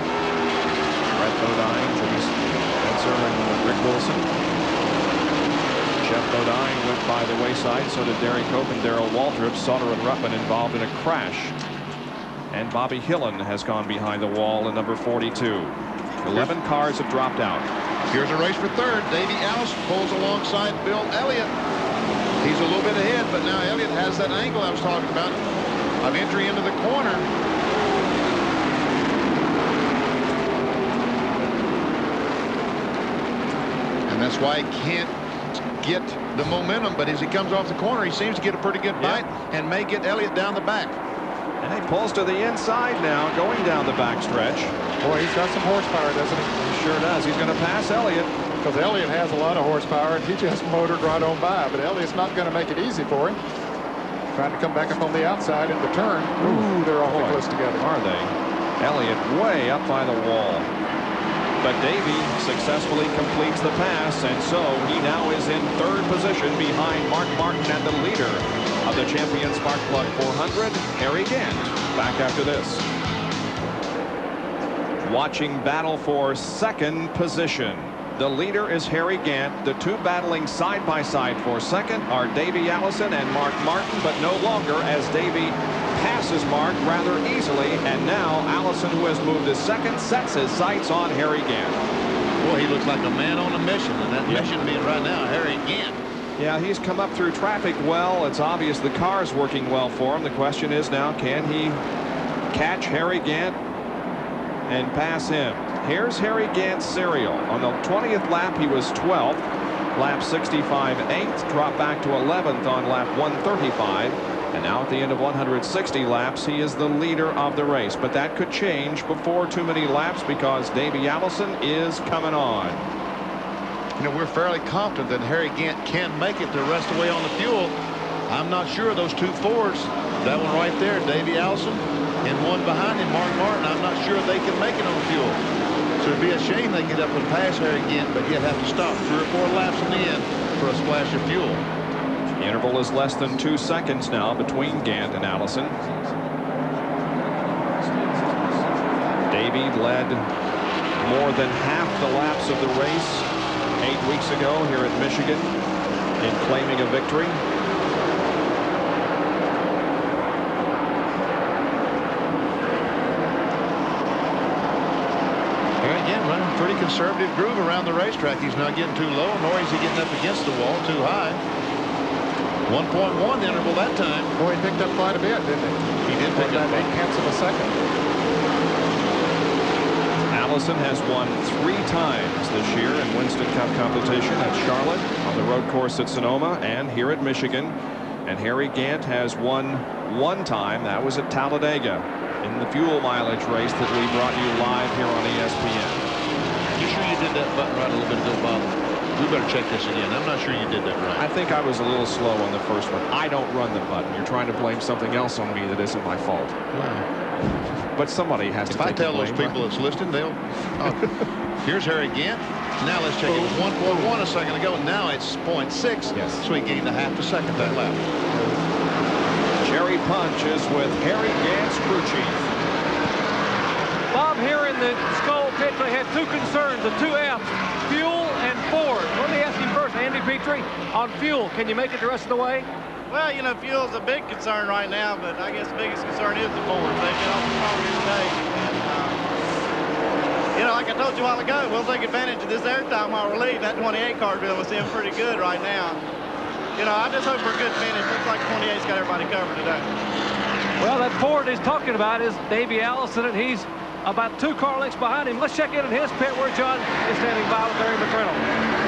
Brett Bodine, Jimmy Spencer, and Rick Wilson. Jeff Bodine went by the wayside, so did Derek Cope and Darrell Waltrip. Sauter and Ruttman involved in a crash. And Bobby Hillen has gone behind the wall in number 42. 11 cars have dropped out. Here's a race for third. Davey Allison pulls alongside Bill Elliott. He's a little bit ahead, but now Elliott has that angle I was talking about of entry into the corner. And that's why he can't get the momentum, but as he comes off the corner, he seems to get a pretty good bite and may get Elliott down the back. And he pulls to the inside now, going down the back stretch. Boy, he's got some horsepower, doesn't he? He sure does. He's going to pass Elliott. Because Elliott has a lot of horsepower, and he just motored right on by. But Elliott's not going to make it easy for him. Trying to come back up on the outside in the turn. Ooh, they're awfully close together. Are they? Elliott way up by the wall. But Davey successfully completes the pass, and so he now is in third position behind Mark Martin and the leader of the champion Sparkplug 400, Harry Gant. Back after this. Watching battle for second position. The leader is Harry Gant. The two battling side by side for second are Davey Allison and Mark Martin, but no longer, as Davey passes Mark rather easily, and now Allison, who has moved to second, sets his sights on Harry Gant. Boy, he looks like a man on a mission, and that mission being right now Harry Gant. Yeah, he's come up through traffic well. It's obvious the car's working well for him. The question is now, can he catch Harry Gant and pass him? Here's Harry Gant's serial. On the 20th lap, he was 12th. Lap 65, 8th. Dropped back to 11th on lap 135. And now at the end of 160 laps, he is the leader of the race. But that could change before too many laps, because Davey Allison is coming on. You know, we're fairly confident that Harry Gant can make it the rest of the way on the fuel. I'm not sure those two Fords, that one right there, Davey Allison, and one behind him, Mark Martin, I'm not sure they can make it on fuel. So it'd be a shame they get up and pass Harry Gant, but yet have to stop 3 or 4 laps in the end for a splash of fuel. The interval is less than 2 seconds now between Gant and Allison. Davey led more than half the laps of the race 8 weeks ago here at Michigan in claiming a victory. Here again, running pretty conservative groove around the racetrack. He's not getting too low, nor is he getting up against the wall too high. 1.1 interval that time. Boy, he picked up quite a bit, didn't he? He did pick up 8/10 of a second. Allison has won 3 times this year in Winston Cup competition at Charlotte, on the road course at Sonoma, and here at Michigan. And Harry Gant has won 1 time. That was at Talladega in the fuel mileage race that we brought you live here on ESPN. You sure you did that button right a little bit ago, Bob? We better check this again. I'm not sure you did that right. I think I was a little slow on the first one. I don't run the button. You're trying to blame something else on me that isn't my fault. Wow. But somebody has to If I take the tell blame, those people right? that's listening, they'll... Here's Harry Gant. Now let's check it. It was 1.1 a second ago. Now it's 0.6. Yes. So he gained a half a second that lap. Jerry Punch is with Harry Gant's crew chief. Bob, here in the Skull pit, they had 2 concerns, the 2 F's, fuel and Ford. Let me ask you first, Andy Petrie, on fuel, can you make it the rest of the way? Well, you know, fuel's a big concern right now, but I guess the biggest concern is the Fords. They've been awful strong here today. And, you know, like I told you a while ago, we'll take advantage of this airtime while we're leading. That 28 car bill is in pretty good right now. You know, I just hope for a good finish. Looks like 28's got everybody covered today. Well, that Ford he's talking about is Davey Allison, and he's about 2 car lengths behind him. Let's check in his pit where John is standing by with Barry McReynolds.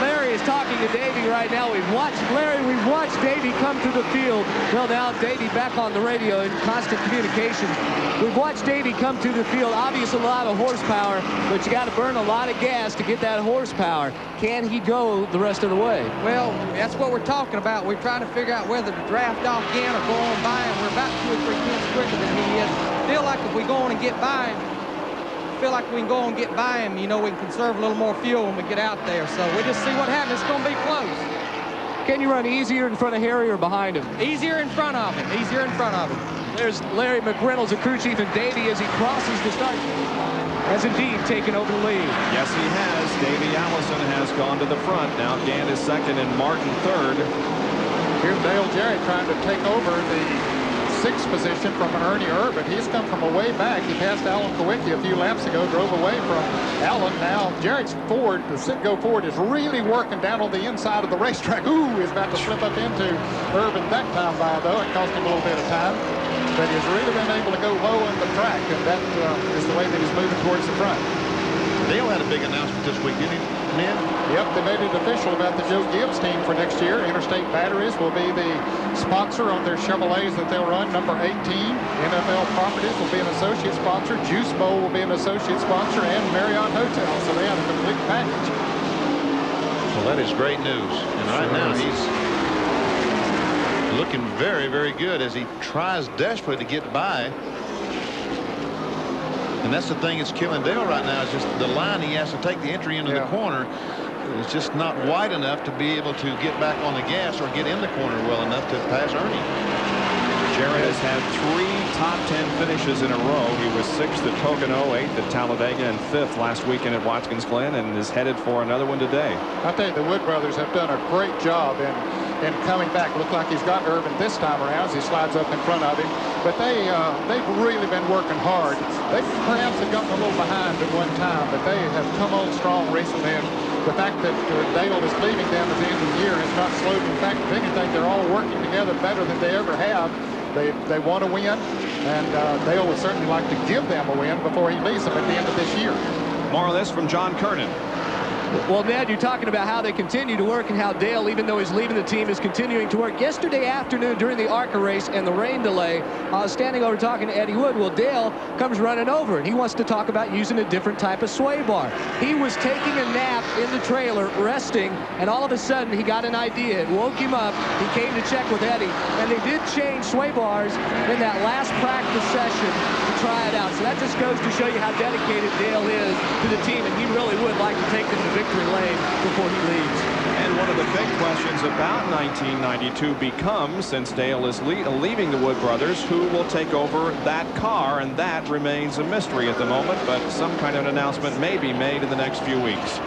Larry is talking to Davey right now. We've watched Davey come to the field. Well, now Davey back on the radio in constant communication. We've watched Davey come to the field. Obviously a lot of horsepower, but you got to burn a lot of gas to get that horsepower. Can he go the rest of the way? Well, that's what we're talking about. We're trying to figure out whether to draft off again or go on by him. We're about 2 or 3 tenths quicker than he is. Feel like if we go on and get by him, you know, we can conserve a little more fuel when we get out there. So we just see what happens. It's going to be close. Can you run easier in front of Harry or behind him? Easier in front of him. Easier in front of him. There's Larry McReynolds, the crew chief, and Davey as he crosses the start has indeed taken over the lead. Yes, he has. Davey Allison has gone to the front. Now Gant is second and Martin third. Here's Dale Jarrett trying to take over the 6th position from Ernie Irvan. He's come from a way back. He passed Alan Kawicki a few laps ago, drove away from Alan. Now Jarrett's Ford, the Citgo Ford, is really working down on the inside of the racetrack. Ooh, he's about to slip up into Irvan that time by, though. It cost him a little bit of time. But he's really been able to go low in the track, and that is the way that he's moving towards the front. Dale had a big announcement this week, didn't he, man? Yep, they made it official about the Joe Gibbs team for next year. Interstate Batteries will be the sponsor on their Chevrolets that they'll run, number 18. NFL Properties will be an associate sponsor. Juice Bowl will be an associate sponsor, and Marriott Hotel. So they have a complete package. Well, that is great news. And right now he's looking very, very good as he tries desperately to get by. And that's the thing that's killing Dale right now, is just the line he has to take the entry into the corner. It's just not wide enough to be able to get back on the gas or get in the corner well enough to pass Ernie. Jarrett has had 3 top 10 finishes in a row. He was 6th at Pocono, 8th at Talladega, and 5th last weekend at Watkins Glen, and is headed for another one today. I think the Wood brothers have done a great job in coming back. Looked like he's got Irvan this time around as he slides up in front of him. But they've really been working hard. They perhaps have gotten a little behind at one time, but they have come on strong recently. And the fact that Dale is leaving them at the end of the year has not slowed. In fact, if anything, they're all working together better than they ever have. They want to win, and Dale would certainly like to give them a win before he leaves them at the end of this year. More on this from John Kernan. Well, Ned, you're talking about how they continue to work and how Dale, even though he's leaving the team, is continuing to work. Yesterday afternoon during the ARCA race and the rain delay, I was standing over talking to Eddie Wood. Well, Dale comes running over, and he wants to talk about using a different type of sway bar. He was taking a nap in the trailer, resting, and all of a sudden he got an idea. It woke him up. He came to check with Eddie, and they did change sway bars in that last practice session to try it out. So that just goes to show you how dedicated Dale is to the team, and he really would like to take them to victory lane before he leaves. And one of the big questions about 1992 becomes, since Dale is leaving the Wood brothers, who will take over that car, and that remains a mystery at the moment, but some kind of an announcement may be made in the next few weeks.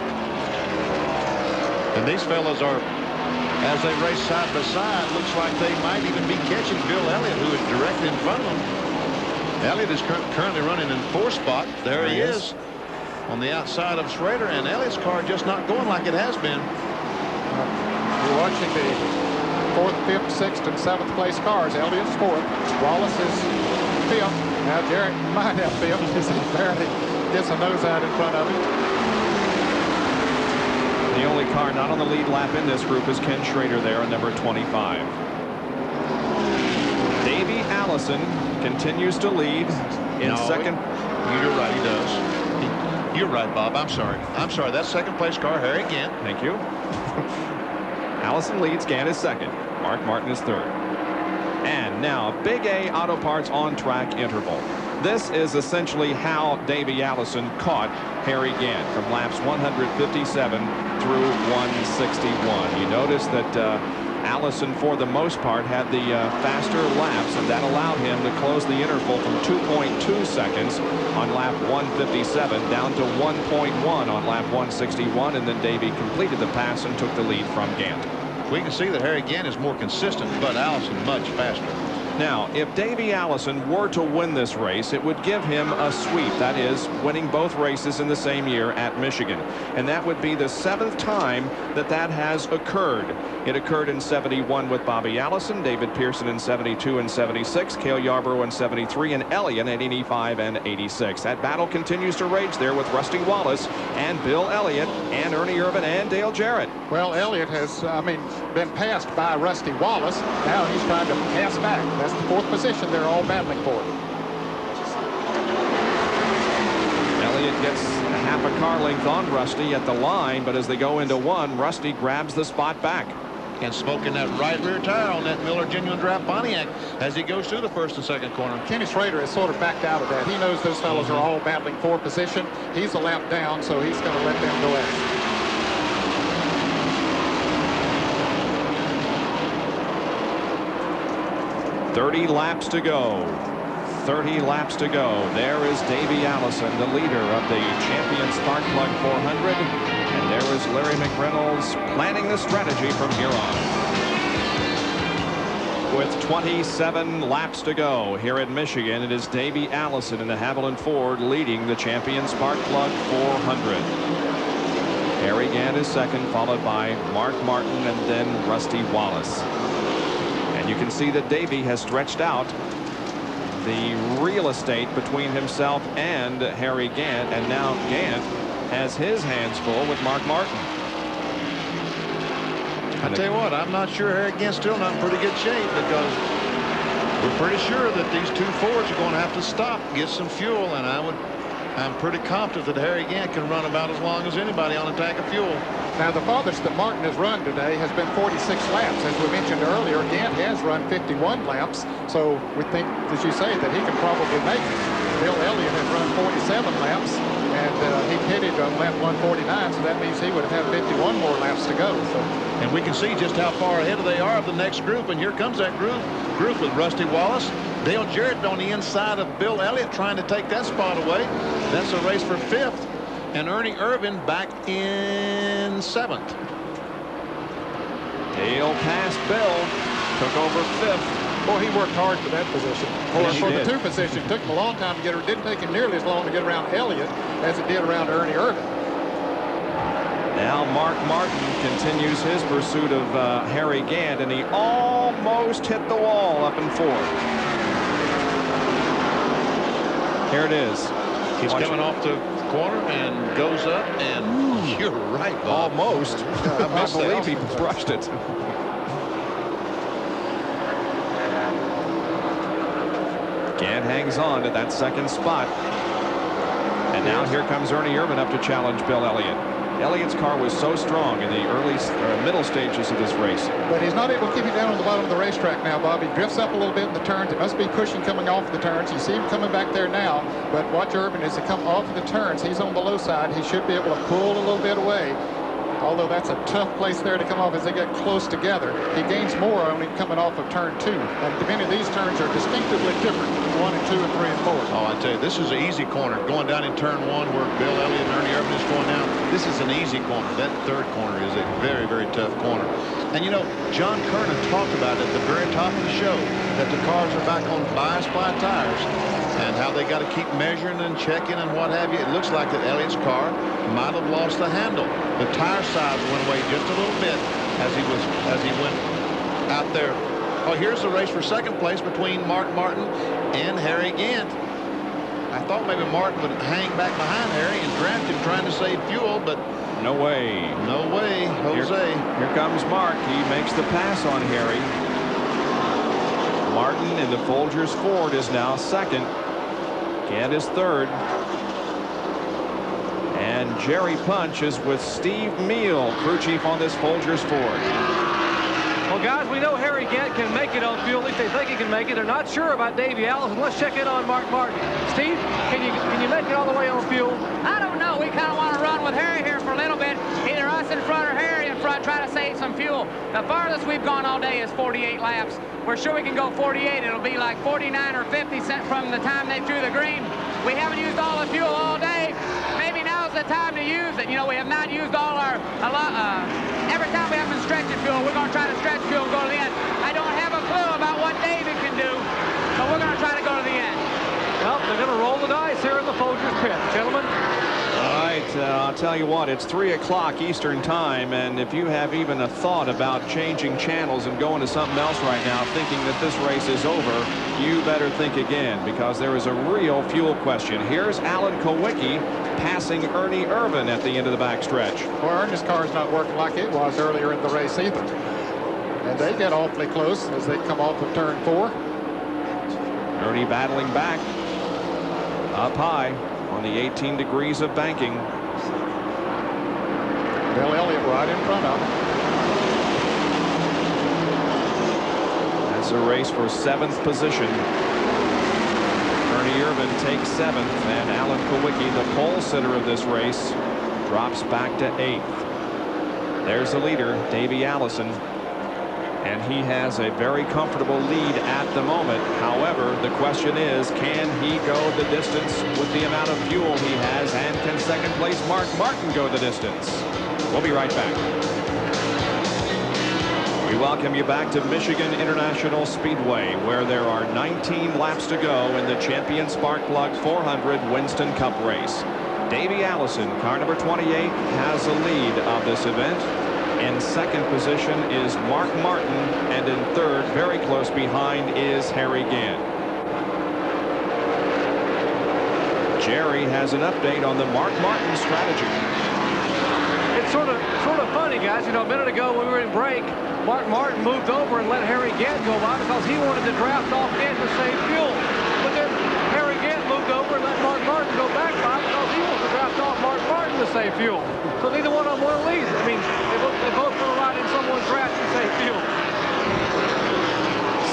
And these fellas are, as they race side by side, looks like they might even be catching Bill Elliott, who is directly in front of them. Elliott is currently running in 4th spot. There he is on the outside of Schrader, and Elliott's car just not going like it has been. You're watching the 4th, 5th, 6th, and 7th place cars. Elliott's 4th. Wallace is 5th. Now Jarrett might have 5th as he barely gets a nose out in front of him. The only car not on the lead lap in this group is Ken Schrader there, number 25. Davey Allison continues to lead in second. You're right, he does. You're right, Bob. I'm sorry. That's 2nd place car, Harry Gant. Thank you. Allison leads. Gant is 2nd. Mark Martin is 3rd. And now, Big A Auto Parts on track interval. This is essentially how Davey Allison caught Harry Gant from laps 157 through 161. You notice that Allison, for the most part, had the faster laps, and that allowed him to close the interval from 2.2 seconds on lap 157 down to 1.1 on lap 161, and then Davey completed the pass and took the lead from Gant. We can see that Harry Gant is more consistent, but Allison much faster. Now, if Davey Allison were to win this race, it would give him a sweep. That is, winning both races in the same year at Michigan. And that would be the 7th time that that has occurred. It occurred in 71 with Bobby Allison, David Pearson in 72 and 76, Cale Yarborough in 73, and Elliott in 85 and 86. That battle continues to rage there with Rusty Wallace and Bill Elliott and Ernie Irvan and Dale Jarrett. Well, Elliott has, been passed by Rusty Wallace. Now he's trying to pass back. That's the 4th position they're all battling for. Elliott gets a half a car length on Rusty at the line, but as they go into one, Rusty grabs the spot back. And smoking that right rear tire on that Miller Genuine Draft Pontiac as he goes through the 1st and 2nd corner. Kenny Schrader has sort of backed out of that. He knows those fellows are all battling for position. He's a lap down, so he's going to let them go at it. 30 laps to go. 30 laps to go. There is Davey Allison, the leader of the Champion Spark Plug 400. And there is Larry McReynolds planning the strategy from here on. With 27 laps to go here at Michigan, it is Davey Allison in the Haviland Ford leading the Champion Spark Plug 400. Harry Gant is second, followed by Mark Martin and then Rusty Wallace. And you can see that Davey has stretched out the real estate between himself and Harry Gant, and now Gant has his hands full with Mark Martin. I tell you what, I'm not sure Harry Gant's still not in pretty good shape, because we're pretty sure that these two Fords are going to have to stop, get some fuel, and I'm pretty confident that Harry Gant can run about as long as anybody on a tank of fuel. Now, the farthest that Martin has run today has been 46 laps. As we mentioned earlier, Gant has run 51 laps, so we think, as you say, that he can probably make it. Bill Elliott has run 47 laps, and he pitted on lap 149, so that means he would have had 51 more laps to go. So. And we can see just how far ahead they are of the next group, and here comes that group with Rusty Wallace, Dale Jarrett on the inside of Bill Elliott trying to take that spot away. That's a race for 5th. And Ernie Irvin back in 7th. Dale passed Bill, took over 5th. Boy, he worked hard for that position. Yes, for the did. 2 position, it took him a long time to get her. It didn't take him nearly as long to get around Elliott as it did around Ernie Irvin. Now Mark Martin continues his pursuit of Harry Gant, and he almost hit the wall up in 4th. Here it is. He's coming off the corner and goes up, and you're right, Bob. Almost. I believe he brushed it. Gant hangs on to that 2nd spot. And now here comes Ernie Irvin up to challenge Bill Elliott. Elliott's car was so strong in the middle stages of this race. But he's not able to keep it down on the bottom of the racetrack now, Bob. He drifts up a little bit in the turns. It must be cushion coming off the turns. You see him coming back there now, but watch Irvin as he comes off of the turns. He's on the low side. He should be able to pull a little bit away. Although that's a tough place there to come off as they get close together. He gains more only coming off of turn 2. And many of these turns are distinctively different from 1 and 2 and 3 and 4. Oh, I tell you, this is an easy corner. Going down in turn 1 where Bill Elliott and Ernie Irvin is going down, this is an easy corner. That 3rd corner is a very, very tough corner. And you know, John Kernan talked about it at the very top of the show that the cars are back on bias ply tires and how they got to keep measuring and checking and what have you. It looks like that Elliott's car might have lost the handle. The tire size went away just a little bit as he went out there. Oh, here's the race for 2nd place between Mark Martin and Harry Gant. I thought maybe Martin would hang back behind Harry and draft him trying to save fuel, but no way. No way, Jose. Here comes Mark. He makes the pass on Harry. Martin in the Folgers Ford is now 2nd. Gant is 3rd. And Jerry Punch is with Steve Meal, crew chief on this Folgers Ford. Well, guys, we know Harry Gant can make it on fuel. At least they think he can make it. They're not sure about Davey Allison. Let's check in on Mark Martin. Steve, can you make it all the way on fuel? I don't know. We kind of want to run with Harry here for a little bit. Either us in front or Harry in front, try to save some fuel. The farthest we've gone all day is 48 laps. We're sure we can go 48. It'll be like 49 or 50 from the time they drew the green. We haven't used all the fuel all day. Maybe now's the time to use it. You know, we have not used all every time we have been stretching fuel, we're going to try to stretch fuel and go to the end. I don't have a clue about what David can do, but we're going to try to go to the end. Well, they're going to roll the dice here in the Folgers pit. Gentlemen. All right. I'll tell you what, it's 3 o'clock Eastern time, and if you have even a thought about changing channels and going to something else right now, thinking that this race is over, you better think again, because there is a real fuel question. Here's Alan Kulwicki passing Ernie Irvan at the end of the backstretch. Well, Ernie's car's not working like it was earlier in the race either. And they get awfully close as they come off of turn 4. Ernie battling back up high on the 18 degrees of banking. Bill Elliott right in front of him. That's a race for 7th position. Ernie Irvan takes 7th, and Alan Kulwicki, the pole sitter of this race, drops back to 8th. There's the leader, Davey Allison, and he has a very comfortable lead at the moment. However, the question is, can he go the distance with the amount of fuel he has, and can second place Mark Martin go the distance? We'll be right back. We welcome you back to Michigan International Speedway, where there are 19 laps to go in the Champion Sparkplug 400 Winston Cup race. Davey Allison, car number 28, has the lead of this event. In second position is Mark Martin, and in third, very close behind, is Harry Gant. Jerry has an update on the Mark Martin strategy. It's sort of funny, guys. You know, a minute ago when we were in break, Mark Martin moved over and let Harry Gant go by because he wanted to draft off Gant to save fuel. But then Harry Gant moved over and let Mark Martin go back by because he wanted to draft off Mark Martin to save fuel. So neither one of them want to lead. I mean, they both want to ride in someone's draft to save fuel.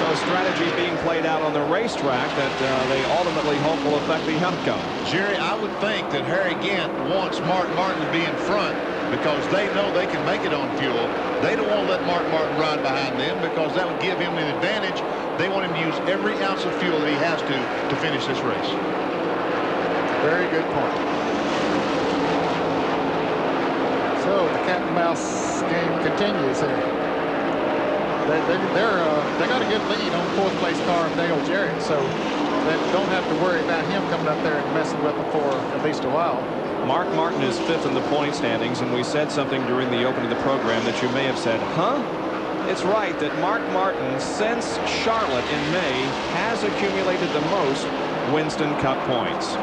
So strategy being played out on the racetrack that they ultimately hope will affect the outcome. Jerry, I would think that Harry Gant wants Mark Martin to be in front because they know they can make it on fuel. They don't want to let Mark Martin ride behind them because that would give him an advantage. They want him to use every ounce of fuel that he has to finish this race. Very good point. So the cat and mouse game continues here. They got a good lead on 4th place car of Dale Jarrett, so they don't have to worry about him coming up there and messing with them for at least a while. Mark Martin is 5th in the point standings, and we said something during the opening of the program that you may have said, huh? It's right that Mark Martin, since Charlotte in May, has accumulated the most Winston Cup points.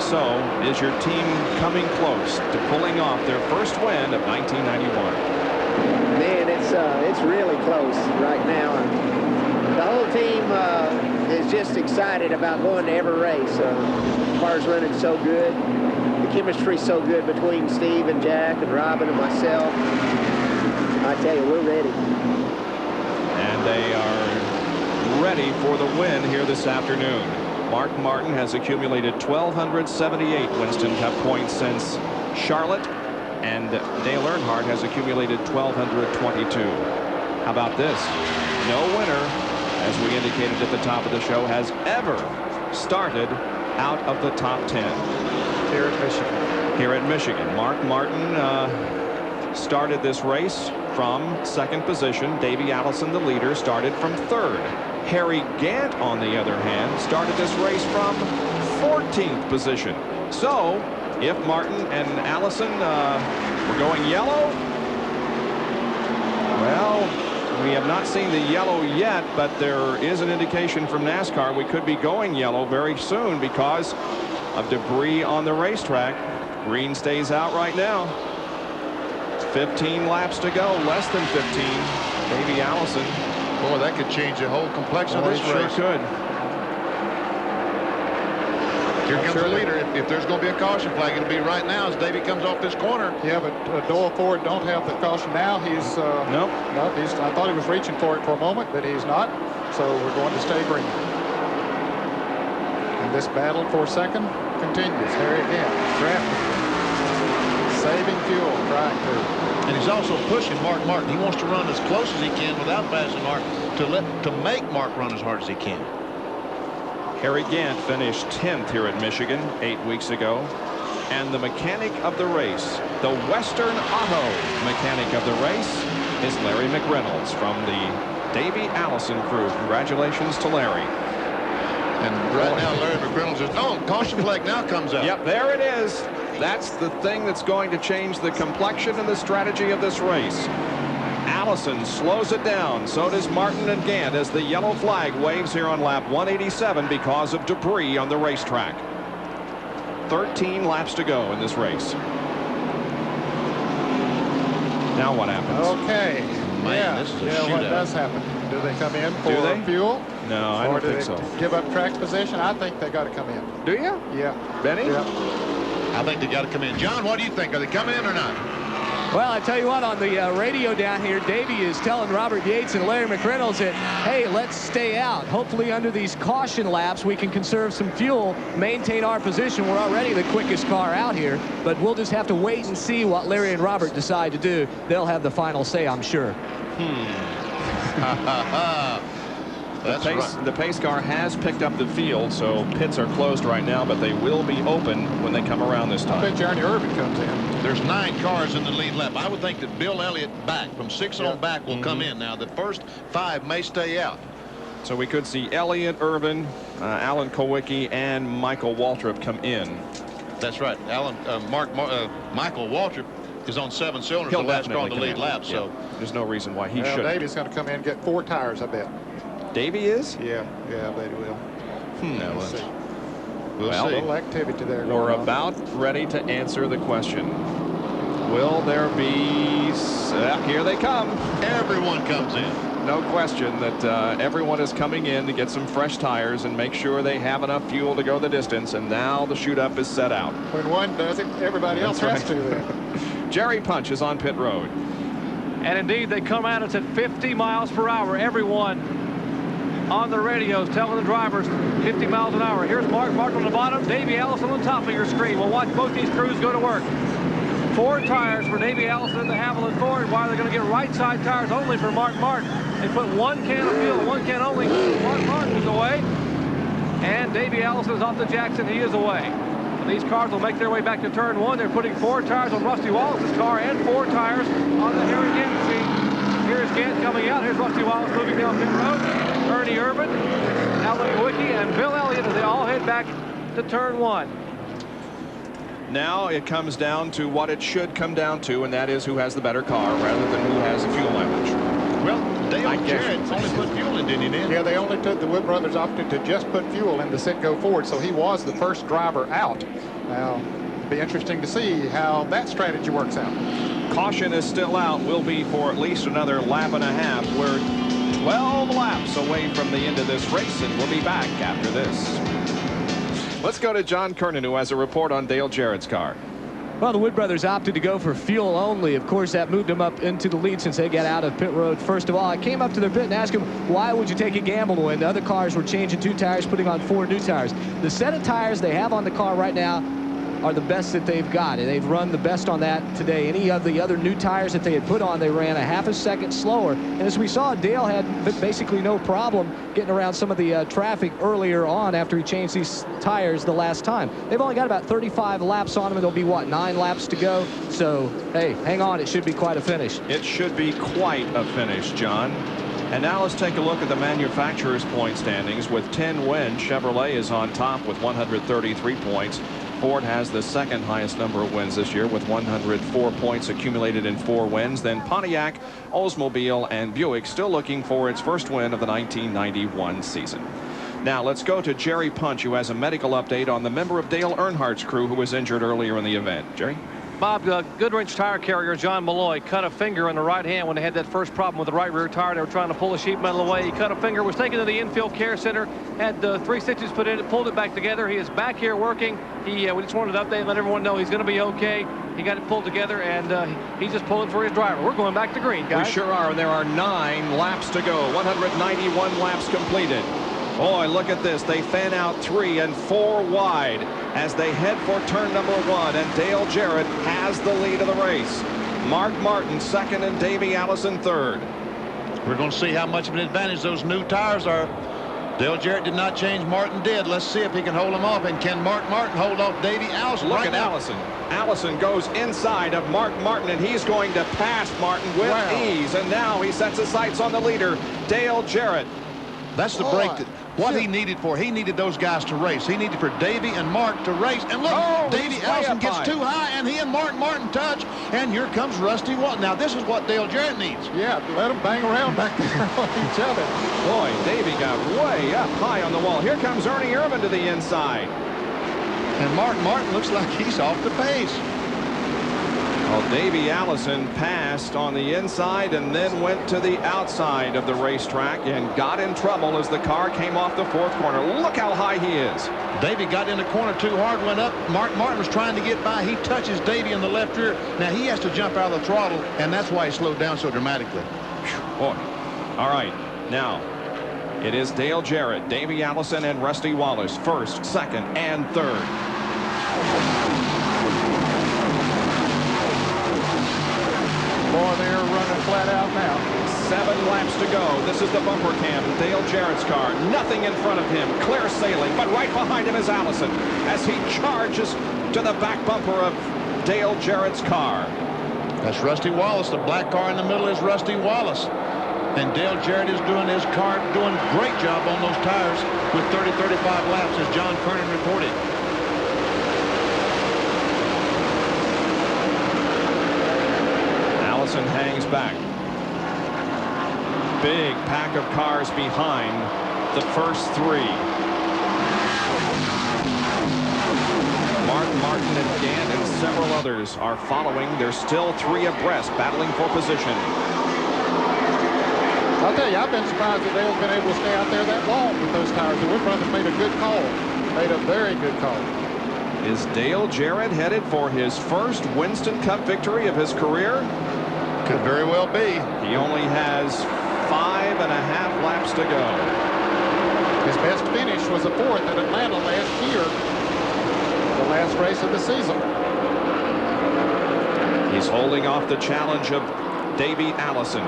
So, is your team coming close to pulling off their first win of 1991? Man, it's really close right now. The whole team is just excited about going to every race. The car's running so good. The chemistry's so good between Steve and Jack and Robin and myself. I tell you, we're ready. And they are ready for the win here this afternoon. Mark Martin has accumulated 1,278 Winston Cup points since Charlotte, and Dale Earnhardt has accumulated 1,222. How about this? No winner, as we indicated at the top of the show, has ever started out of the top 10. Here at Michigan. Here at Michigan. Mark Martin started this race from 2nd position. Davey Allison, the leader, started from 3rd. Harry Gant, on the other hand, started this race from 14th position. So, if Martin and Allison were going yellow, well, we have not seen the yellow yet, but there is an indication from NASCAR we could be going yellow very soon because of debris on the racetrack. Green stays out right now. 15 laps to go, less than 15. Davey Allison. Boy, that could change the whole complexion of this race. Sure could. Here comes the leader. If there's going to be a caution flag, it'll be right now as Davey comes off this corner. Yeah, but Doyle Ford don't have the caution now. He's nope. No, I thought he was reaching for it for a moment, but he's not. So we're going to stay green. And this battle for second continues. Harry again, drafting, saving fuel, trying to. And he's also pushing Mark Martin. He wants to run as close as he can without passing Mark to make Mark run as hard as he can. Harry Gant finished 10th here at Michigan 8 weeks ago. And the mechanic of the race, the Western Auto mechanic of the race, is Larry McReynolds from the Davey Allison crew. Congratulations to Larry. And right now, Larry McReynolds is, oh, caution flag now comes out. Yep, there it is. That's the thing that's going to change the complexion and the strategy of this race. Allison slows it down. So does Martin and Gant as the yellow flag waves here on lap 187 because of debris on the racetrack. 13 laps to go in this race. Now what happens? Okay. Man, this is a shootout. What does happen? Do they come in for fuel? No, I don't think so. Give up track position? I think they got to come in. Do you? Yeah. Benny? Yeah. I think they got to come in. John, what do you think? Are they coming in or not? Well, I tell you what, on the radio down here, Davey is telling Robert Yates and Larry McReynolds that, hey, let's stay out. Hopefully under these caution laps, we can conserve some fuel, maintain our position. We're already the quickest car out here, but we'll just have to wait and see what Larry and Robert decide to do. They'll have the final say, I'm sure. The pace car has picked up the field, so pits are closed right now, but they will be open when they come around this time. I bet Ernie Irvan comes in. There's 9 cars in the lead lap. I would think that Bill Elliott back from 6 on back will come in. Now the first 5 may stay out. So we could see Elliott, Irvan, Alan Kulwicki, and Michael Waltrip come in. That's right. Michael Waltrip is on 7 cylinders. He'll the last car on the definitely lead come in. lap. So there's no reason why he shouldn't. Davey's going to come in and get 4 tires, I bet. Davey is? Yeah, I bet he will. We'll see. A little activity there. We're about ready to answer the question. Will there be... here they come. Everyone comes in. No question that everyone is coming in to get some fresh tires and make sure they have enough fuel to go the distance. And now the shoot-up is set out. When one does it, everybody else has to then. Jerry Punch is on pit road. And indeed, they come at us at 50 miles per hour. Everyone on the radios telling the drivers 50 miles an hour. Here's Mark on the bottom, Davey Allison on top of your screen. We'll watch both these crews go to work. 4 tires for Davey Allison and the Haviland Ford. Why they're going to get right side tires only for Mark Martin. They put 1 can of fuel, 1 can only. Mark Martin is away. And Davey Allison is off to Jackson. He is away. And these cars will make their way back to turn 1. They're putting 4 tires on Rusty Wallace's car and 4 tires on the Harry Gant machine. Here's Gant coming out. Here's Rusty Wallace moving down pit road. Ernie Irvan, Alan Kulwicki, and Bill Elliott as they all head back to turn 1. Now it comes down to what it should come down to, and that is who has the better car rather than who has the fuel mileage. Well, Dale Jarrett only put fuel in, didn't he, Dan? Yeah, they only took, the Wood brothers opted to just put fuel in the Citgo Ford, so he was the first driver out. Now, it'll be interesting to see how that strategy works out. Caution is still out. Will be for at least another lap and a half. We're 12 laps away from the end of this race, and we'll be back after this. Let's go to John Kernan, who has a report on Dale Jarrett's car. Well, the Wood brothers opted to go for fuel only. Of course, that moved them up into the lead since they got out of pit road. First of all, I came up to their pit and asked them, why would you take a gamble when the other cars were changing 2 tires, putting on 4 new tires? The set of tires they have on the car right now are the best that they've got, and they've run the best on that today. Any of the other new tires that they had put on, they ran a half a second slower. And as we saw, Dale had basically no problem getting around some of the traffic earlier on after he changed these tires the last time. They've only got about 35 laps on them, and there'll be, what, 9 laps to go? So, hey, hang on, it should be quite a finish. It should be quite a finish, John. And now let's take a look at the manufacturer's point standings. With 10 wins, Chevrolet is on top with 133 points. Ford has the second highest number of wins this year with 104 points accumulated in 4 wins. Then Pontiac, Oldsmobile, and Buick still looking for its first win of the 1991 season. Now let's go to Jerry Punch, who has a medical update on the member of Dale Earnhardt's crew who was injured earlier in the event. Jerry? Bob, Goodwrench tire carrier John Malloy cut a finger in the right hand when they had that first problem with the right rear tire. They were trying to pull the sheet metal away. He cut a finger, was taken to the infield care center, had 3 stitches put in it, pulled it back together. He is back here working. We just wanted to update and let everyone know he's going to be okay. He got it pulled together, and he's just pulling for his driver. We're going back to green, guys. We sure are, and there are 9 laps to go. 191 laps completed. Boy, look at this. They fan out 3 and 4 wide as they head for turn number 1, and Dale Jarrett has the lead of the race. Mark Martin second and Davey Allison third. We're going to see how much of an advantage those new tires are. Dale Jarrett did not change. Martin did. Let's see if he can hold them off. And can Mark Martin hold off Davey Allison? Look at Allison. Allison goes inside of Mark Martin, and he's going to pass Martin with ease. And now he sets his sights on the leader, Dale Jarrett. That's the break. what he needed for. He needed those guys to race. He needed for Davey and Mark to race. And look, Davey Allison gets too high, and he and Martin touch. And here comes Rusty Wallace. Now, this is what Dale Jarrett needs. Yeah, let them bang around back there on each other. Boy, Davey got way up high on the wall. Here comes Ernie Irvan to the inside. And Martin looks like he's off the pace. Well, Davey Allison passed on the inside and then went to the outside of the racetrack and got in trouble as the car came off the fourth corner. Look how high he is. Davey got in the corner too hard, went up. Martin was trying to get by. He touches Davey in the left rear. Now he has to jump out of the throttle, and that's why he slowed down so dramatically. Boy. All right, now it is Dale Jarrett, Davey Allison, and Rusty Wallace, first, second, and third. Boy, they're running flat out now. 7 laps to go. This is the bumper cam. Dale Jarrett's car. Nothing in front of him. Clear sailing, but right behind him is Allison as he charges to the back bumper of Dale Jarrett's car. That's Rusty Wallace. The black car in the middle is Rusty Wallace. And Dale Jarrett is doing his car, doing a great job on those tires with 30-35 laps, as John Kernan reported. Allison hangs back. Big pack of cars behind the first 3. Martin and Gant and several others are following. They're still 3 abreast, battling for position. I'll tell you, I've been surprised that Dale's been able to stay out there that long with those tires. The Wood Brothers made a good call. Made a very good call. Is Dale Jarrett headed for his first Winston Cup victory of his career? Could very well be. He only has 5.5 laps to go. His best finish was a 4th at Atlanta last year, the last race of the season. He's holding off the challenge of Davey Allison.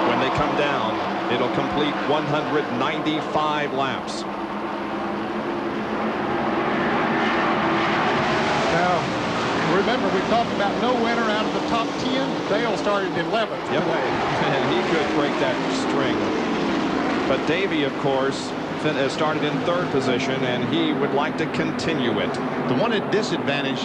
When they come down, it'll complete 195 laps. Now, remember, we talked about no winner out of the top 10. Dale started 11th today. And he could break that string. But Davey, of course, started in 3rd position, and he would like to continue it. The one advantage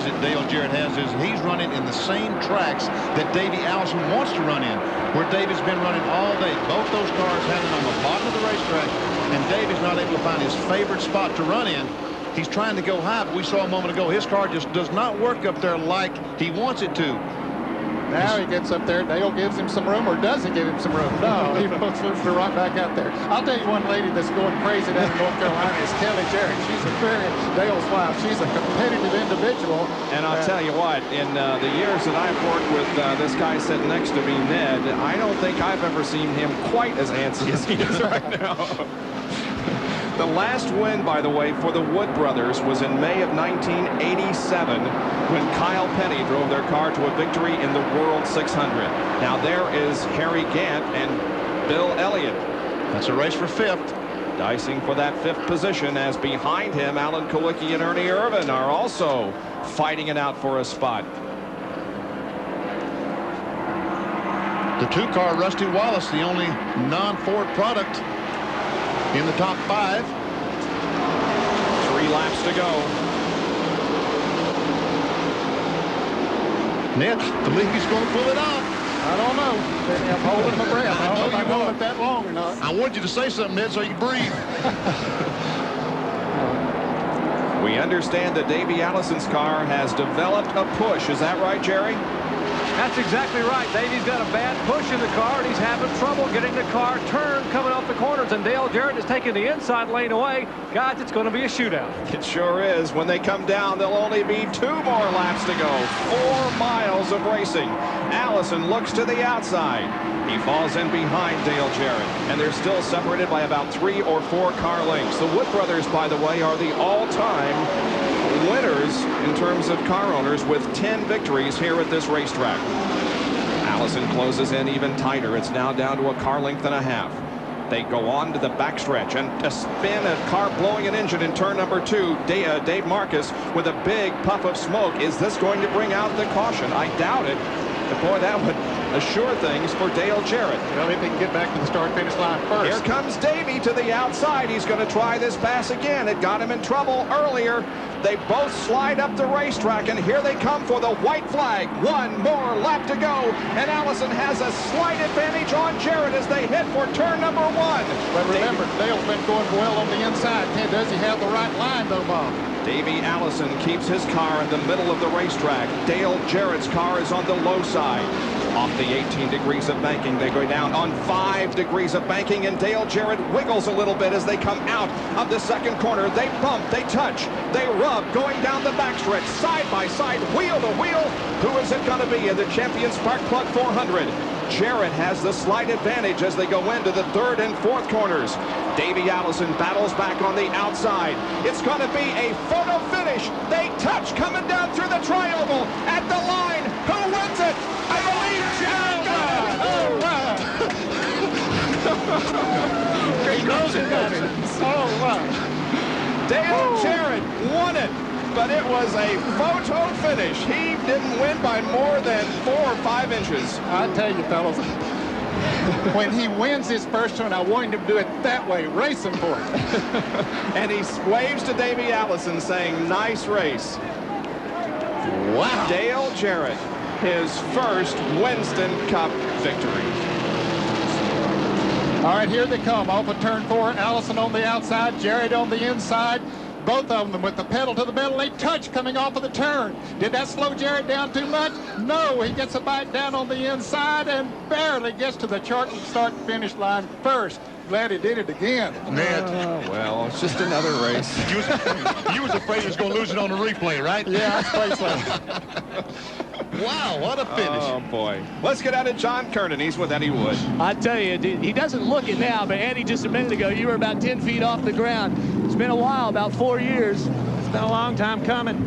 that Dale Jarrett has is he's running in the same tracks that Davey Allison wants to run in, where Davey's been running all day. Both those cars have it on the bottom of the racetrack, and Davey's not able to find his favorite spot to run in. He's trying to go high, but we saw a moment ago his car just does not work up there like he wants it to. Now he gets up there. Dale gives him some room, or does he give him some room? No, he puts her right back out there. I'll tell you one lady that's going crazy down in North Carolina is Kelly Jarrett. She's a very Dale's wife. She's a competitive individual. And I'll tell you what, in the years that I've worked with this guy sitting next to me, Ned, I don't think I've ever seen him quite as antsy as he is right now. The last win, by the way, for the Wood Brothers was in May of 1987 when Kyle Penny drove their car to a victory in the World 600. Now there is Harry Gant and Bill Elliott. That's a race for 5th. Dicing for that 5th position, as behind him Alan Kulwicki and Ernie Irvan are also fighting it out for a spot. The 2-car Rusty Wallace, the only non-Ford product in the top 5. 3 laps to go. Ned, I believe he's going to pull it off. I don't know. I'm holding my breath. I don't know if I'm holding it that long or not. I wanted you to say something, Ned, so you can breathe. We understand that Davey Allison's car has developed a push. Is that right, Jerry? That's exactly right. Davey's got a bad push in the car, and he's having trouble getting the car turned coming off the corners, and Dale Jarrett is taking the inside lane away. Guys, it's going to be a shootout. It sure is. When they come down, there'll only be 2 more laps to go. 4 miles of racing. Allison looks to the outside. He falls in behind Dale Jarrett, and they're still separated by about 3 or 4 car lengths. The Wood Brothers, by the way, are the all-time winners in terms of car owners with 10 victories here at this racetrack. Allison closes in even tighter. It's now down to a car length and a half. They go on to the backstretch, and a spin, a car blowing an engine in turn number 2. Dave Marcus with a big puff of smoke. Is this going to bring out the caution? I doubt it. Boy, that would assure things for Dale Jarrett. Well, if he can get back to the start-finish line first. Here comes Davey to the outside. He's going to try this pass again. It got him in trouble earlier. They both slide up the racetrack, and here they come for the white flag. One more lap to go, and Allison has a slight advantage on Jarrett as they head for turn number 1. But remember, Dale's been going well on the inside. Does he have the right line, though, Bob? Davey Allison keeps his car in the middle of the racetrack. Dale Jarrett's car is on the low side. Off the 18 degrees of banking, they go down on 5 degrees of banking, and Dale Jarrett wiggles a little bit as they come out of the second corner. They bump, they touch, they rub, going down the backstretch, side by side, wheel to wheel. Who is it going to be in the Champion Spark Plug 400? Jarrett has the slight advantage as they go into the third and fourth corners. Davey Allison battles back on the outside. It's going to be a photo finish. They touch coming down through the triangle at the line. Who wins it? I believe Jarrett does. Congratulations. Dale Jarrett won it, but it was a photo finish. He didn't win by more than 4 or 5 inches. I tell you, fellas, when he wins his first one, I want him to do it that way, racing for it. And he waves to Davey Allison saying, nice race. Wow. Dale Jarrett, his first Winston Cup victory. All right, here they come off of turn 4. Allison on the outside, Jarrett on the inside. Both of them with the pedal to the metal. They touch coming off of the turn. Did that slow Jarrett down too much? No, he gets a bite down on the inside and barely gets to the start and finish line first. Glad he did it again. Well, it's just another race. You was afraid he was going to lose it on the replay, right? Yeah, I suppose so. Wow, what a finish. Oh, boy. Let's get out of John Kernan. He's with Eddie Wood. I tell you, he doesn't look it now, but Eddie, just a minute ago, you were about 10 feet off the ground. It's been a while, about 4 years. It's been a long time coming.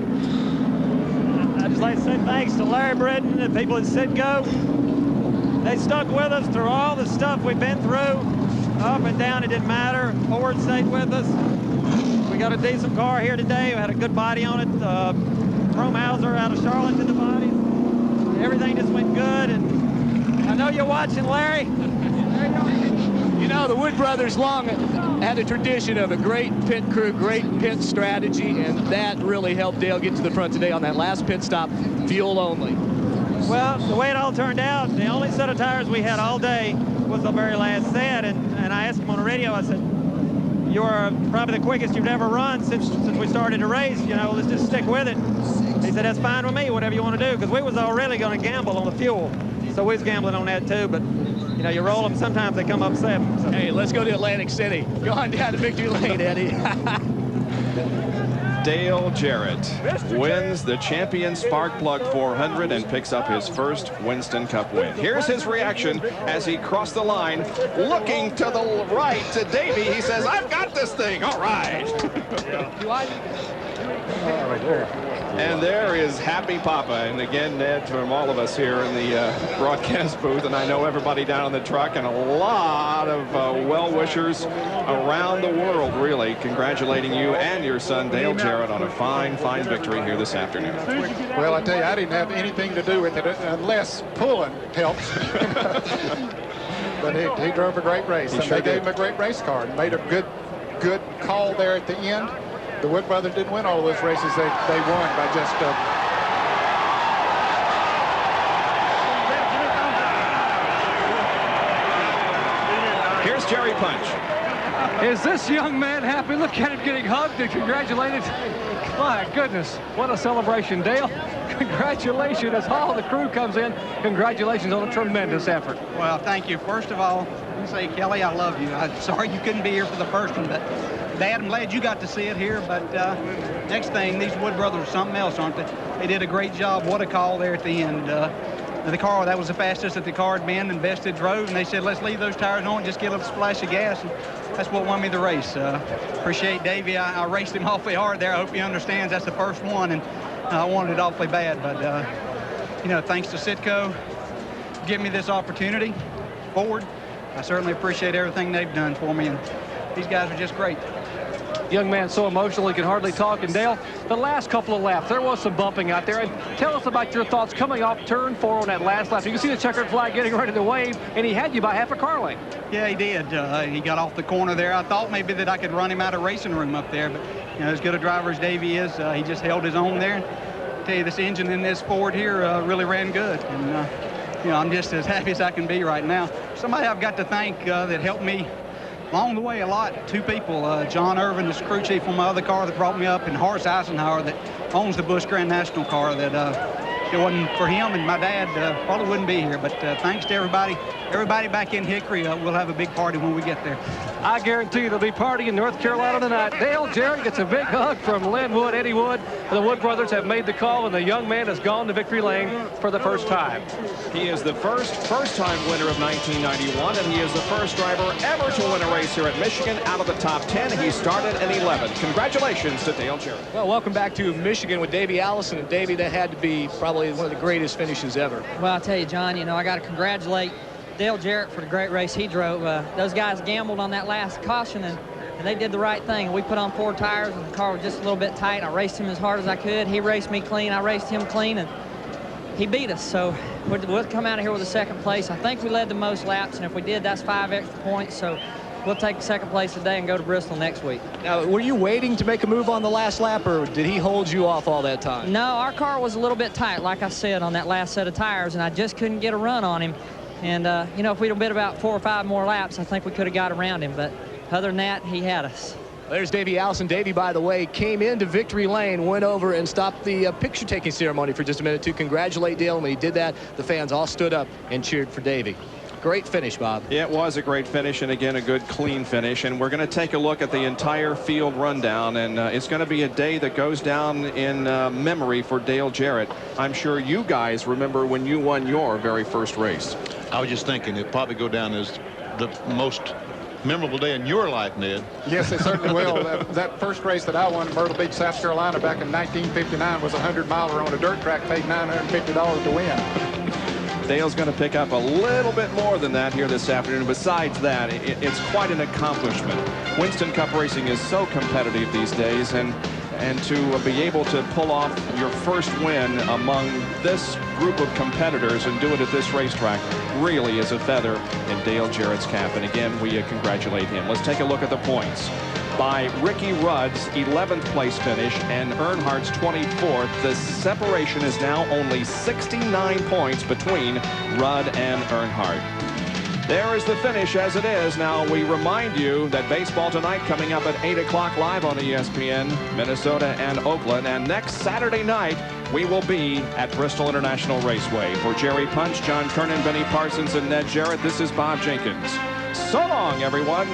I'd just like to say thanks to Larry Britton and the people at Citgo. They stuck with us through all the stuff we've been through. Up and down, it didn't matter. Ford stayed with us. We got a decent car here today. We had a good body on it. Chrome Hauser out of Charlotte did the body. Everything just went good, and I know you're watching, Larry. You know, the Wood brothers long had a tradition of a great pit crew, great pit strategy, and that really helped Dale get to the front today on that last pit stop, fuel only. Well, the way it all turned out, the only set of tires we had all day was the very last set, and I asked him on the radio, I said, you're probably the quickest you've ever run since we started to race, you know, let's just stick with it. He said, that's fine with me, whatever you want to do, because we was already going to gamble on the fuel. So we was gambling on that too, but, you know, you roll them, sometimes they come up 7. So. Hey, let's go to Atlantic City. Go on down to Victory Lane, Eddie. Dale Jarrett wins the Champion Spark Plug 400 and picks up his first Winston Cup win. Here's his reaction as he crossed the line, looking to the right to Davey. He says, I've got this thing. All right. And there is Happy Papa. And again, Ned, from all of us here in the broadcast booth, and I know everybody down in the truck, and a lot of well-wishers around the world, really, congratulating you and your son, Dale Jarrett, on a fine, fine victory here this afternoon. Well, I tell you, I didn't have anything to do with it unless pulling helps. But he drove a great race, and they gave him a great race car and made a good call there at the end. The Wood brothers didn't win all of those races. They won by just Here's Jerry Punch. Is this young man happy? Look at him getting hugged and congratulated. My goodness, what a celebration, Dale. Congratulations as all the crew comes in. Congratulations on a tremendous effort. Well, thank you. First of all, let me say, Kelly, I love you. I'm sorry you couldn't be here for the first one, but Dad, I'm glad you got to see it here. But next thing, these Wood brothers are something else, aren't they? They did a great job. What a call there at the end. The car, that was the fastest that the car had been and best it drove. And they said, let's leave those tires on, just get a little splash of gas. And that's what won me the race. Appreciate Davey. I raced him awfully hard there. I hope he understands that's the first one. And I wanted it awfully bad. But, you know, thanks to Citgo for giving me this opportunity. Ford, I certainly appreciate everything they've done for me. And these guys are just great. young man so emotional he can hardly talk. And Dale, the last couple of laps, there was some bumping out there. And tell us about your thoughts coming off turn 4 on that last lap. You can see the checkered flag getting ready to wave, and he had you by half a car length. Yeah, he did. He got off the corner there. I thought maybe that I could run him out of racing room up there, but as good a driver as Davey is, he just held his own there. I tell you, this engine in this Ford here really ran good, and I'm just as happy as I can be right now. Somebody I've got to thank that helped me along the way a lot. 2 people, John Irvin, the crew chief on my other car that brought me up, and Horace Eisenhower that owns the Busch Grand National car. That if it wasn't for him and my dad, probably wouldn't be here. But thanks to everybody back in Hickory. We'll have a big party when we get there. I guarantee you there'll be party in North Carolina tonight. Dale Jarrett gets a big hug from Len Wood, Eddie Wood. The Wood brothers have made the call, and the young man has gone to victory lane for the first time. He is the first-time winner of 1991, and he is the first driver ever to win a race here at Michigan out of the top 10. He started in 11th. Congratulations to Dale Jarrett. Well, welcome back to Michigan with Davey Allison. And Davey, that had to be probably one of the greatest finishes ever. Well, I'll tell you, John, I got to congratulate Dale Jarrett for the great race he drove. Those guys gambled on that last caution, and they did the right thing. We put on 4 tires, and the car was just a little bit tight. I raced him as hard as I could. He raced me clean. I raced him clean, and he beat us. So we'll come out of here with a 2nd place. I think we led the most laps, and if we did, that's 5 extra points. So we'll take 2nd place today and go to Bristol next week. Now, were you waiting to make a move on the last lap, or did he hold you off all that time? No, our car was a little bit tight, like I said, on that last set of tires, and I just couldn't get a run on him. And, if we'd have been about 4 or 5 more laps, I think we could have got around him. But other than that, he had us. There's Davey Allison. Davey, by the way, came into victory lane, went over and stopped the picture-taking ceremony for just a minute to congratulate Dale. And when he did that, the fans all stood up and cheered for Davey. Great finish, Bob. It was a great finish, and again, a good, clean finish. And we're going to take a look at the entire field rundown, and it's going to be a day that goes down in memory for Dale Jarrett. I'm sure you guys remember when you won your very first race. I was just thinking it'd probably go down as the most memorable day in your life, Ned. Yes, it certainly will. That first race that I won in Myrtle Beach, South Carolina, back in 1959 was a 100-miler on a dirt track, paid $950 to win. Dale's going to pick up a little bit more than that here this afternoon. Besides that, it's quite an accomplishment. Winston Cup racing is so competitive these days, and to be able to pull off your first win among this group of competitors and do it at this racetrack really is a feather in Dale Jarrett's cap. And again, we congratulate him. Let's take a look at the points. By Ricky Rudd's 11th place finish and Earnhardt's 24th, the separation is now only 69 points between Rudd and Earnhardt. There is the finish as it is. Now we remind you that baseball tonight coming up at 8 o'clock live on ESPN, Minnesota and Oakland. And next Saturday night, we will be at Bristol International Raceway. For Jerry Punch, John Kernan, Benny Parsons, and Ned Jarrett, this is Bob Jenkins. So long, everyone.